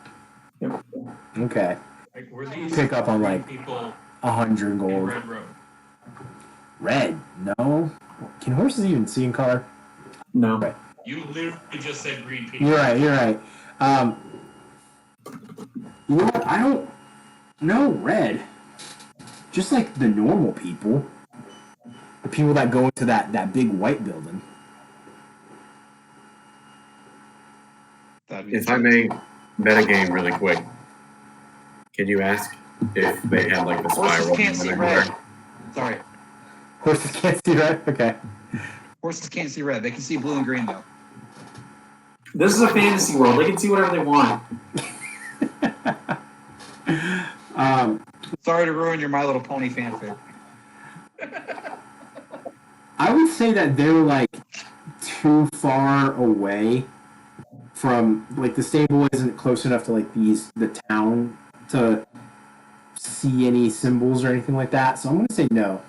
Yep. Okay, Like, were these pick up on like people 100 in gold. Red Road? Red? No. Can horses even see in color? No. Right. You literally just said green people. You're right. You know what? I don't know red. Just like the normal people. The people that go into that big white building. If I may metagame really quick, can you ask if they had like the Horses spiral? can't see red. Sorry. Horses can't see red? Okay. Horses can't see red. They can see blue and green, though. This is a fantasy world. They can see whatever they want. Sorry to ruin your My Little Pony fanfic. I would say that they're like too far away from like the stable isn't close enough to like the town to see any symbols or anything like that. So I'm gonna say no.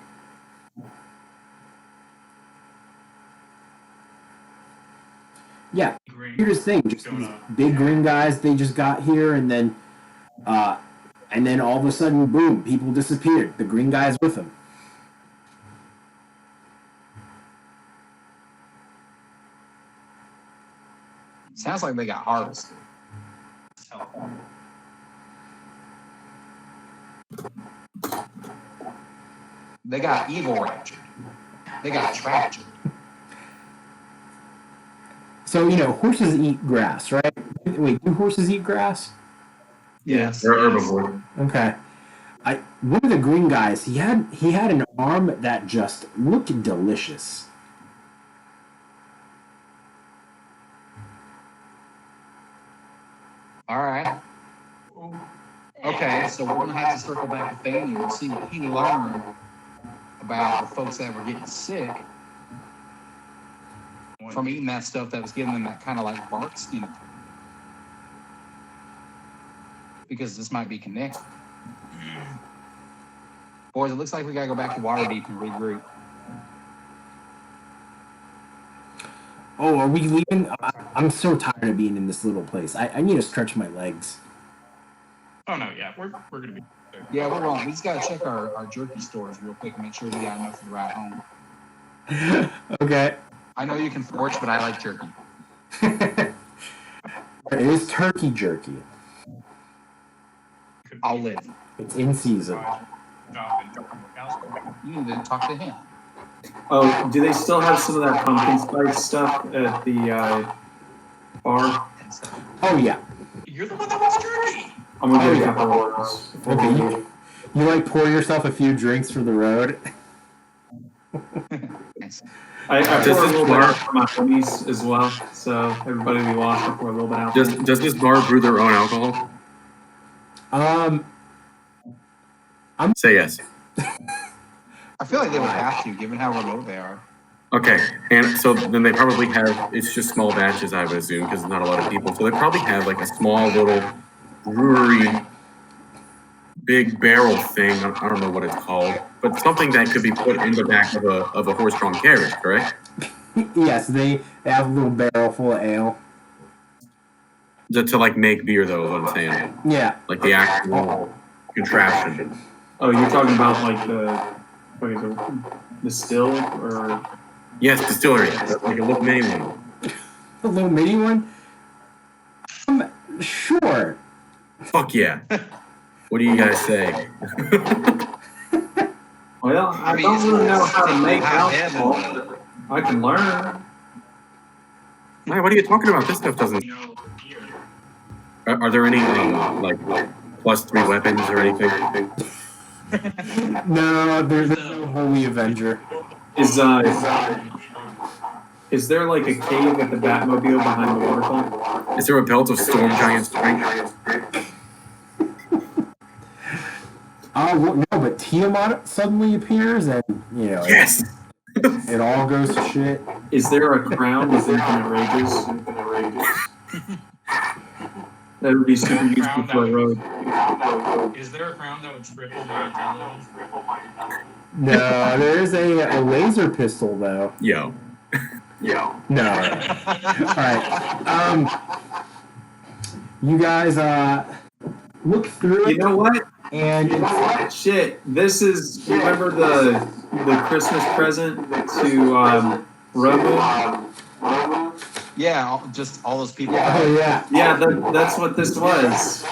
Yeah, here's the thing: just these big green guys. They just got here, and then all of a sudden, boom! People disappeared. The green guys with them. Sounds like they got harvested. They got evil raptured. They got trapped. So horses eat grass, right? Wait, do horses eat grass? Yes. They're herbivore. Okay. One of the green guys, he had an arm that just looked delicious. All right. Okay, so we're going to have to circle back to Fanny and see what he learned about the folks that were getting sick from eating that stuff that was giving them that kind of like bark skin. Because this might be connected. Boys, it looks like we got to go back to Waterdeep and regroup. Oh, are we leaving? I'm so tired of being in this little place. I need to stretch my legs. Oh no, yeah, we're gonna be there. Yeah, we're wrong. We just gotta check our jerky stores real quick and make sure we got enough for the ride home. Okay. I know you can forge, but I like jerky. It is turkey jerky. I'll live. It's in season. You need to talk to him. Oh, do they still have some of that pumpkin spice stuff at the bar? Oh yeah. You're the one that wants jerky. I'm gonna get yeah. a couple of orders. Okay. You like pour yourself a few drinks for the road. I pour a little bit out for my homies as well, so everybody we lost, I pour a little bit out. Does this bar brew their own alcohol? Say yes. I feel like they would have to, given how remote they are. Okay, and so then they probably have, it's just small batches, I would assume, because not a lot of people. So they probably have like a small little brewery, big barrel thing. I don't know what it's called, but something that could be put in the back of a horse-drawn carriage, correct? Yes, they have a little barrel full of ale. To like make beer, though, is what I'm saying. Yeah. Like the actual contraption. Oh, you're talking about like the still or? Yes, distillery. Like a little mini one. A little mini one? Sure. Fuck yeah. What do you guys say? Well, I don't really know how to make alcohol, but I can learn. Hey, what are you talking about? This stuff doesn't. Are there any like +3 weapons or anything? No, there's no Holy Avenger. Is there like a cave at the Batmobile behind the waterfall? Is there a belt of storm giant strength? Well, no, but Tiamat suddenly appears, and you know, Yes. it all goes to shit. Is there a crown with infinite rages? That would be super useful for a road. Is there a crown that would triple my agility? No, there is a laser pistol though. Yo. No. All right. You guys look through it. You know what? And Shit, this is, remember the Christmas present to Robo? Yeah, just all those people. oh yeah. Yeah, that's what this was.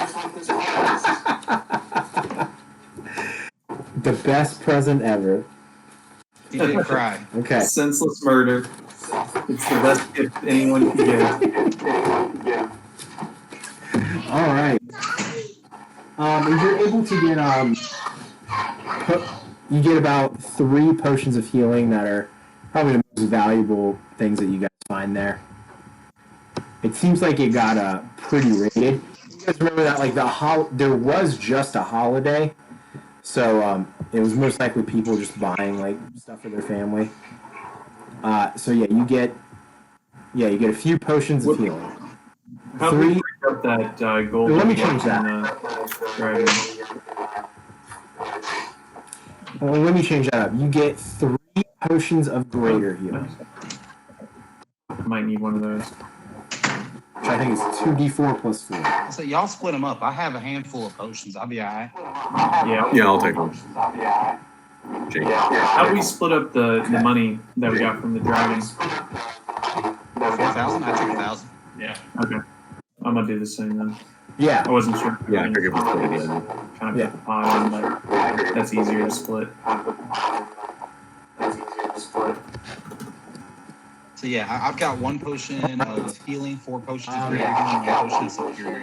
The best present ever. He didn't cry. Okay. Senseless murder. It's the best gift anyone can give. All right. You're able to get you get about 3 potions of healing that are probably the most valuable things that you guys find there. It seems like it got pretty rated. You guys remember that like there was just a holiday, so it was most likely people just buying like stuff for their family. So yeah, you get a few potions of healing. How do we break up that gold? Let me change that. Dragon. Well, let me change that up. You get 3 potions of greater healing. I might need one of those. Which I think is 2d4 plus 4. So y'all split them up. I have a handful of potions. I'll be alright. Yeah, I'll take one. Jake. How do we split up the money that we got from the dragon? 4,000? I took 1,000. Yeah. Okay. I'm gonna do the same then. Yeah. I wasn't sure. Yeah, I figured we split it. Kind of put the pot in, but that's easier to split. So yeah, I've got 1 potion of healing, 4 potions of greater healing, 1 potion of superior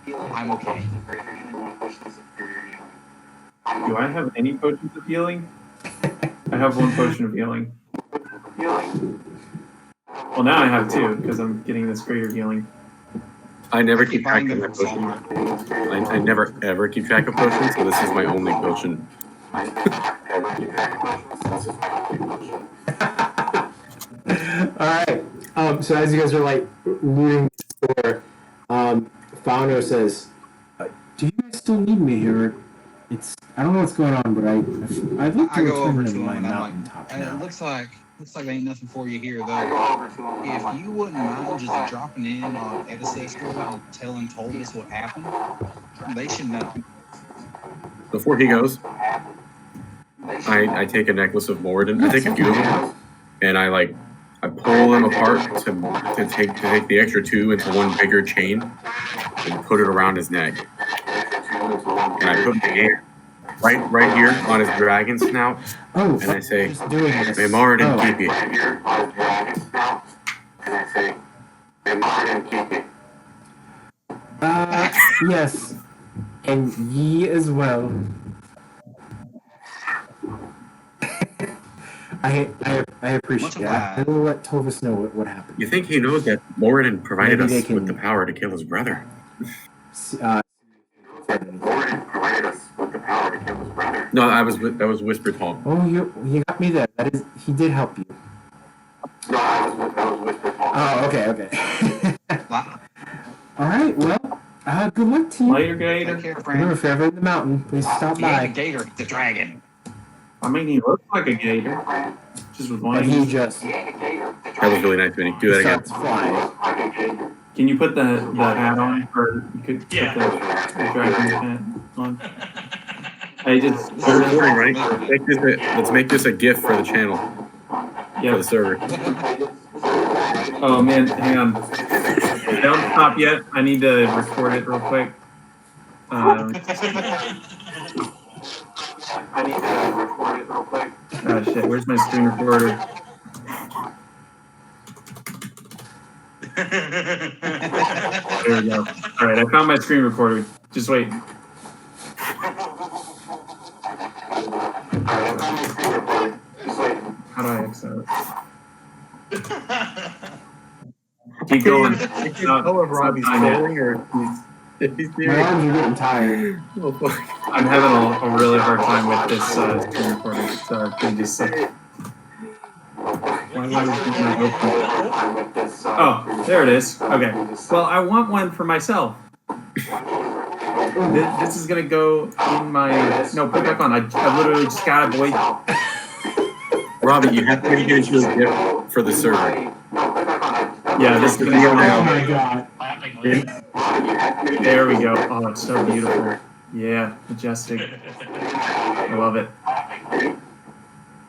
healing. I'm okay. Do I have any potions of healing? I have 1 potion of healing. Well, now I have 2 because I'm getting this greater healing. I never keep track Buying of them my from potions. Walmart. I never ever keep track of potions, so this is my only potion. Alright. So as you guys are like looting the store, Fauno says, "Do you guys still need me here? I don't know what's going on, but I'd like to I go over return to to him my and I'm like, mountaintop it now." looks like Looks like there ain't nothing for you here, though. If you wouldn't mind just dropping in on Ancestor and telling Toldus what happened, they should know. Before he goes, I take a necklace of Moradin. I take a few of them, and I pull them apart to take the extra two into one bigger chain and put it around his neck. And I put my hand right here on his dragon snout, and I say, "May Moradin keep you." Yes, and ye as well. I appreciate it. I will let Tovis know what happened. You think he knows that Moradin provided us with the power to kill his brother? No, that was whisper talk. Oh, you got me there. That is, he did help you. No, that was whisper talk. Oh, okay. All right. Well, good luck to you. Later, Gator. Remember, if you're ever in the mountain, please stop by. The gator, the dragon. I mean, he looks like a gator. Just with one. But he just. That was really nice, Vinny. Do that again. Flying. Can you put the hat on, or you could put the dragon hat on? I just. We're recording, right? Let's make this a gift for the channel. Yeah. For the server. Oh man, hang on. Don't stop yet. I need to record it real quick. Oh shit, where's my screen recorder? There we go. Alright, I found my screen recorder. Just wait. How do I exit it? Keep going. Know if Robbie's trolling or if he's My arms are getting tired. Oh, fuck. I'm having a really hard time with this screen recorder. So can just Oh, there it is. Okay. Well, I want one for myself. This is gonna go in my. No, put it back on. I literally just got a voice. Robbie, you have to get into a gift for the server. Yeah, this is gonna go Oh now. my god. There we go. Oh, it's so beautiful. Yeah, majestic. I love it.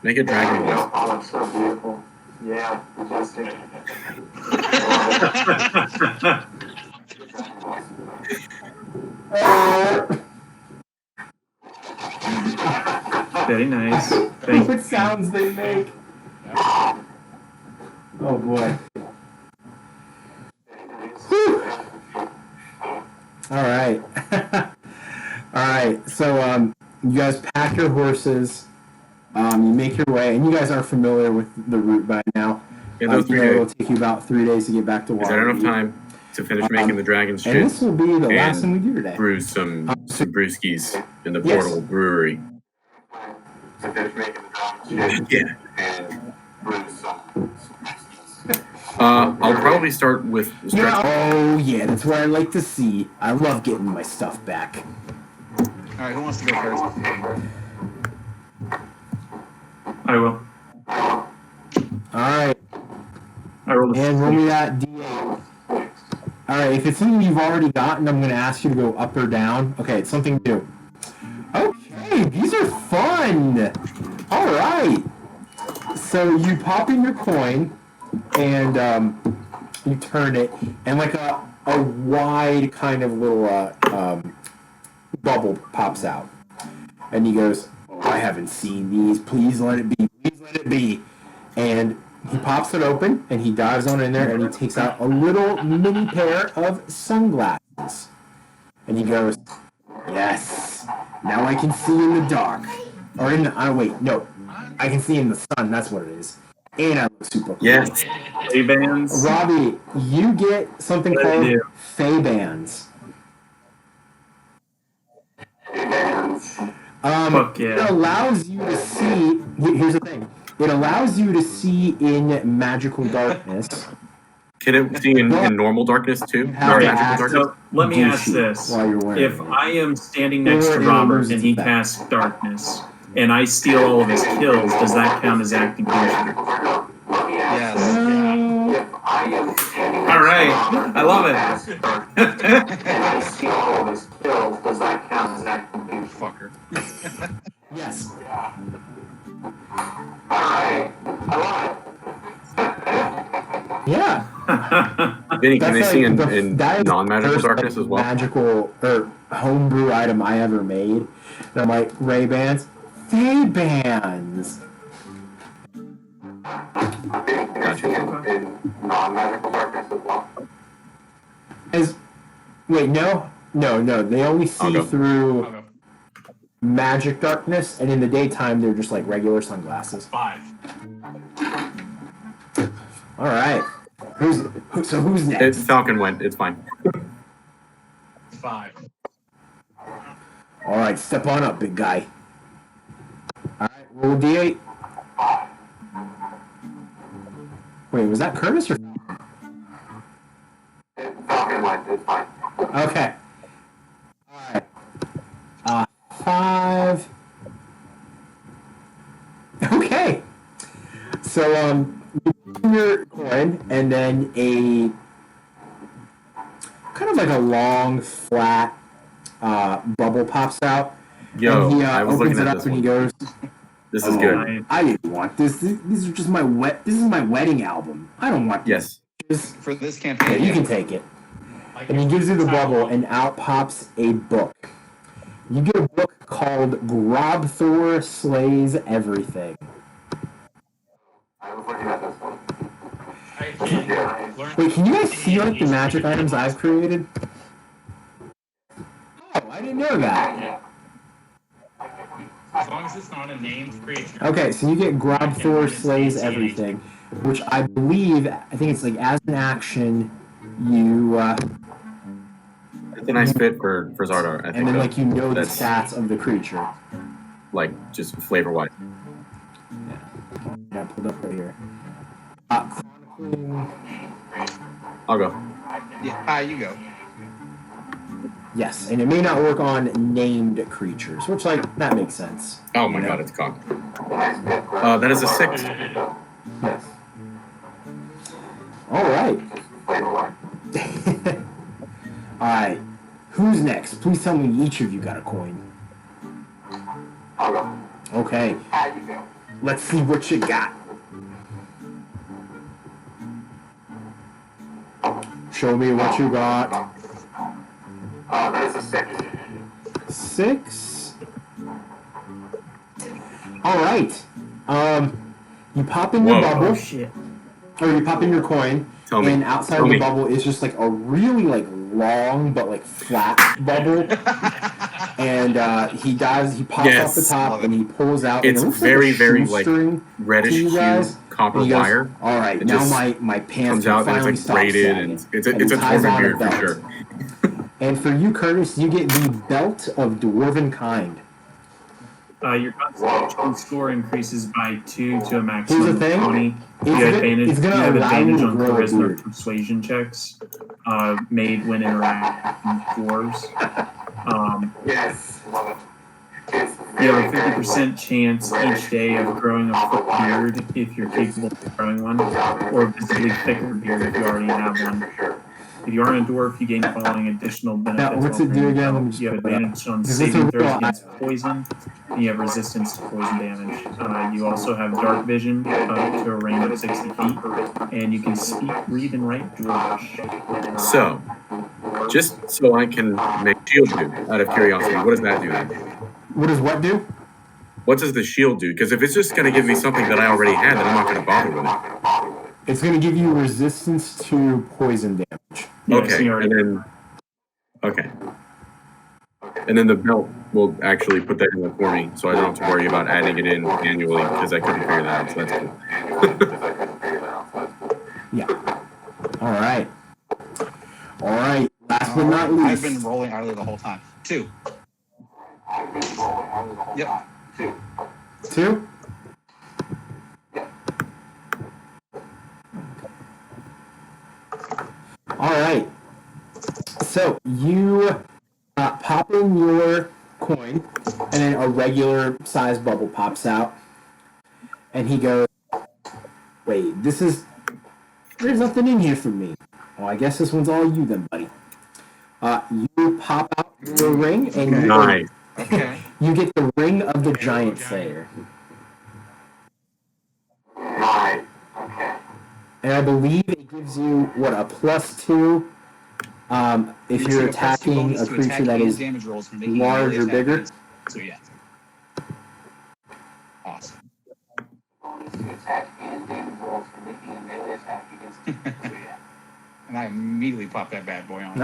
Make a dragon voice. Oh, it's so beautiful. Yeah, majestic. Very nice. Thank What sounds they make. Oh boy. Whew. All right. All right. So you guys pack your horses. You make your way, and you guys are familiar with the route by now. Yeah, those 3 It'll days. take you about 3 days to get back to Is Warlock. that enough time to finish making the dragon's And shit? this will be the last thing we do today. Brew some brewskis in the Yes. portable brewery. To finish making the dragon's shit Yeah. and brew some. I'll probably start with Yeah. Oh yeah, that's what I like to see. I love getting my stuff back. Alright, who wants to go first? I will. All right. I rolled And roll me that D8. Alright, if it's something you've already gotten, I'm going to ask you to go up or down. Okay, it's something new. Okay, these are fun! Alright! So you pop in your coin, and you turn it, and like a wide kind of little bubble pops out. And he goes, "Oh, I haven't seen these. Please let it be. Please let it be." And he pops it open, and he dives on in there, and he takes out a little mini pair of sunglasses. And he goes, "Yes, now I can see in the dark." Or in the, wait, no. I can see in the sun, that's what it is. And I look super cool. Yes. Ray-Bans. Robbie, you get something What do called you do? Fey-Bands. Fuck yeah. It allows you to see. Here's the thing. It allows you to see in magical darkness. Can it see in normal darkness too? How Or to magical act darkness? So let me ask this: while you're wearing if it. I am standing next Or to it Robert loses and he back. casts darkness, and I steal all of his kills, does that count as acting patient? Yes. All right, I love it. Fucker. Yes. Yeah. Vinny, can they That's see like in that is the non-magical first, darkness like, as well? magical or homebrew item I ever made. And I'm like, Ray-Bans? Fey-Bands! Gotcha. Wait, no? No. They only I'll see go. through I'll go. magic darkness, and in the daytime, they're just like regular sunglasses. 5. Alright. Who's next? It's Falcon went. It's fine. 5. Alright, step on up, big guy. Alright, roll D8. Wait, was that Curtis or... Falcon went. It's fine. Okay. Alright. 5. Okay. So, you put in your coin, and then a kind of like a long, flat bubble pops out. Yo, and he I was opens looking it at up this and he one. goes, This is good. I didn't want this. These are just my This is my wedding album. I don't want Yes. this. For this Yeah, campaign, you can take it. And he gives you the bubble, and out pops a book. You get a book called Grobthor Slays Everything. I was looking at this one. I can learn. Wait, can you guys see like the magic items I've created? Oh, I didn't know that. As long as it's not a named creature. Okay, so you get Grobthor Slays Everything, which I think it's like as an action, you It's a nice fit for Xardaar. I think. and then like you know the That's- stats of the creature. Like just flavor-wise. Yeah, pulled up right here. Chronicling. I'll go. yeah, you go. Yes, and it may not work on named creatures, which like that makes sense. Oh my god, it's cocked. That is a 6. Yes. All right. All right. Who's next? Please tell me each of you got a coin. I'll go. Okay. Let's see what you got. Show me what you got. That is a 6. 6. All right. You pop in your Whoa. bubble, Shit. or you pop in your coin, Tell me. and outside Tell of the me. bubble is just like a really like long but like flat bubble. And he pops Yes. off the top and he pulls out. It's and it looks very, like a very, shoestring reddish to you hue guys. copper And he goes, wire. all right, It now just my pants Comes can out and finally it's like stop braided sagging. and it's And a he ties dwarven on a beard for belt. sure. And for you, Curtis, you get the Belt of Dwarven Kind. Your constitution score increases by 2 to a Here's maximum the of thing. 20. You It's gonna have allow you advantage to on grow a charisma or beard. persuasion checks made when interacting with dwarves. Yes. Love it. It's You have a very, very 50% chance each day of growing a full beard if you're capable of growing one, or a visibly thicker beard if you already have one. If you aren't a dwarf, you gain the following additional benefits. what's while it do growing again? a Let me belt. just You have pull it up. advantage on Is this saving a throws real against poison, and you have resistance to poison damage. You also have dark vision to a range of 60 feet, and you can speak, read, and write Dwarvish. So, just so I can make shield do, out of curiosity, what does that do then? What does what do? What does the shield do? Because if it's just going to give me something that I already had, then I'm not going to bother with it. It's going to give you resistance to poison damage. Yeah, so Okay, you already- and then and then the belt will actually put that in there for me, so I don't have to worry about adding it in manually because I couldn't figure that out. So that's cool. Yeah. All right. Last but not least. I've been rolling early the whole time. 2. Yep. 2. All right. So you pop in your coin, and then a regular size bubble pops out, and he goes, "Wait, there's nothing in here for me. Well, I guess this one's all you then, buddy." You pop out your ring, and Nice. you get the Ring of the Giant Slayer. Nice. Okay. And I believe it gives you, what, a +2 if you're attacking a creature that is large or bigger. So yeah. Awesome. Bonus to attack and damage rolls for making a melee attack against it. So yeah. And I immediately popped that bad boy on.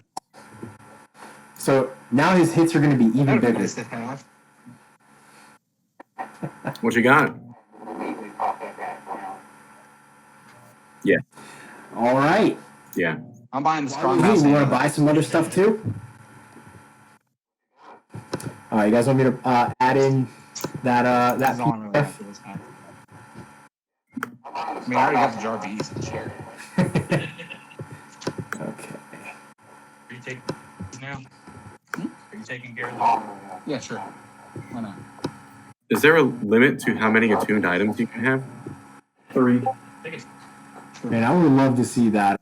So now his hits are going to be even That would be bigger. nice to have. What you got? Immediately pop that bad boy on. Yeah. All right. Yeah. I'm buying the strong Hey, mouse. you want to buy some other stuff too? All right, you guys want me to add in that That's all I'm really after this time. I mean, I already got the jar bees and share. Okay. Are you taking now? Are you taking care of them? Yeah, sure. Why not? Is there a limit to how many attuned items you can have? 3. I think it's Man, I would love to see that.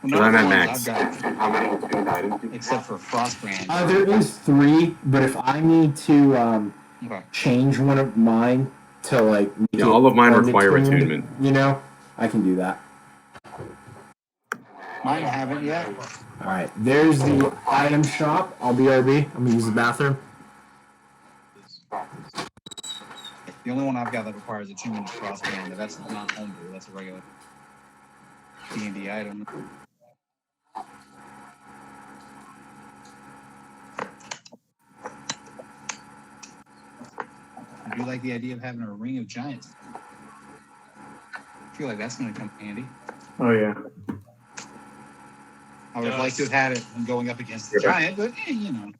Well, I'm at none of the max. ones I've got, How many attuned items do you except for Frostbrand. There is 3, but if I need to Okay. change one of mine to like make Yeah, it all of mine require unattuned, attunement. you know, I can do that. Mine haven't yet. All right, there's the item shop. I'll BRB. I'm gonna use the bathroom. The only one I've got that requires attunement is Frostbrand, but that's not homebrew. That's a regular D&D item. I do like the idea of having a ring of giants. I feel like that's going to come handy. Oh, yeah. I would have liked to have had it going up against the giant, but you know.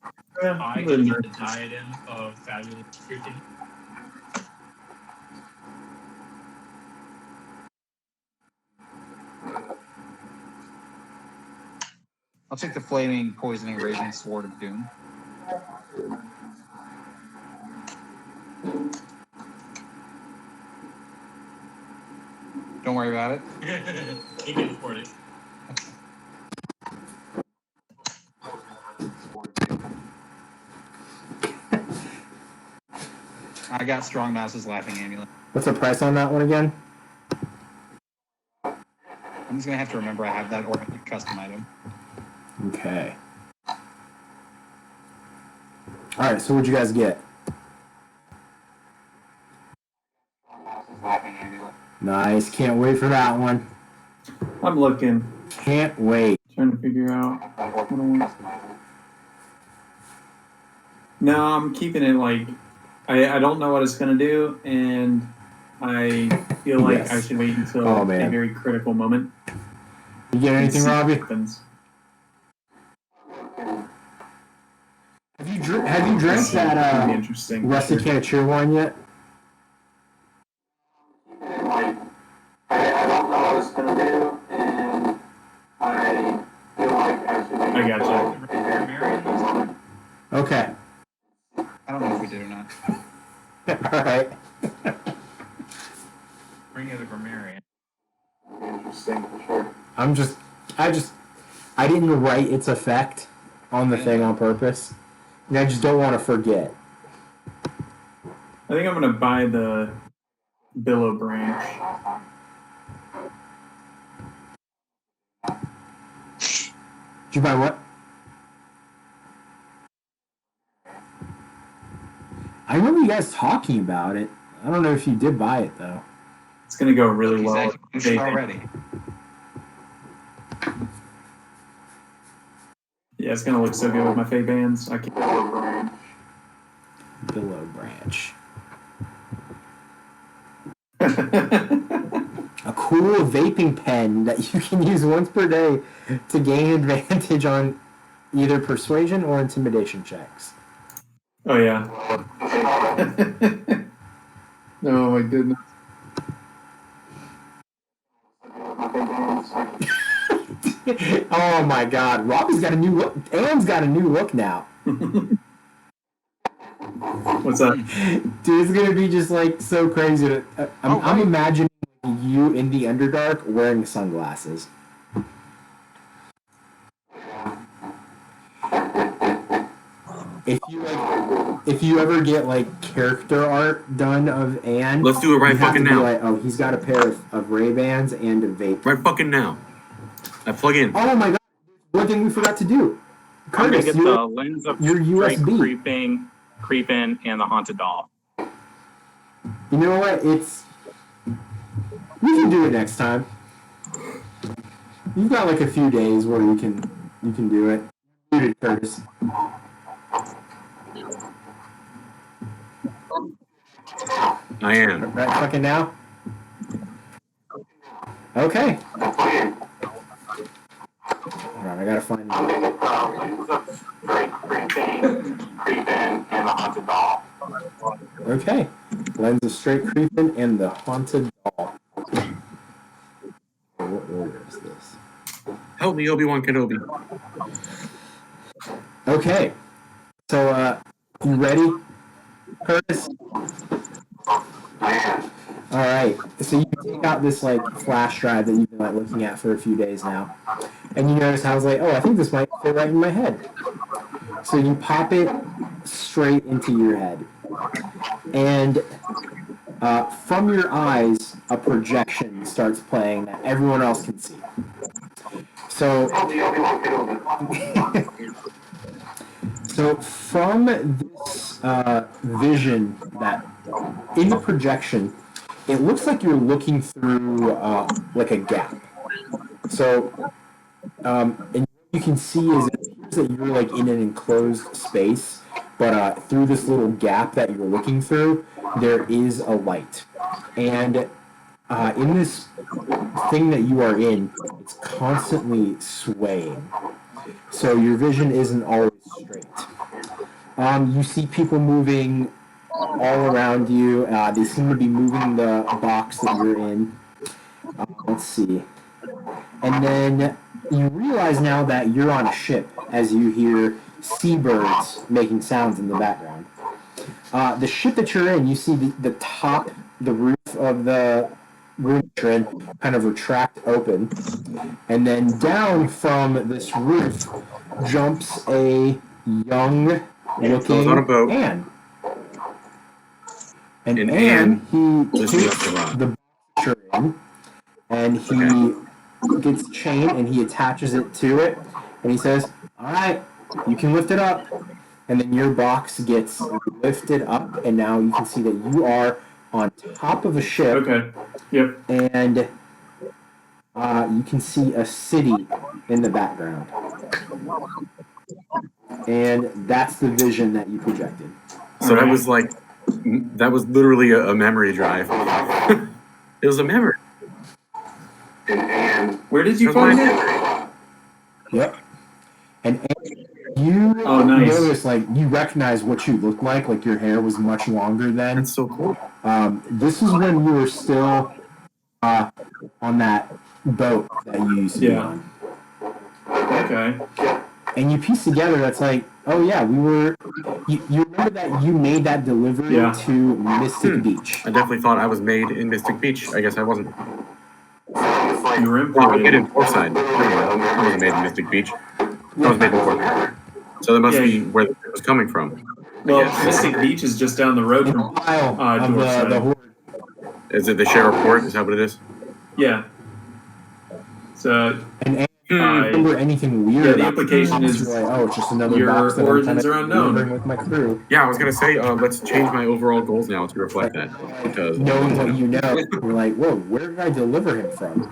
I can get the diadem of fabulous shooting. I'll take the flaming, poisoning, raging sword of doom. Don't worry about it. He can afford it. I got Strong Mouse's laughing amulet. What's the price on that one again? I'm just gonna have to remember I have that or a custom item. Okay. All right, so what'd you guys get? Nice. Can't wait for that one. I'm looking. Can't wait. Trying to figure out what I want. No, I'm keeping it like I don't know what it's gonna do, and I feel like Yes. I should wait until Oh, a man. very critical moment. You get anything, See what Robbie? happens. Have you drank It's gonna be that interesting. rusty can of cheer wine yet? Like, I don't know what it's gonna do, and I feel like I should. I gotcha. Marion, Okay. I don't know if we did or not. All right. Ring of the Grammarian. Interesting for sure. I didn't write its effect on the thing on purpose. And I just don't want to forget. I think I'm gonna buy the Billow Branch. Did you buy what? I remember you guys talking about it. I don't know if you did buy it though. It's gonna go really He's well. actually finished it already. Yeah, it's gonna look so good with my fake bands. I can't. Billow Branch. A cool vaping pen that you can use once per day to gain advantage on either persuasion or intimidation checks. Oh yeah. Oh my goodness. Oh, Oh my God, Robbie's got a new look. Anne's got a new look now. What's that? Dude, it's gonna be just like so crazy. I'm imagining you in the Underdark wearing sunglasses. If you ever get like character art done of Anne, let's do it right fucking now. Like, oh, he's got a pair of Ray-Bans and a vape. Right fucking now. I plug in. Oh my God! One thing we forgot to do. Curtis, I'm gonna get the lens of your Drake USB. creeping, and the haunted doll. You know what? We can do it next time. You've got like a few days where you can do it. Muted, Curtis. I am. Right fucking now? Okay. Alright, I gotta find Okay. Lens of Straight Creeping and the Haunted Doll. What order is this? Help me, Obi-Wan Kenobi. Okay. So, you ready, Curtis? Alright. So you take out this, like, flash drive that you've been, like, looking at for a few days now. And you notice how I was like, oh, I think this might fit right in my head. So you pop it straight into your head. And from your eyes, a projection starts playing that everyone else can see. So, so from this vision that in the projection, it looks like you're looking through like a gap. So, and what you can see is it appears that you're like in an enclosed space, but through this little gap that you're looking through, there is a light. And in this thing that you are in, it's constantly swaying. So your vision isn't always straight. You see people moving all around you. They seem to be moving the box that you're in. Let's see. And then you realize now that you're on a ship as you hear seabirds making sounds in the background. The ship that you're in, you see the top, the roof of the room you're in kind of retract open. And then down from this roof jumps a young-looking Anne. And Anne, he takes the box you're in, and he gets a chain and he attaches it to it, and he says, all right, you can lift it up. And then your box gets lifted up, and now you can see that you are on top of a ship. Okay. Yep. And you can see a city in the background. And that's the vision that you projected. So that was like, that was literally a memory drive. It was a memory. Where did you find it? Yep. And you notice, like, you recognize what you look like your hair was much longer then. That's so cool. This is when you were still on that boat that you used to be on. Okay. And you piece together that's like, oh yeah, we were... You remember that you made that delivery to Mystic Beach. I definitely thought I was made in Mystic Beach. I guess I wasn't. You were Well, I made it in Portside. I wasn't made in Mystic Beach. I was made in Portside. So that must be where it was coming from. Well, Mystic Beach is just down the road from the Horde. Is it the Sheriff Port? Is that what it is? Yeah. So... And remember anything weird? Yeah, the implication is like, oh, it's just another your box that origins I'm are unknown. With my crew. Yeah, I was gonna say, let's change my overall goals now to reflect that. Because knowing what you know, you're like, whoa, where did I deliver him from?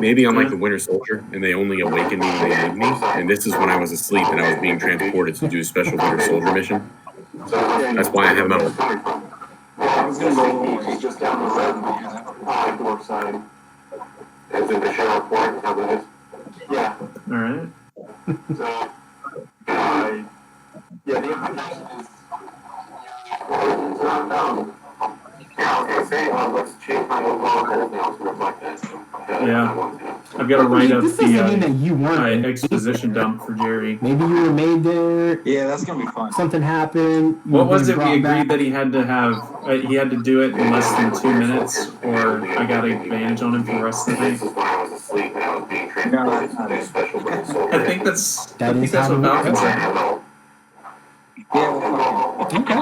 maybe I'm like the Winter Soldier, and they only awakened me when they need me, and this is when I was asleep and I was being transported to do a special Winter Soldier mission. That's why I have metal. I was gonna go he's just down the road on the north side. As in the Sheriff Port, is that what it is? Yeah. Alright. So, yeah, the implication is origins are unknown. Yeah, I was gonna say, let's Yeah. I've got to write up this doesn't mean that you my weren't. exposition dump for Jerry. Maybe you were made there. Yeah, that's gonna be fun. Something happened. you What were was it being we brought agreed back. that he had to do it in less than 2 minutes, or I got advantage on him for the rest of the This night? is when I was asleep and I was being No, transported that's not to it. special brain I think that's That is what how it Falcon works. said. Yeah, well, fuck Okay.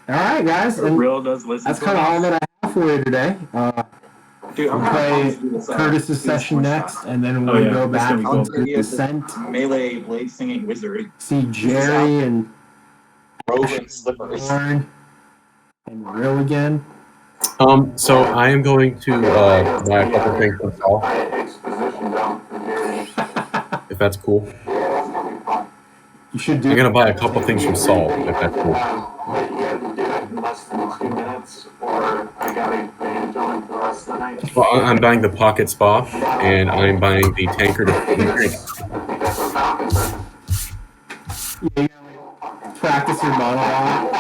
All right, guys. And Real does listen. that's kind of all that I have for you today. Dude, I'm We'll gonna play do this, Curtis's do this session one next, shot. and then Oh, we'll yeah, go that's back gonna be cool. into the Yeah, Descent. Melee blade singing wizard. See Jerry and Roving slippers. Warren and Real again. So I am going to buy a couple things from Saul, Exposition dump for Jerry. if that's cool. You should do. I'm gonna buy a couple things from Saul, if that's cool. But you had to do it in less than 2 minutes, or I got advantage on it for the rest of the night. Well, I'm buying the Pocket Spa, and I'm buying the tankard of food and drink. That's what Falcon said. You practice your monologue.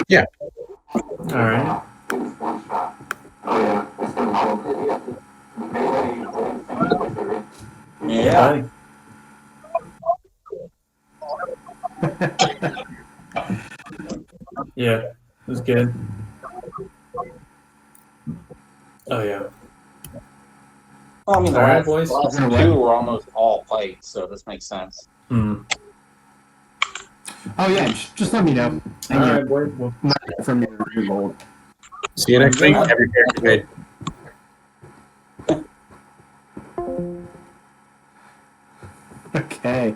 Yeah. All right. Oh yeah, it's gonna be Yeah. Yeah, it was good. Oh yeah. Well, I mean, the All right, last, boys. the last two were almost all played, so this makes sense. Hmm. Oh yeah, just let me know. All right, boys. Well, From your gold. See you next week. Every character made. Okay.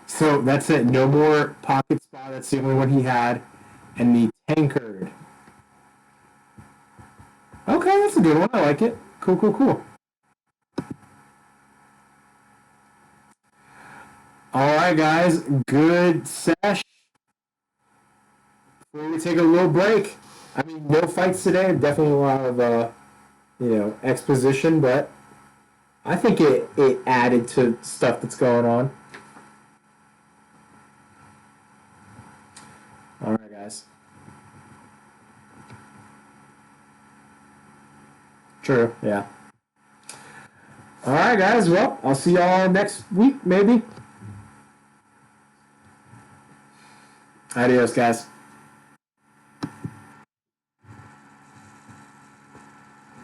So that's it. No more Pocket Spa. That's the only one he had. And the Tankard. Okay, that's a good one. I like it. Cool, cool, cool. All right, guys. Good sesh. Before we take a little break. I mean, no fights today. Definitely a lot of, exposition, but I think it added to stuff that's going on. All right, guys. True, yeah. All right, guys. Well, I'll see y'all next week, maybe. Adios, guys.